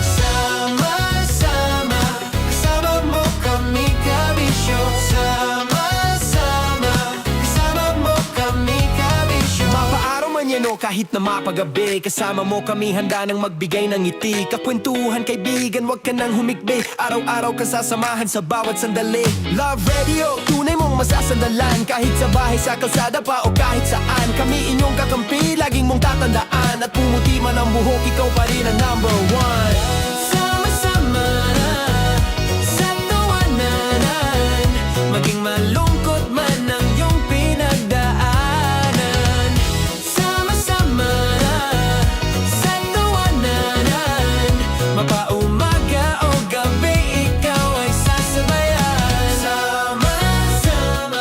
Sama-sama, kasama mo kami, kabisyo. Sama-sama, kasama mo kami, kabisyo. Mapaaraw man yan o kahit na mapagabi, kasama mo kami, handa nang magbigay ng ngiti. Kakwentuhan, kaibigan, wag ka nang humikbi. Araw-araw ka sasamahan sa bawat sandali. Love Radio, tunay mong masasandalan. Kahit sa bahay, sa kalsada pa o kahit saan, kami inyong kakampi, laging mong tatandaan. At pumuti man ang buhok, ikaw pa rin ang #1. Sama-sama sa tawanan, maging malungkot man ang iyong pinagdaanan. Sama-sama sa tawanan, mapaumaga o gabi, ikaw ay sasabayan. Sama-sama,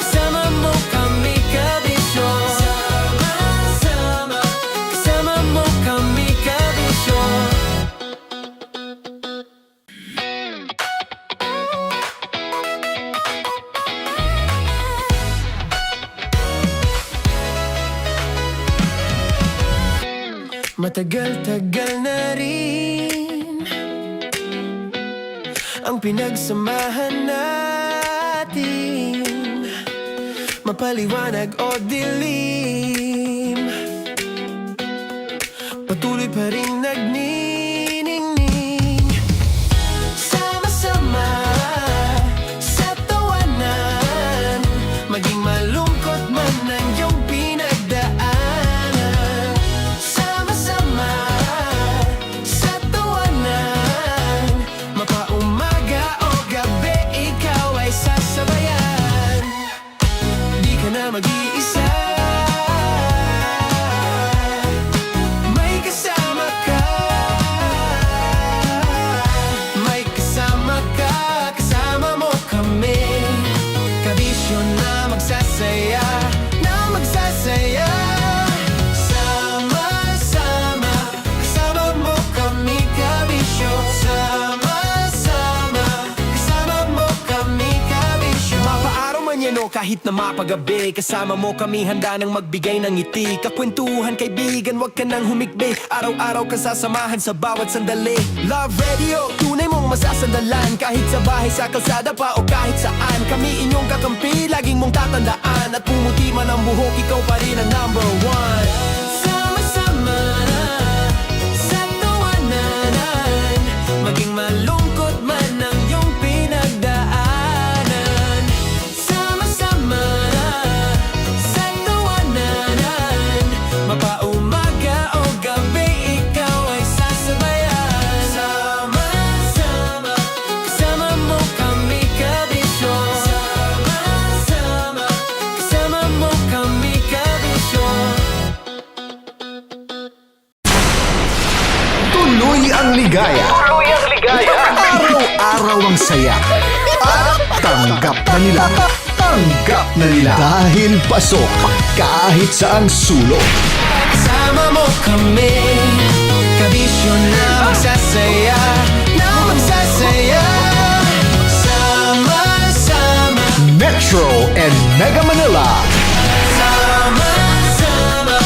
kasama mo kami, kabisyo. Sama-sama, kasama mo kami, kabisyo. Matagal-tagal na rin ang pinagsamahan natin, mapaliwanag o dilim, patuloy pa rin nagniningning. Sama-sama sa tawanan, maging malungkot man ang iyong pinagdaanan. Sama-sama sa tawanan, mapaumaga o gabi, ikaw ay sasabayan. Di ka na mag-iisa, may kasama ka. May kasama ka, kasama mo kami. Kabisyo na magsasaya, na magsasaya. Sama-sama, kasama mo kami, kabisyo. Sama-sama, kasama mo kami, kabisyo. Mapaaraw man yan o kahit na mapagabi, kasama mo kami, handa nang magbigay ng ngiti. Kakwentuhan, kaibigan, wag ka nang humikbi. Araw-araw ka sasamahan sa bawat sandali. Love Radio, tunay mong masasandalan. Kahit sa bahay, sa kalsada pa o kahit saan, kami inyong kakampi, laging mong tatandaan. At pumuti man ang buhok, ikaw pa rin ang #1. ang saya. At tanggap na nila. Tanggap na nila. Dahil pasok kahit saang sulok. Sama mo kami, kabisyo na magsasaya, sama-sama. Metro and Mega Manila. Sama-sama,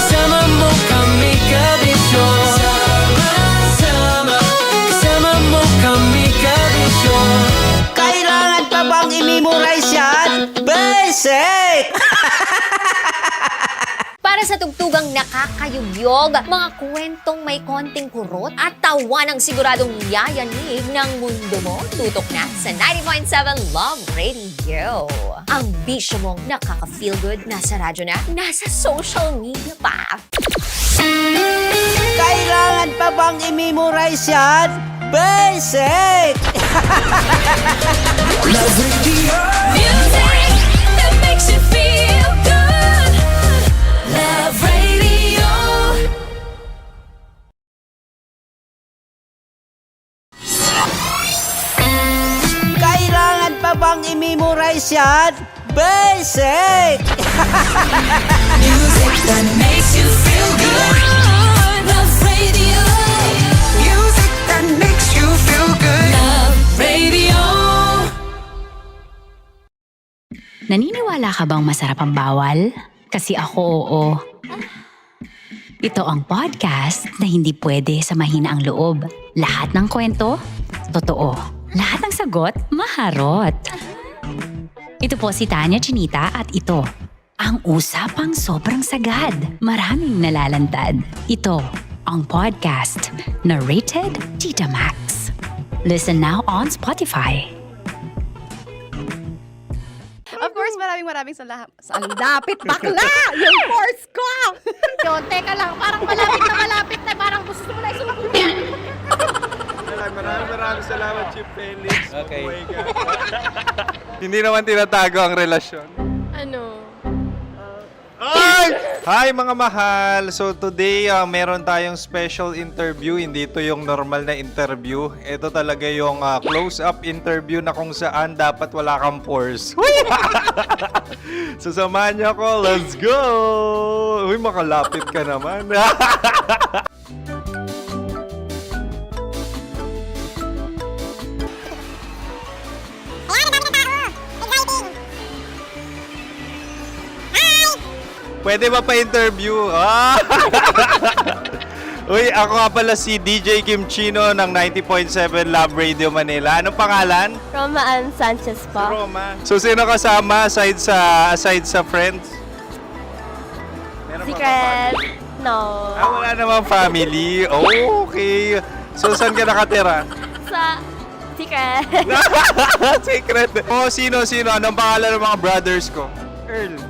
kasama mo kami, kabisyo. Sama-sama, kasama mo kami, kabisyo. Kailangan pa bang i-memorize yan? Basic! Para sa tugtugang nakakayugyog, mga kwentong may konting kurot at tawa ng siguradong yayanig ng mundo mo, tutok na sa 90.7 Love Radio. Ang bisyo mong nakaka-feel good, nasa radyo na, nasa social media pa. Kailangan pa bang i-memorize yan? Basic! Love Radio. Music that makes you feel good. Love Radio. Kailangan pa bang i-memorize yan? Basic! Music that makes you feel good. Love Radio. Music that makes you feel good. Love Radio. Naniniwala ka bang masarap ang bawal? Kasi ako oo. Ito ang podcast na hindi pwede sa mahina ang loob. Lahat ng kwento, totoo. Lahat ng sagot, maharot. Ito po si Tanya Chinita at ito, ang usapang sobrang sagad. Maraming nalalantad. Ito, ang podcast na rated Tita Max. Listen now on Spotify. Of course, maraming salamat. Ang lapit bakla! Yung course ko! Yun, teka lang, parang malapit na, parang gusto mo na isulat. Maraming salamat, Chief Felix. Okay. Oh my God. Hindi naman tinatago ang relasyon. Ano? Ay! Hi mga mahal! So today, meron tayong special interview. Hindi ito yung normal na interview. Ito talaga yung close-up interview na kung saan dapat wala kang pores. So samahan niyo ako. Let's go! Uy, makalapit ka naman. Pwede ba pa-interview? Ah! Uy, ako nga pala si DJ Kim Chino ng 90.7 Love Radio Manila. Anong pangalan? Roma Ann Sanchez po. Roma. So, sino kasama aside sa friends? Meron ba Secret. No. wala namang family. Oh, okay. So, saan ka nakatira? Sa Secret. Secret. Oh, sino? Anong pangalan ng mga brothers ko? Earl,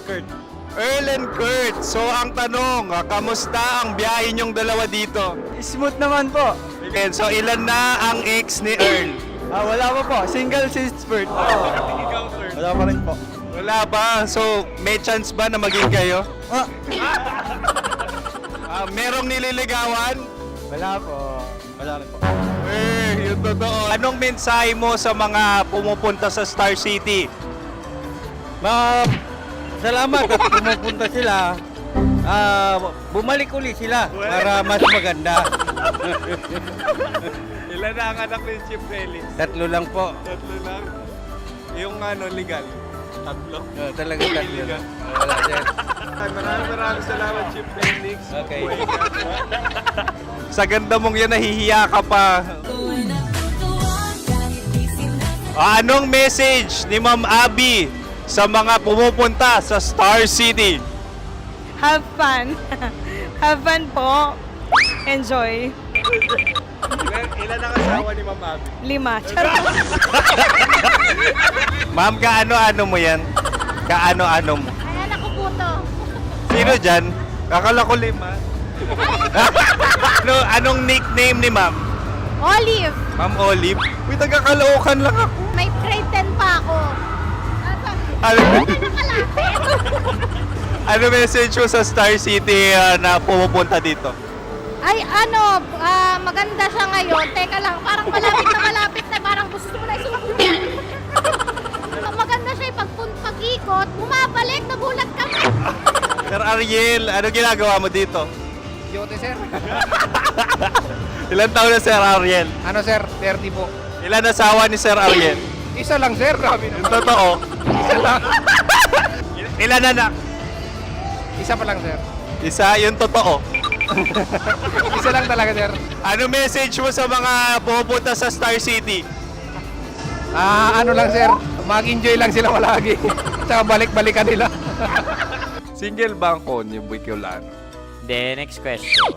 Kurt. Earl and Kurt. So, ang tanong, kamusta ang biyahe niyong dalawa dito? Smooth naman po. Okay, so, ilan na ang ex ni Earl? Wala pa po. Single since birth. Wala pa rin po. Wala pa. So, may chance ba na maging kayo? Merong nililigawan? Wala po. Wala rin po. Yung totoo. Anong mensahe mo sa mga pumupunta sa Star City? Salamat at pumupunta sila. Bumalik uli sila para mas maganda. Ilan na ang anak ni Chief Felix? 3 lang po. 3 lang? Yung legal? 3? Talaga 3 lang. Wala sir. Maraming salamat, Chief Felix. Okay. Sa ganda mong yan, nahihiya ka pa. Anong message ni Ma'am Abby sa mga pumupunta sa Star City? Have fun. Have fun po. Enjoy. Ilan ang asawa ni Ma'am Abby? 5. Charot. Ma'am, kaano-ano mo yan? Kaano-ano mo? Ayan ako po to. Sino dyan? Akala ko 5. Anong nickname ni Ma'am? Olive. Ma'am Olive? Uy, taga-Caloocan lang ako. May grade 10 pa ako. Ano message mo sa Star City na pumupunta dito? Ay, maganda siya ngayon. Teka lang, parang malapit na, parang gusto mo na isuot. Maganda siya pag-ikot, bumabalik, nagulat ka. Sir Ariel, ano ginagawa mo dito? Yote, sir. Ilan taon na Sir Ariel? Ano, sir? 30 po. Ilan asawa ni Sir Ariel? Isa lang, sir. Grabe Yung totoo. Isa lang. Ilan anak? Isa pa lang, sir. Isa, yung totoo. Isa lang talaga, sir. Ano message mo sa mga pupunta sa Star City? Ano lang, sir. Mag-enjoy lang sila palagi. Tsaka balik-balikan nila. Single ba ang Konyo Bicolano? Then, next question.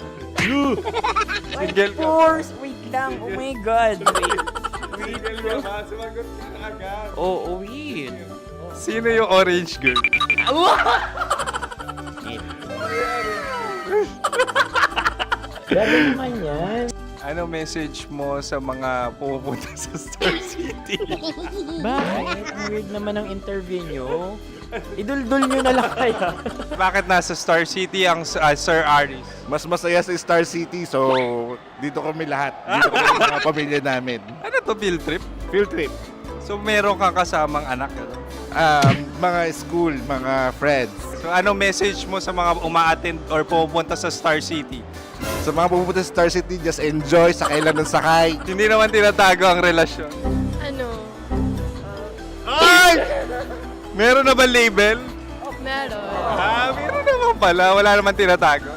Single ka? course! Wait lang. Oh my God. Wait. Single ka ba? Sumagot ka na agad. Oh, wait. Sino yung orange girl? Grabe naman yan. Ano message mo sa mga pupunta sa Star City? Bakit? Ang weird naman ang interview nyo. Iduldul nyo na lang kaya. Bakit nasa Star City ang Sir Aris? Mas masaya sa Star City, so dito kami lahat. Dito kami mga pamilya namin. Ano to, field trip? Field trip. So meron kang kasamang anak? Ano? Mga school, mga friends. So ano message mo sa mga uma-attend or pupunta sa Star City? Sa mga pupunta sa Star City, just enjoy, sakay lang ng sakay. Hindi naman tinatago ang relasyon. Ano? Ay! Meron na ba label? Meron. Meron naman pala. Wala naman tinatago.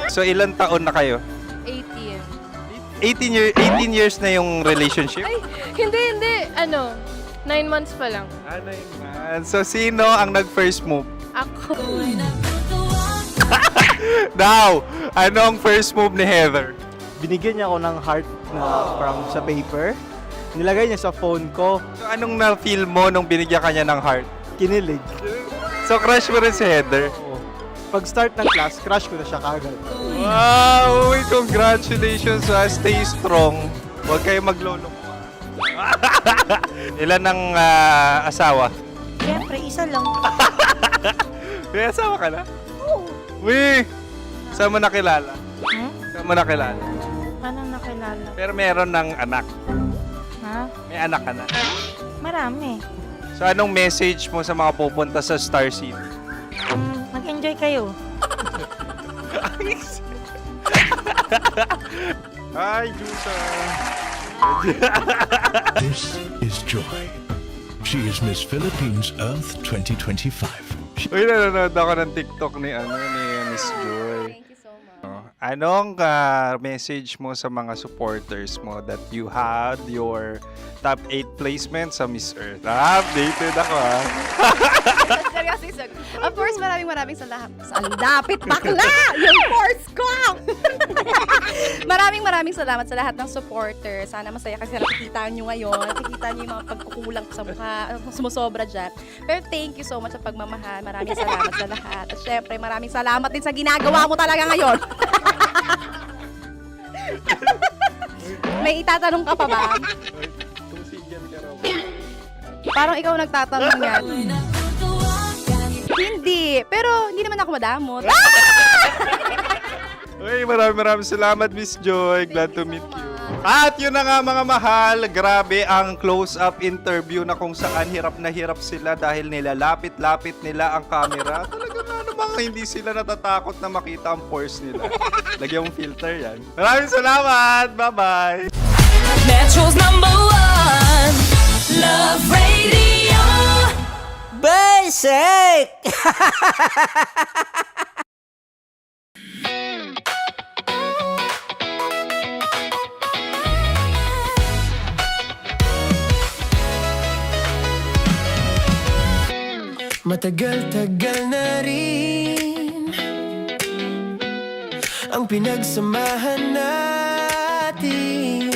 So ilan taon na kayo? 18. 18 years na yung relationship? Ay, hindi. 9 months pa lang. Ano yun man? So sino ang nag-first move? Ako. Now, ano ang first move ni Heather? Binigyan niya ako ng heart na from sa paper. Nilagay niya sa phone ko. So anong na-feel mo nung binigyan ka niya ng heart? Kinilig. So crush mo rin si Heather? Pag start ng class, crush ko na siya kagad. Wow! Uy, congratulations ha! Stay strong. Huwag kayo maglolo. Ilan ang asawa? Siyempre, isa lang. May asawa ka na? Oo. Uy! Saan mo nakilala? Saan mo nakilala? Paano nakilala? Pero meron ng anak. Ha? May anak ka na. Marami. So anong message mo sa mga pupunta sa Star City? Mag-enjoy kayo. Hi, Jusa! This is Joy. She is Miss Philippines Earth 2025. Uy, nanonood ako ng TikTok ni Miss Joy. Thank you so much. Anong message mo sa mga supporters mo that you had your top 8 placement sa Miss Earth? Updated ako Seryoso, of course, maraming salamat. Lapit bakla! Yung course ko! maraming salamat sa lahat ng supporter. Sana masaya kasi nakikita nyo ngayon. Nakikita nyo yung mga pagkukulang ko sa mukha. Sumusobra dyan. Pero thank you so much sa pagmamahal. Maraming salamat sa lahat. At syempre, maraming salamat din sa ginagawa mo talaga ngayon. May itatanong ka pa ba? Parang ikaw nagtatanong yan. Hindi. Pero hindi naman ako madamot. Uy, maraming salamat, Miss Joy. Glad to meet you. At yun na nga mga mahal, grabe ang close-up interview na kung saan hirap na hirap sila dahil nilalapit-lapit nila ang camera. Talaga nga namang hindi sila natatakot na makita ang pores nila. Lagyan mong filter yan. Maraming salamat! Bye-bye! Metro's #1 Love Radio. Basic! Matagal-tagal na rin ang pinagsamahan natin,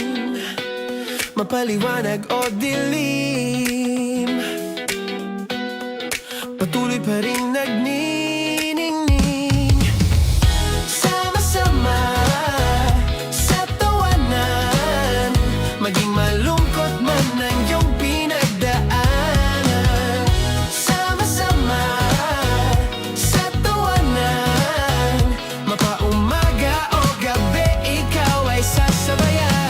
mapaliwanag o dilim, patuloy pa rin nagniningning. Sama-sama sa tawanan, maging malungkot man ang iyong pinagdaanan. Sama-sama sa tawanan, mapaumaga o gabi, ikaw ay sasabayan.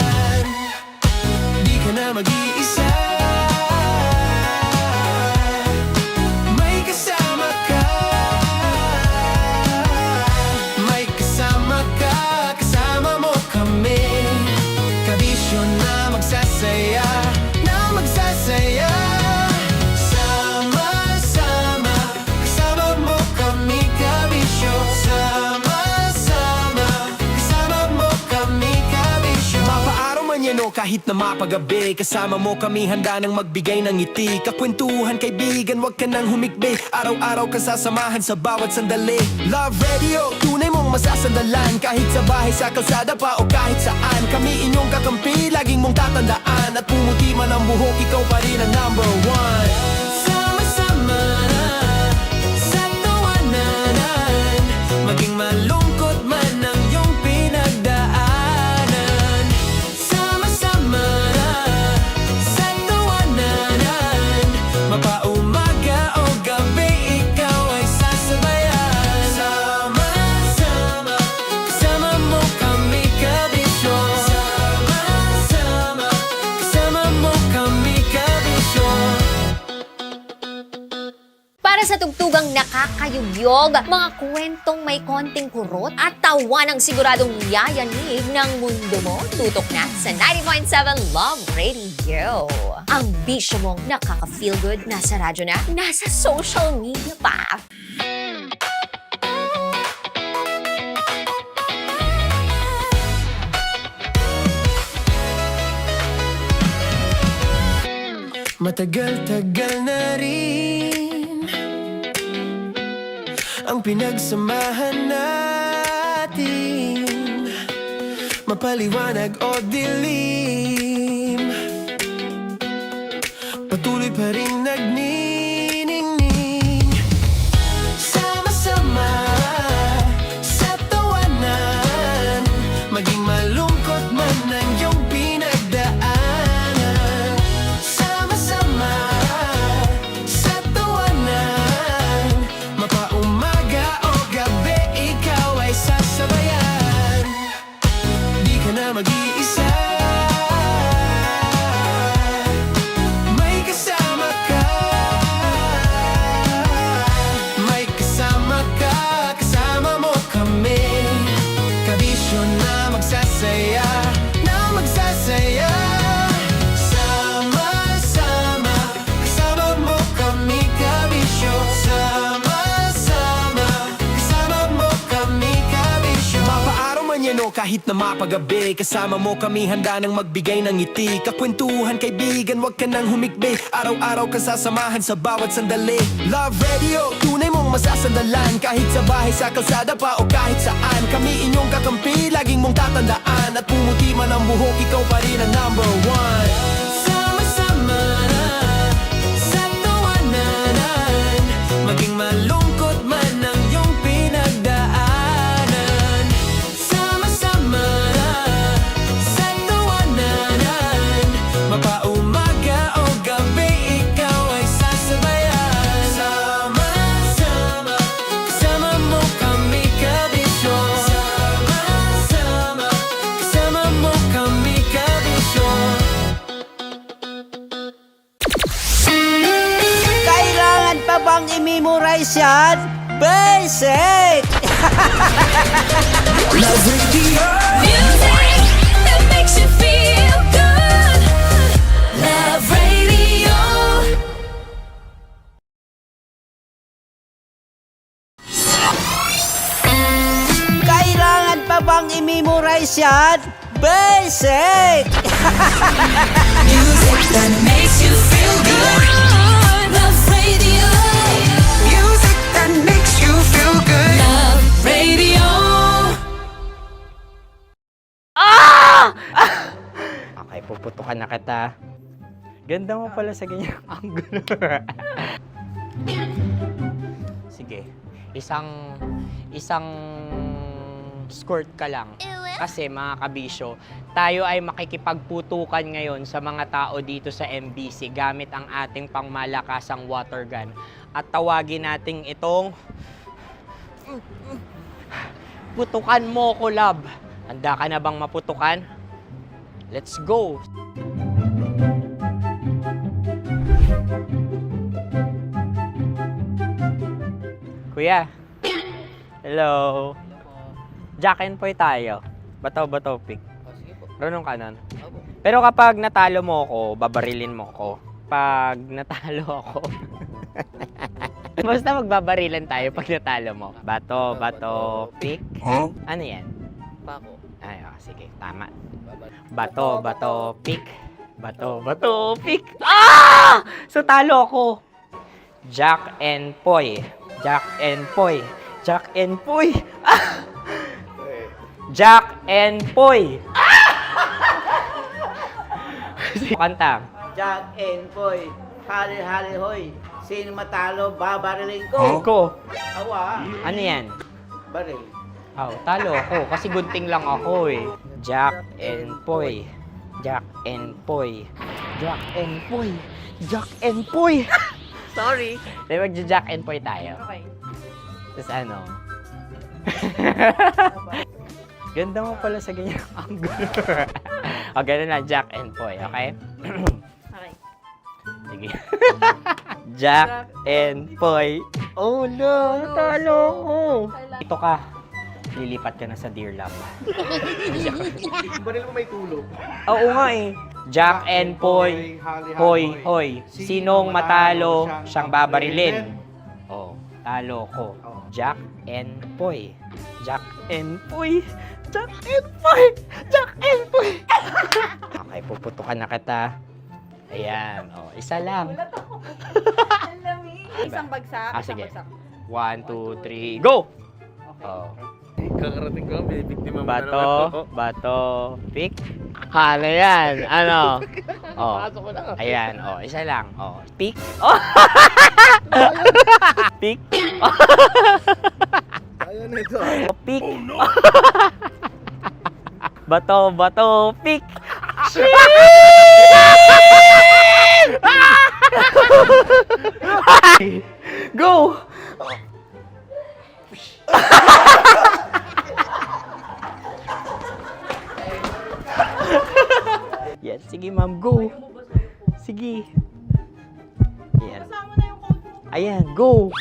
kahit na mapagabi. Kasama mo kami handa nang magbigay ng ngiti. Kakwentuhan kaibigan, wag ka nang humikbi. Araw-araw ka sasamahan sa bawat sandali. Love Radio, tunay mong masasandalan. Kahit sa bahay, sa kalsada pa o kahit saan. Kami inyong kakampi, laging mong tatandaan. At pumuti man ang buhok, ikaw pa rin ang number one. Sama-sama na sa tawanan, maging malungkot man ang iyong pinagdaanan. Sama-sama na sa tawanan, mapaumaga o gabi, ikaw ay sasabayan. Sama-sama, kasama mo kami kabisyo. Sama-sama, kasama mo kami kabisyo. Para sa tugtugang nakakayugyog, mga kwentong may konting kurot at tawa ng siguradong yayanig ng mundo mo, tutok na sa 90.7 Love Radio. Ang bisyo mong nakaka-feel good, nasa radyo na, nasa social media pa. Matagal-tagal na rin ang pinagsamahan natin, mapaliwanag o dilim, patuloy pa rin nagniningning. Sama-sama sa tawanan, maging malungkot man ang iyong pinagdaanan. Sama-sama sa tawanan, mapaumaga o gabi, ikaw ay sasabayan. Di ka na mag-iisa, may kasama ka. May kasama ka, kasama mo kami. Kabisyo na magsasaya, na magsasaya. Sama-sama, kasama mo kami kabisyo. Sama-sama, kasama mo kami kabisyo. Mapaaraw man yan o kahit na mapagabi, kasama mo kami handa nang magbigay ng ngiti. Kakwentuhan kaibigan, wag ka nang humikbi. Araw-araw ka sasamahan sa bawat sandali. Love Radio, tunay mong masasandalan. Kahit sa bahay, sa kalsada pa o kahit saan. Kami inyong kakampi, laging mong tatandaan. At pumuti man ang buhok, ikaw pa rin ang number one. Sama-sama na sa tawanan, maging malungkot man ang iyong pinagdaanan. Sama-sama na sa tawanan, mapaumaga o gabi, ikaw ay sasabayan. Sama-sama, kasama mo kami kabisyo. Sama-sama, kasama mo kami kabisyo. Kailangan pa bang i-memorize yan? Basic! Love Radio. Music that makes you feel good. Love Radio. Kailangan pa bang i-memorize yan? Basic! Music that makes you feel good. Love Radio. Music that makes you feel good. Love Radio. Okay, puputukan na kita. Ganda mo pala sa ganyang angulo. Sige, isang skirt ka lang. Kasi mga kabisyo, tayo ay makikipagputukan ngayon sa mga tao dito sa MBC gamit ang ating pangmalakasang water gun. At tawagin natin itong putukan mo ko, love. Handa ka na bang maputukan? Let's go! Kuya. Hello. Jack and Poy tayo. Bataw-bataw pick. Runong ka nun. Pero kapag natalo mo ako, babarilin mo ako. Pag natalo ako, basta magbabarilan tayo pag natalo mo. Bato, pick. Huh? Ano yan? Pako. Ay, sige, tama. Bato, bato, pick. Bato, bato, pick. Ah! So, talo ako. Jack and Poy. Jack and Poy. Jack and Poy. Ah! Jack and Poy. Kanta. Jack and Poy, hali-hali hoy. Sino matalo, babariling ko. Ko. Awa. Ano yan? Baril. Oh, talo ako kasi gunting lang ako eh. Jack and Poy. Jack and Poy. Jack and Poy. Jack and Poy. Sorry. Di mag-Jack and Poy tayo. Okay. Tapos ano? Ganda mo pala sa ganyan angle. O, ganun lang. Jack and Poy, okay? Okay. Sige. Jack and Poy. Oh no, talo ko. Ito ka. Lilipat ka na sa Dear Love. Baril mo may tulog. Oo nga eh. Jack and Poy. Hoy, hoy. Sinong matalo, siyang babarilin. Oh, talo ko. Jack and Poy. Jack and Poy. Jack and Poy. Jack and Poy. Okay, puputukan na kita. Ayan. Oh, isa lang. Isang bagsak. Sige. 1, 2, 3, go! Oh. Kakarating ko, binibiktima mo Bato, bato, pick. Ano yan? Ano? Oh. Ayan, oh, isa lang. Oh, pick. Oh. Pick. Ayaw na ito. Oh, pick. Bato, bato, pick. Go! Yan, sige ma'am, go. Sige. Ayan. Ayan, go.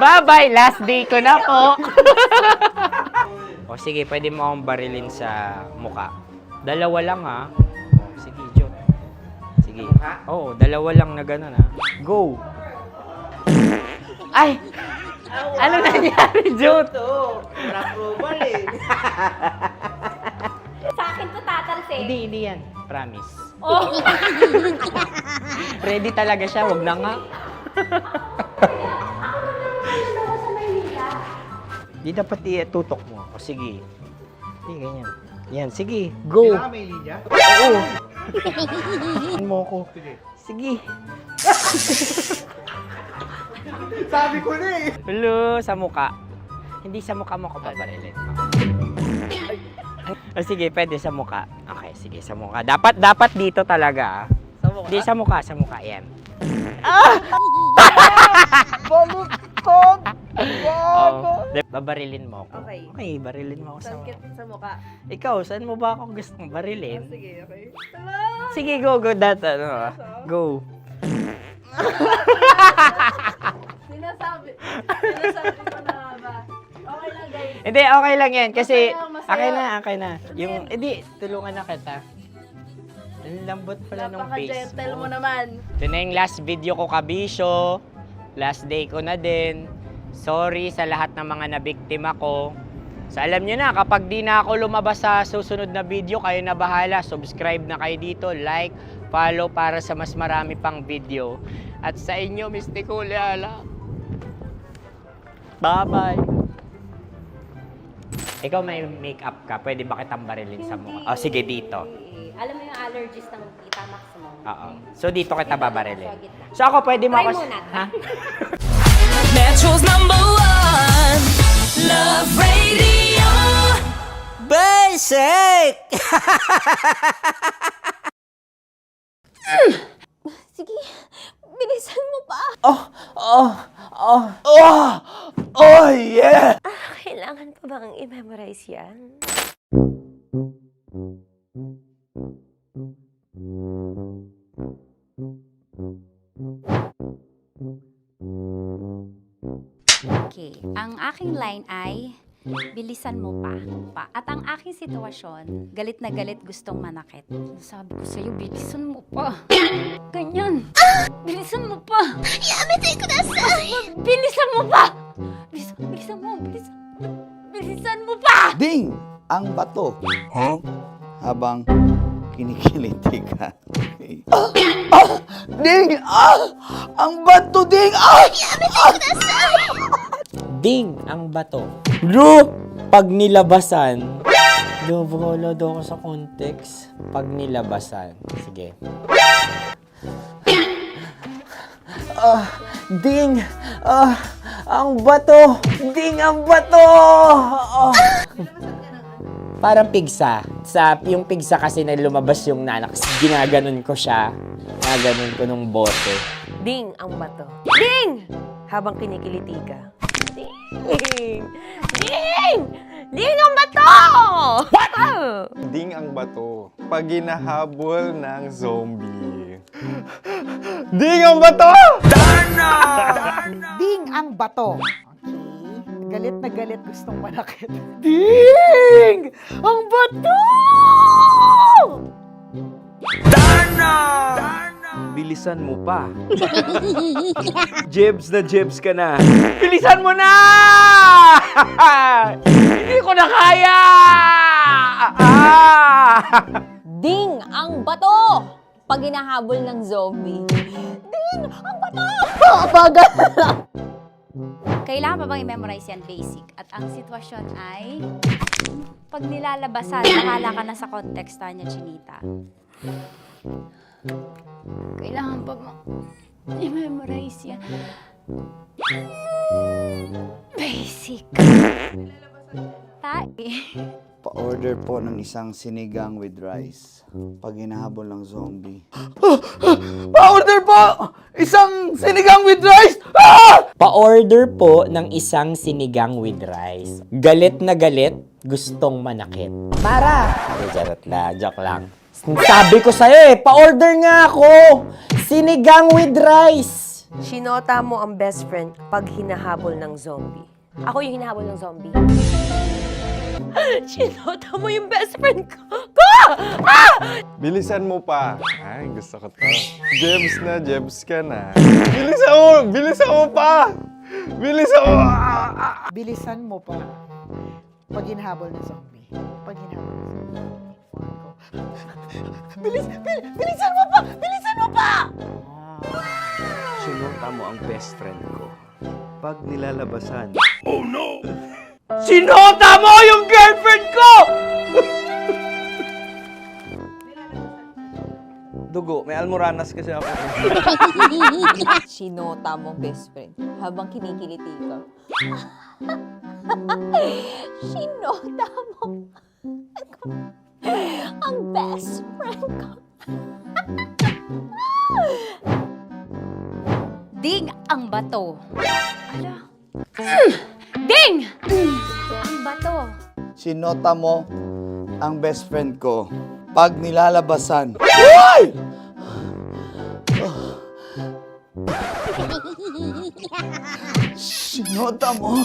Bye-bye, last day ko na po. O sige, pwede mo akong barilin sa muka. Dalawa lang ha. O, sige, Jot. Sige. Oo, dalawa lang na gano'n ha. Go. Ay! Ano nangyari, Jot? Ito, approval eh. Sa akin to tatalse. Hindi yan. Promise. Oh. Ready talaga siya, wag na nga. Di dapat tutok mo. O sige. Hindi, ganyan. Yan, sige. Go. Kailangan may linya? Oo. Mo ko. Sige. Sabi ko na eh. Hello, sa muka. Hindi sa muka mo ko paparilin. O sige, pwede sa muka. Okay, sige, sa muka. Dapat dito talaga. Sa mukha? Hindi, sa muka. Yan. Baluktot! Oh, babarilin mo ako. Okay. Okay, barilin mo ako sa muka. Sa mukha. Ikaw, saan mo ba ako gustong barilin? Sige, okay. Sige, go. Go. Sinasabi ko na ba? Okay lang, guys. Hindi, okay lang yan. Kasi, Masaya. okay na. Yung, hindi, tulungan na kita. Ang lambot pala ng face Napaka-gentle mo. mo naman. Ito na yung last video ko, kabisyo. Last day ko na din. Sorry sa lahat ng mga nabiktima ko. So alam nyo na, kapag di na ako lumabas sa susunod na video, kayo na bahala. Subscribe na kayo dito, like, follow para sa mas marami pang video. At sa inyo, Mistiko Leala. Bye-bye. Ikaw may makeup ka, pwede ba kitang barilin sa mukha? O sige, dito. Alam mo yung allergies ng Tita Max mo? Oo. So dito kita babarilin. So ako pwede mo ako... Try muna. Ha? Metro's #1 Love Radio. Basic! Sige, bilisan mo pa. Oh, yeah! Kailangan pa bang i-memorize yan? Okay, ang aking line ay, bilisan mo pa. At ang aking sitwasyon, galit na galit gustong manakit. Sabi ko sa'yo, bilisan mo pa. Ganyan. Bilisan mo pa. Yamitay ko na sa... Bilisan mo pa! Bilisan mo, bilisan mo pa! Ding ang bato. Habang kinikiliti ka. Okay. Ding! Ang bato, Ding! Ding ang bato. Bro, pag nilabasan. Wala daw ako sa context. Pag nilabasan. Sige. Ding! Ang bato! Ding ang bato! Parang pigsa. Yung pigsa kasi na lumabas yung nanak. Ginaganon ko siya. Ginaganon ko nung bote. Ding ang bato. Ding! Habang kinikiliti ka. Ding! Ding! Ding ang bato! What? Ding ang bato. Pag hinahabol ng zombie. Ding ang bato! Ding ang bato. Okay. Galit na galit, gustong manakit. Ding! Ang bato! Bilisan mo pa. Jebs ka na. Bilisan mo na! Hindi ko na kaya! Ding ang bato! Pag hinahabol ng zombie. Ding ang bato! Bagal! Kailangan pa bang i-memorize yan basic? At ang sitwasyon ay, pag nilalabasan, nakala ka na sa context niya, Chinita. Kailangan pa bang i-memorize yan? Basic. Pa-order po ng isang sinigang with rice. Pag hinahabol ng zombie. Pa-order po! Isang sinigang with rice! Pa-order po ng isang sinigang with rice. Galit na galit, gustong manakit. Para! Charot na, joke lang. Sabi ko sa'yo pa-order nga ako! Sinigang with rice! Sinota mo ang best friend pag hinahabol ng zombie. Ako yung hinahabol ng zombie. Sinota mo yung best friend ko! Bilisan mo pa. Ay, gusto ko to. Jebs ka na. Bilisan mo pa! Bilisan mo pa. Pag hinahabol ng zombie. Pag hinahabol ng zombie. Bilisan mo pa! Bilisan mo pa! Sinota mo ang best friend ko. Pag nilalabasan. Oh no! Sinota mo yung girlfriend ko! Dugo, may almoranas kasi ako. Sinota mo best friend habang kinikiliti ka. Sinota mo ang best friend ko. Ding ang bato. Ala. Ding! Ang bato. Sinota mo ang best friend ko. Pag nilalabasan. Uy! Sinota mo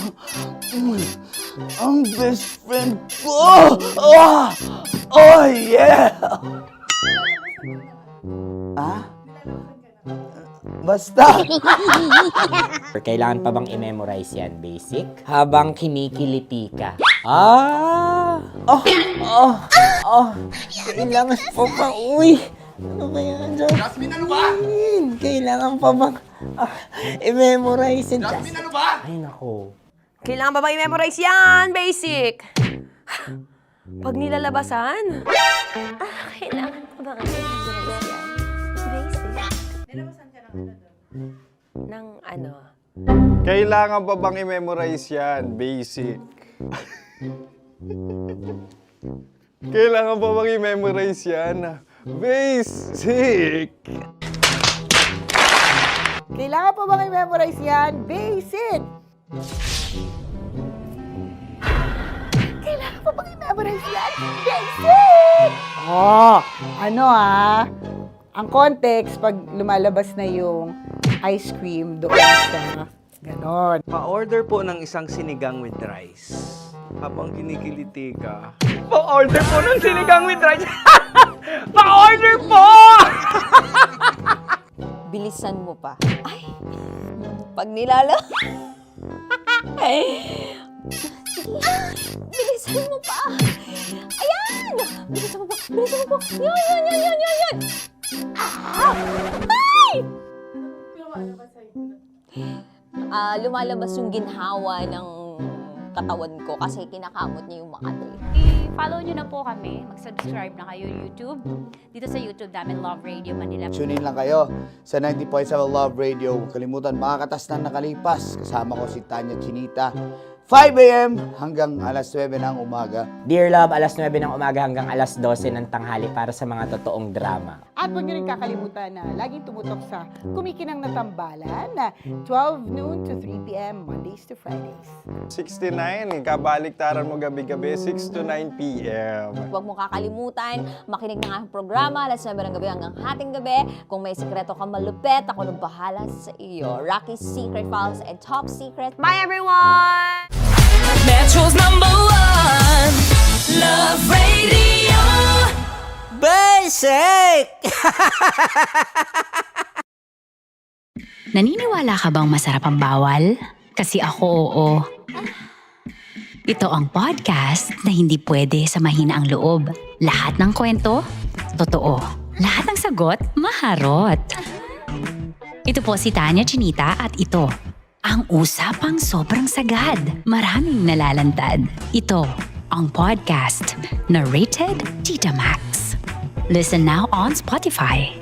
ang best friend ko. Oh yeah! Basta. Kailangan pa bang i-memorize yan, basic? Habang kinikiliti ka. Kailangan pa ba? Uy! Ano ba yan, Jasmine? Jasmine, ano ba? Kailangan pa bang i-memorize yan? Jasmine, ano ba? Ay, nako. Kailangan ba bang i-memorize yan? Basic. Pag nilalabasan? Kailangan pa bang i-memorize yan? Basic. Nilabasan ka ng ano? Kailangan pa bang i-memorize yan? Basic. Kailangan pa bang i-memorize yan? Basic. Kailangan pa bang i-memorize yan? Basic! Kailangan pa bang i-memorize yan? Basic! Ang context, pag lumalabas na yung ice cream doon sa ganon. Pa-order po ng isang sinigang with rice. Habang kinikiliti ka. Pa-order po ng sinigang with rice! Pa-order po! Bilisan mo pa. Ay! Pag nilala... Bilisan mo pa. Ayan! Bilisan mo pa. Bilisan mo pa. Yan. Ay! Lumalabas yung ginhawa ng katawan ko kasi kinakamot niya yung Makati. I-follow nyo na po kami. Mag-subscribe na kayo YouTube. Dito sa YouTube namin, Love Radio Manila. Tune in lang kayo sa 90.7 Love Radio. Huwag kalimutan, makakatas na nakalipas. Kasama ko si Tanya Chinita. 5 a.m. hanggang alas 9 ng umaga. Dear Love, alas 9 ng umaga hanggang alas 12 ng tanghali para sa mga totoong drama. At huwag niyo rin kakalimutan na laging tumutok sa Kumikinang na Tambalan na 12 noon to 3 p.m. Mondays to Fridays. 69, kabaliktaran mo gabi-gabi, 6 to 9 p.m. Huwag mo kakalimutan, makinig ng aking programa, alas 9 ng gabi hanggang hating gabi. Kung may sikreto kang malupet, ako nang bahala sa iyo. Rocky's Secret Files and Top Secret. Bye everyone! Metro's #1 Love Radio. Basic! Naniniwala ka bang masarap ang bawal? Kasi ako oo. Ito ang podcast na hindi pwede sa mahina ang loob. Lahat ng kwento, totoo. Lahat ng sagot, maharot. Ito po si Tanya Chinita at ito, ang usapang sobrang sagad. Maraming nalalantad. Ito, ang podcast na Rated Tita Max. Listen now on Spotify.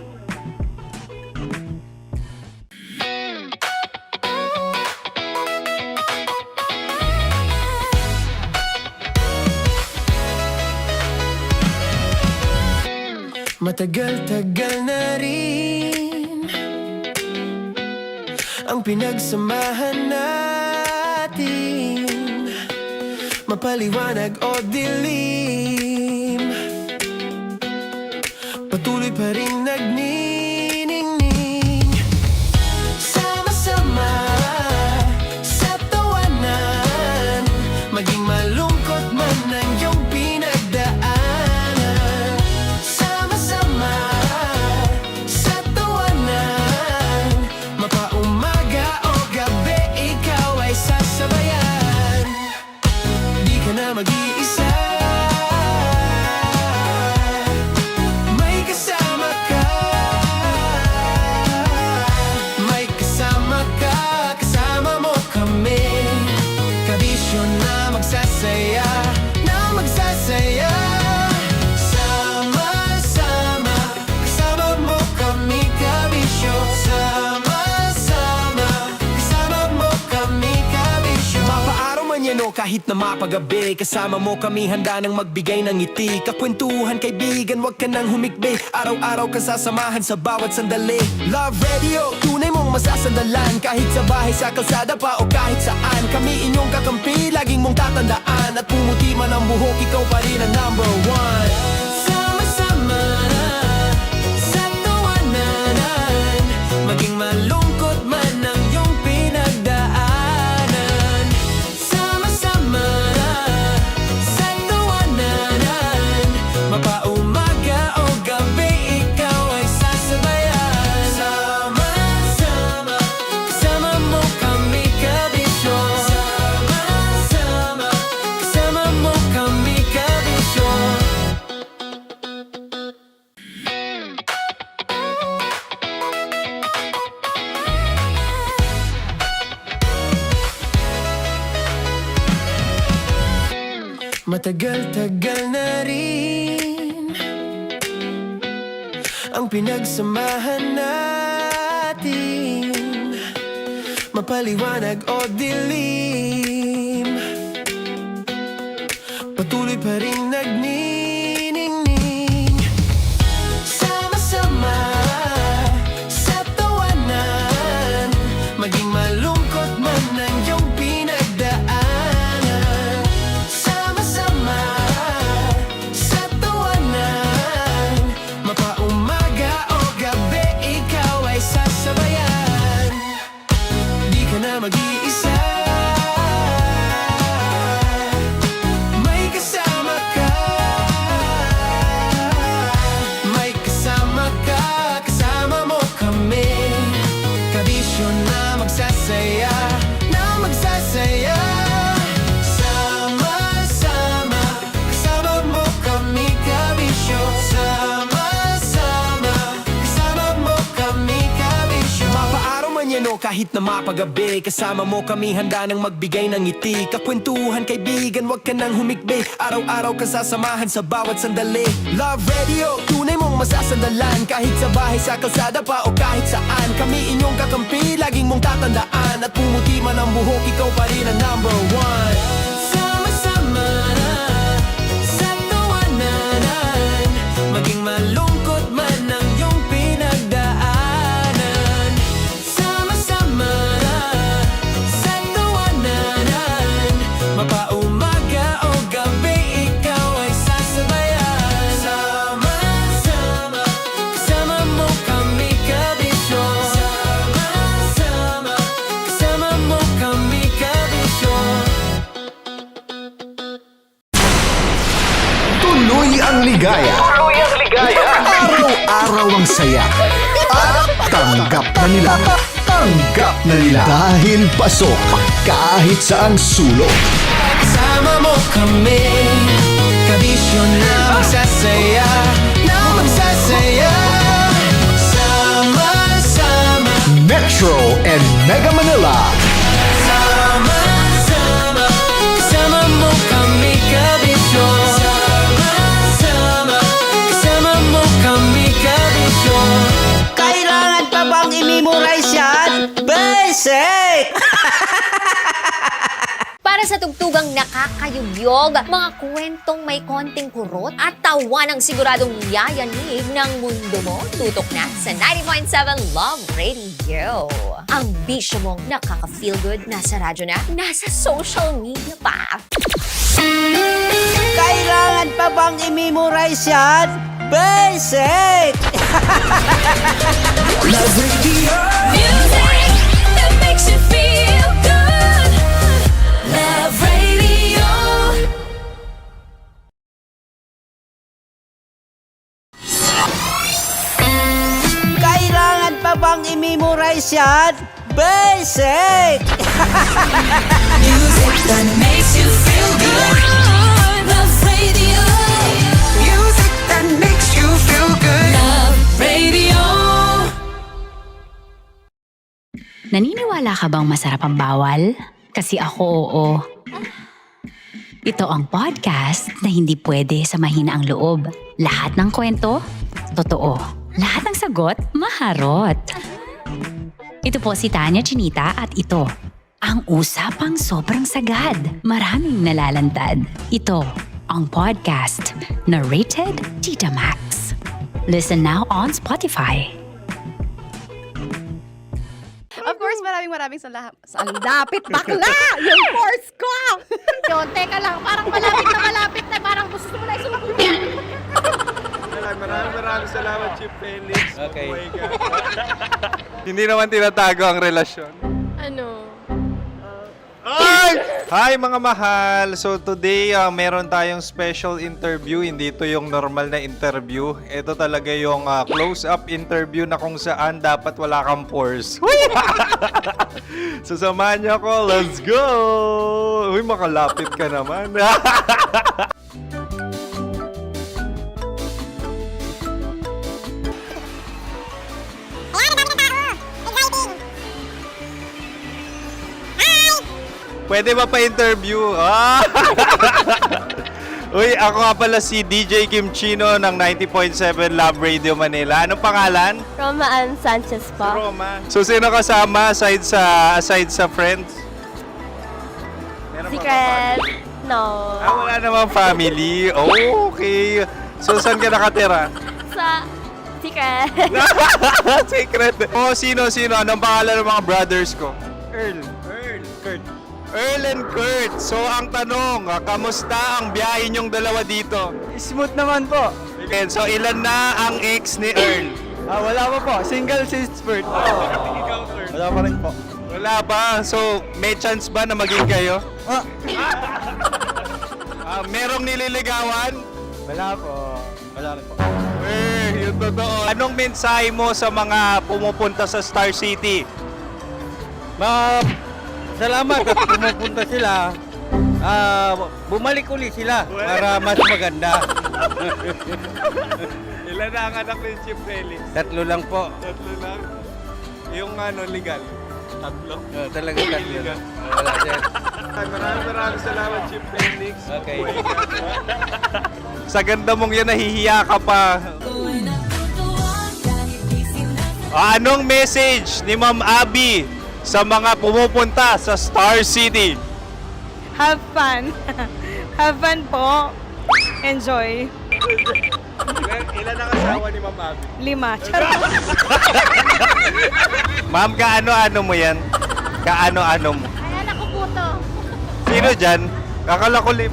Matagal-tagal na rin ang pinagsamahan natin, mapaliwanag o dilim, patuloy pa rin nagniningning. Sama-sama sa tawanan, maging malungkot man ang iyong pinagdaanan. Sama-sama sa tawanan, mapaumaga o gabi, ikaw ay sasabayan. Di ka na mag-iisa, may kasama ka. May kasama ka, kasama mo kami. Kabisyo na magsasaya, na magsasaya. Sama-sama, kasama mo kami, kabisyo. Sama-sama, kasama mo kami, kabisyo. Mapaaraw man yan o kahit na mapagabi, kasama mo kami, handa nang magbigay ng ngiti. Kakwentuhan, kaibigan, wag ka nang humikbi. Araw-araw kasasamahan sa bawat sandali. Love Radio, tunay mong masasandalan. Kahit sa bahay, sa kalsada pa o kahit saan, kami inyong kakampi, laging mong tatandaan. At pumuti man ang buhok, ikaw pa rin ang #1. Sama-sama sa tawanan, maging malungkot man ang iyong pinagdaanan. Sama-sama sa tawanan, mapaumaga o gabi, ikaw ay sasabayan. Sama-sama, kasama mo kami, kabisyo. Sama-sama, kasama mo kami, kabisyo. Matagal-tagal na rin ang pinagsamahan natin, mapaliwanag o dilim, patuloy pa rin nagniningning. Sama-sama sa tawanan, maging malungkot man ang iyong pinagdaanan. Sama-sama sa tawanan, mapaumaga o gabi, ikaw ay sasabayan. Di ka na mag-iisa, may kasama ka. kahit na mapagabi. Kasama mo kami handa nang magbigay ng ngiti. Kakwentuhan kaibigan, wag ka nang humikbi. Araw-araw ka sasamahan sa bawat sandali. Love Radio, tunay mong masasandalan. Kahit sa bahay, sa kalsada pa o kahit saan. Kami inyong kakampi, laging mong tatandaan. At pumuti man ang buhok, ikaw pa rin ang number one. Sama-sama na sa tawanan, maging malungkot man ang iyong pinagdaanan. Sama-sama na sa tawanan, mapaumaga o gabi, ikaw ay sasabayan. Sama-sama, kasama mo kami kabisyo. Sama-sama, kasama mo kami kabisyo. Tuloy ang ligaya. Araw-araw ang saya. At tanggap na nila. Tanggap na nila. Dahil pasok kahit saang sulok. Kasama mo kami, kabisyo na magsasaya, na magsasaya. Sama-sama, Metro and Mega Manila. sama-sama, kasama mo kami kabisyo. Sama-sama, kasama mo kami kabisyo. Kailangan pa bang i-memorize yan? Basic! Para sa tugtugang nakakayugyog, mga kwentong may konting kurot at tawa ng siguradong yayanig ng mundo mo, tutok na sa 90.7 Love Radio. Ang bisyo mong nakaka-feel good, nasa radyo na, nasa social media pa. Kailangan pa bang i-memorize yan? Basic! Love Radio. Music that makes you feel good. Love Radio. Kailangan pa bang i-memorize yan? Basic! Music that makes you feel good. Love Radio. Music that makes you feel good. Love Radio. Naniniwala ka bang masarap ang bawal? Kasi ako oo. Ito ang podcast na hindi pwede sa mahina ang loob. Lahat ng kwento, totoo. Lahat ng sagot, maharot. Ito po si Tanya Chinita at ito, ang usapang sobrang sagad. Maraming nalalantad. Ito, ang podcast na Rated Tita Max. Listen now on Spotify. Of course, maraming salamat. Ang lapit bakla! Yung course ko! Yun, teka lang, parang malapit na, parang gusto mo na isulat. Maraming salamat, Chief Felix. Okay. Oh my God. Hindi naman tinatago ang relasyon. Ano? Hi mga mahal! So today, meron tayong special interview. Hindi ito yung normal na interview. Ito talaga yung close-up interview na kung saan dapat wala kang pores. So samahan niyo ako. Let's go! Uy, makalapit ka naman. Pwede ba pa-interview? Uy, ako nga pala si DJ Kim Chino ng 90.7 Love Radio Manila. Anong pangalan? Roma Ann Sanchez po. Roma. So, sino kasama aside sa friends? Meron ba Secret. No. wala namang family. Oh, okay. So, saan ka nakatira? Sa Secret. Secret. Oh, sino? Anong pangalan ng mga brothers ko? Earl, Kurt. Earl and Kurt. So, ang tanong, kamusta ang biyahe niyong dalawa dito? Smooth naman po. Okay, so ilan na ang ex ni Earl? Wala pa po. Single since birth. Wala pa rin po. Wala ba? So, may chance ba na maging kayo? Merong nililigawan? Wala po. Wala rin po. Yung totoo. Anong mensahe mo sa mga pumupunta sa Star City? Salamat at pumupunta sila. Bumalik ulit sila para mas maganda. Ilan na ang anak ni Chief Felix? 3 lang po. 3 lang. Yung legal? Tatlo. Talaga tatlo. Wala, sir. Maraming salamat, Chief Felix. Okay. Sa ganda mong yan, nahihiya ka pa. Anong message ni Ma'am Abby sa mga pumupunta sa Star City? Have fun. Have fun po. Enjoy. Ilan ang asawa ni Ma'am Abby? 5. Charot. Ma'am, kaano-ano mo yan? Kaano-ano mo? Ay, anak ko po to. Sino dyan? Kakala ko 5.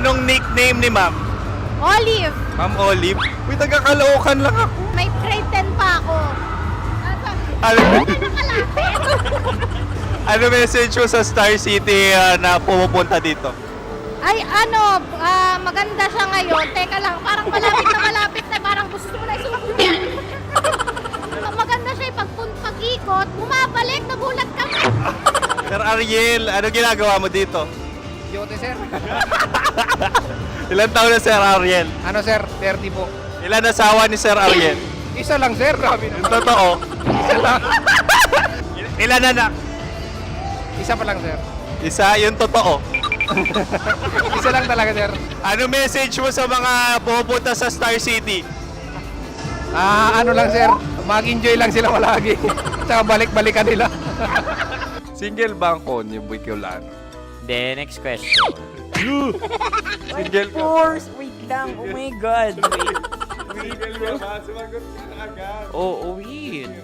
Anong nickname ni Ma'am? Olive, Ma'am Olive? Uy, taga-Caloocan lang ako. may grade 10 pa ako. Ano, Nakalapit. ano message mo sa Star City na pumupunta dito? Ay, maganda siya ngayon. Teka lang, parang malapit na, parang gusto mo na isumakit. Maganda siya pag-ikot, bumabalik, nagulat ka. Sir Ariel, ano ginagawa mo dito? Yote, sir. Ilan taon na Sir Ariel? Ano, sir? 30 po. Ilan asawa ni Sir Ariel? Isa lang, sir. Grabe Yung totoo? Isa lang. Ilan anak? Isa pa lang, sir. Isa, yung totoo. Isa lang talaga, sir. Ano message mo sa mga pumupunta sa Star City? Ano lang, sir. Mag-enjoy lang sila palagi. Tsaka balik-balikan nila. Single ba ang konyo, Boy Kiolano? Then, next question. Single ka? Wait lang. Oh my God. Single ka ba? Sumagot ka na agad. Oo, wait.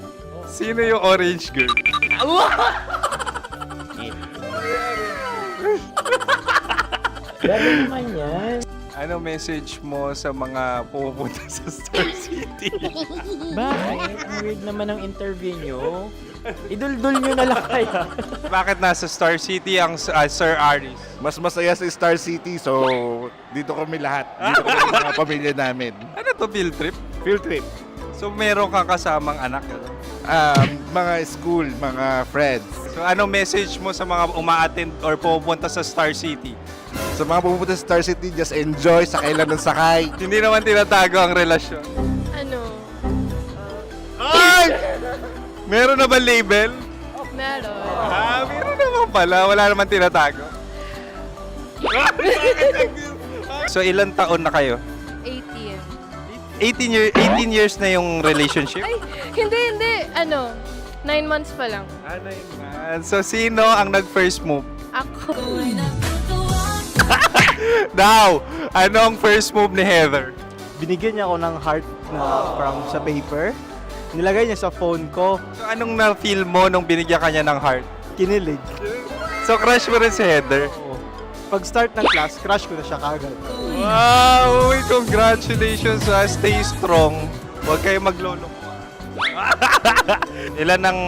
Sino yung orange girl? Gano'n naman yan. Ano message mo sa mga pumupunta sa Star City? Bakit? Ang weird naman ang interview nyo. Idul-dul nyo na lang kaya. Bakit nasa Star City ang Sir Aris? Mas masaya sa Star City, so dito kami lahat. Dito kami mga pamilya namin. Ano to, field trip? Field trip. So meron kang kasamang anak? Ano? Mga school, mga friends. So ano message mo sa mga uma-attend or pumupunta sa Star City? Sa mga pupunta sa Star City, just enjoy, sakay lang ng sakay. Hindi naman tinatago ang relasyon. Ano? Ay! Meron na ba label? Meron. Meron naman pala. Wala naman tinatago. So ilan taon na kayo? 18. 18 years na yung relationship? Ay, hindi. 9 months pa lang. So sino ang nag-first move? Ako. Now, ano ang first move ni Heather? Binigyan niya ako ng heart na from sa paper. Nilagay niya sa phone ko. So anong na-feel mo nung binigyan ka niya ng heart? Kinilig. So crush mo rin si Heather? Pag start ng class, crush ko na siya kagad. Wow! Uy, congratulations! Stay strong. Huwag kayo maglolo. Ilan ang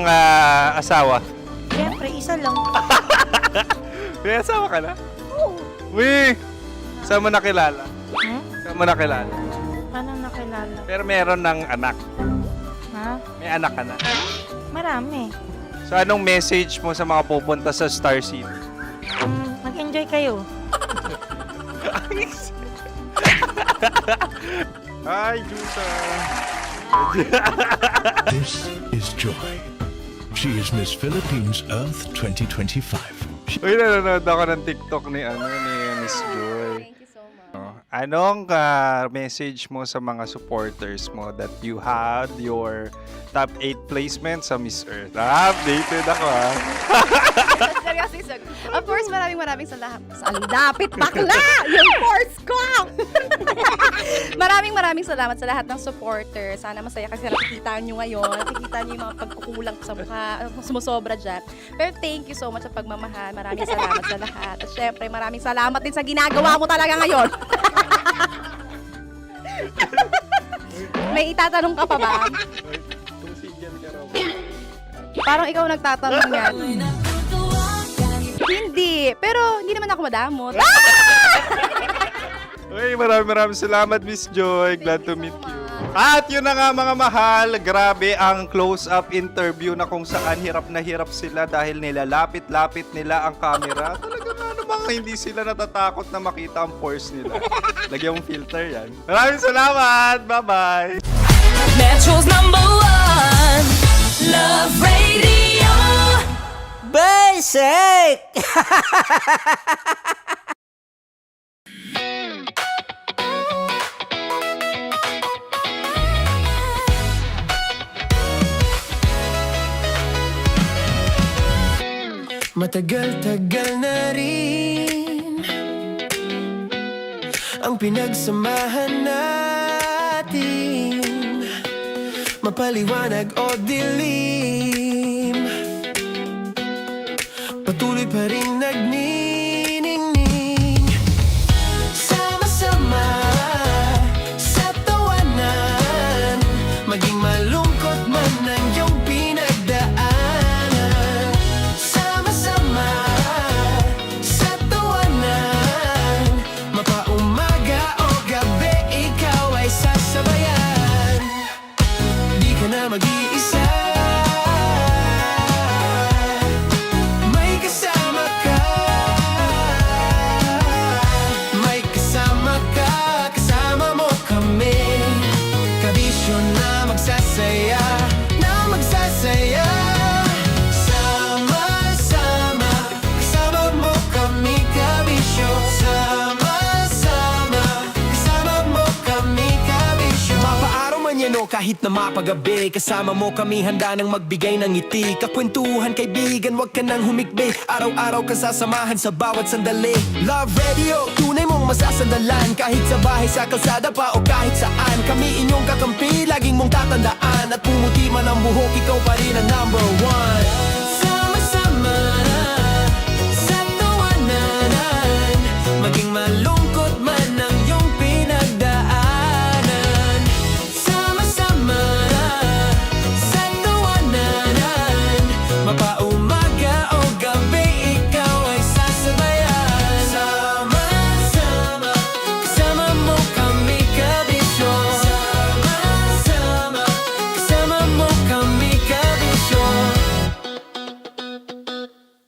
asawa? Siyempre, isa lang. May asawa ka na? Oo. Uy! Saan mo nakilala? Saan mo nakilala? Paano nakilala? Pero meron ng anak. Ha? May anak ka na. Marami. So anong message mo sa mga pupunta sa Star City? Mag-enjoy kayo. Hi, Jusa! This is Joy. She is Miss Philippines Earth 2025. Uy, nanonood ako ng TikTok ni Miss Joy. Thank you so much. Anong message mo sa mga supporters mo that you had your top 8 placement sa Miss Earth? Updated ako Seryoso. Of course, maraming salamat. Ang lapit bakla! Yung force ko! maraming salamat sa lahat ng supporters. Sana masaya kasi nakikita nyo ngayon. Nakikita nyo yung mga pagkukulang sa mukha. Sumusobra dyan. Pero thank you so much sa pagmamahal. Maraming salamat sa lahat. At syempre, maraming salamat din sa ginagawa mo talaga ngayon. May itatanong ka pa ba? Parang ikaw nagtatanong yan. Hindi. Pero hindi naman ako madamot. Uy, maraming salamat, Miss Joy. Glad to meet you. At yun na nga mga mahal, grabe ang close-up interview na kung saan hirap na hirap sila dahil nilalapit-lapit nila ang camera. Talaga na namang hindi sila natatakot na makita ang pores nila. Lagyan mong filter yan. Maraming salamat! Bye-bye! Metro's #1 Love Radio. Basic! Matagal-tagal na rin ang pinagsamahan natin, mapaliwanag o dilim, patuloy pa rin nagniningning. Sama-sama sa tawanan, maging malungkot man ang iyong pinagdaanan. Sama-sama sa tawanan, mapaumaga o gabi, ikaw ay sasabayan. Di ka na mag-iisa, may kasama ka. May kasama ka, kasama mo kami. Kabisyo na magsasaya, na magsasaya. Sama-sama, kasama mo kami, kabisyo. Sama-sama, kasama mo kami, kabisyo. Mapaaraw man yan o kahit na mapagabi, kasama mo kami, handa nang magbigay ng ngiti. Kakwentuhan, kaibigan, wag ka nang humikbi. Araw-araw ka sasamahan sa bawat sandali. Love Radio, tunay mong masasandalan. Kahit sa bahay, sa kalsada pa o kahit saan, kami inyong kakampi, laging mong tatandaan. At pumuti man ang buhok, ikaw pa rin ang number one. Sama-sama sa tawanan, maging malungkot man ang iyong pinagdaanan. Sama-sama sa tawanan, mapaumaga o gabi, ikaw ay sasabayan. Sama-sama, kasama mo kami, kabisyo. Sama-sama, kasama mo kami, kabisyo.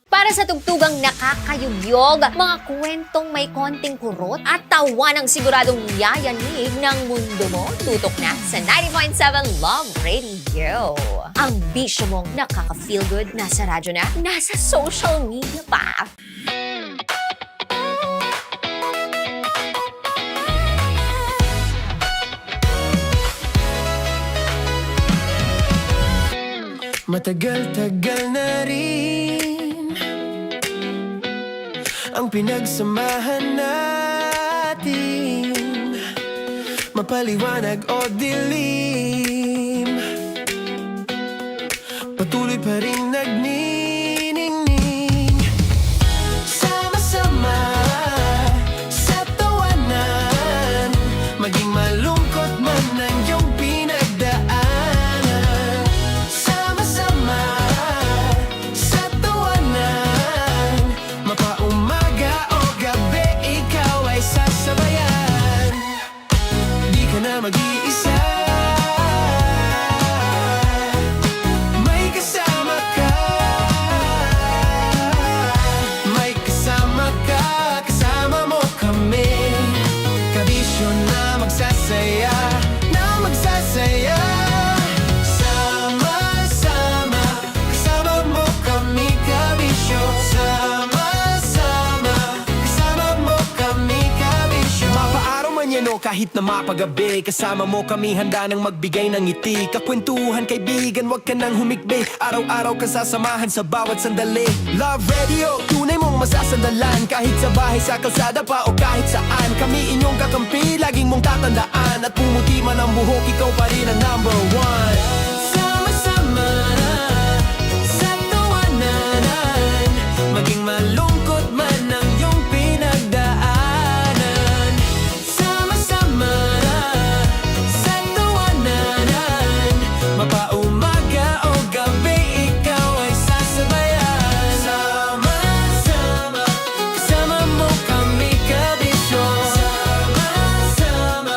Para sa tugtugang nakakayugyog, mga kwentong may konting kurot at tawa ng siguradong yayanig ng mundo mo, tutok na sa 90.7 Love Radio. Ang bisyo mong nakaka-feel good, nasa radyo na, nasa social media pa. Matagal-tagal na rin ang pinagsamahan natin, mapaliwanag o dilim, patuloy pa rin nagniningning. Sama-sama sa tawanan, maging malungkot man ang iyong pinagdaanan. Sama-sama sa tawanan, mapaumaga o gabi, ikaw ay sasabayan. Di ka na mag-iisa, may kasama ka. May kasama ka, kasama mo kami. Kabisyo na magsasaya, na magsasaya. Sama-sama, kasama mo kami, kabisyo. Sama-sama, kasama mo kami, kabisyo. Mapaaraw man yan o kahit na mapagabi, kasama mo kami, handa nang magbigay ng ngiti. Kakwentuhan, kaibigan, wag ka nang humikbi. Araw-araw ka sasamahan sa bawat sandali. Love Radio, tunay mong masasandalan. Kahit sa bahay, sa kalsada pa o kahit saan, kami inyong kakampi, laging mong tatandaan. At pumuti man ang buhok, ikaw pa rin ang number one. Sama-sama sa tawanan, maging malungkot man ang iyong pinagdaanan. Sama-sama sa tawanan, mapaumaga o gabi, ikaw ay sasabayan. Sama-sama, kasama mo kami, kabisyo. Sama-sama,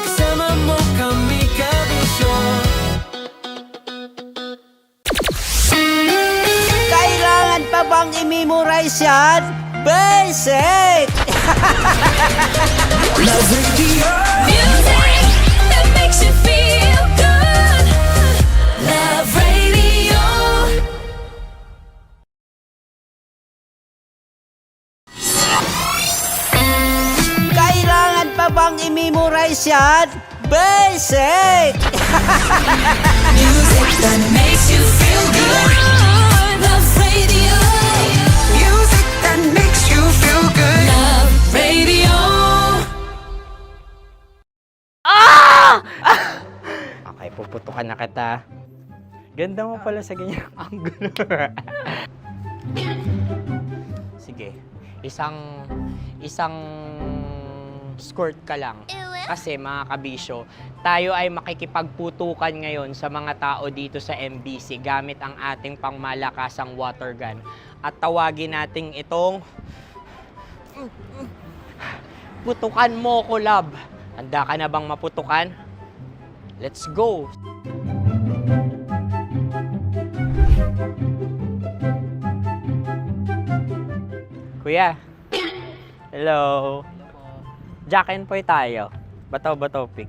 kasama mo kami, kabisyo. Kailangan pa bang i-memorize yan? Basic! Love Radio. Music that makes you feel good. Love Radio. Station Basic! Music that makes you feel good. Love Radio. Music that makes you feel good. Love Radio. Okay, puputukan na kita. Ganda mo pala sa ganyang angulo. Sige, isang skirt ka lang. Kasi mga kabisyo, tayo ay makikipagputukan ngayon sa mga tao dito sa MBC gamit ang ating pangmalakasang water gun. At tawagin natin itong putukan mo ko, love. Handa ka na bang maputukan? Let's go! Kuya. Hello. Jack and Poy tayo. Bato-bato pick.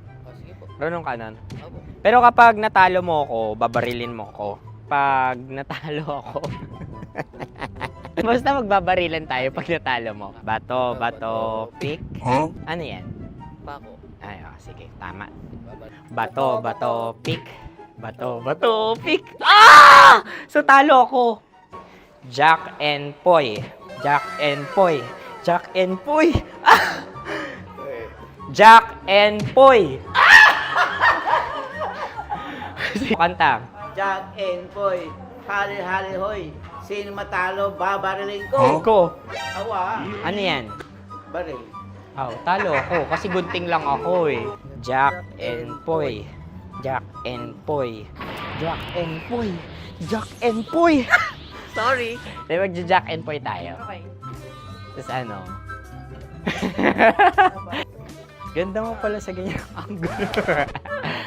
Runong ka nun. Pero kapag natalo mo ako, babarilin mo ako. Pag natalo ako, basta magbabarilan tayo pag natalo mo. Bato, pick. Huh? Ano yan? Bako. Ay, sige, tama. Bato, pick. Bato, pick. Ah! So, talo ako. Jack and Poy. Jack and Poy. Jack and Poy. Ah! Jack and Poy. Kanta. Jack and Poy, hali-hali hoy. Sino matalo, babariling ko. Ko. Awa. Ano yan? Baril. Oh, talo ako kasi gunting lang ako eh. Jack and Poy. Jack and Poy. Jack and Poy. Jack and Poy. Sorry. Di mag-Jack and Poy tayo. Okay. Tapos ano? Ganda mo pala sa ganyang angulo.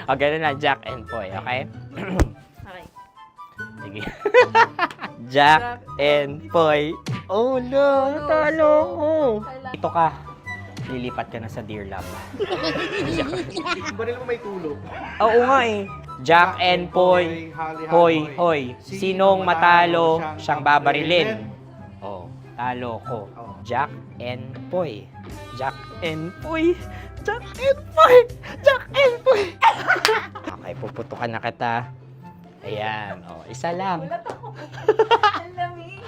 O, ganun na, Jack and Poy, okay? Okay. Sige. Jack and Poy. Oh no, natalo ko. Ito ka. Lilipat ka na sa Dear Love. Baril mo may tulog. Oo nga eh. Jack and Poy. Hoy, hoy. Sinong matalo, siyang babarilin. Oh, talo ko. Jack and Poy. Jack and Poy. Jack and Poy. Jack and Poy. Okay, puputukan na kita. Ayan. Oh, isa lang.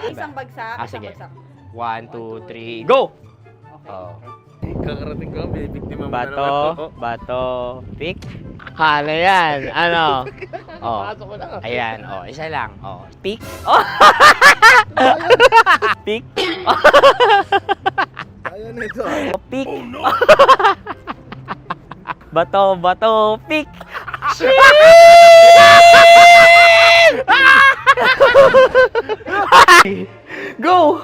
Isang bagsak. Sige. 1, 2, 3, go! Oh. Kakarating ko, binibiktima mo Bato, pick. Ano yan? Ano? Oh. Ayan, oh, isa lang. Oh, pick. Oh. Pick. Ayan na ito. Oh, pick. Bato, pick. Go!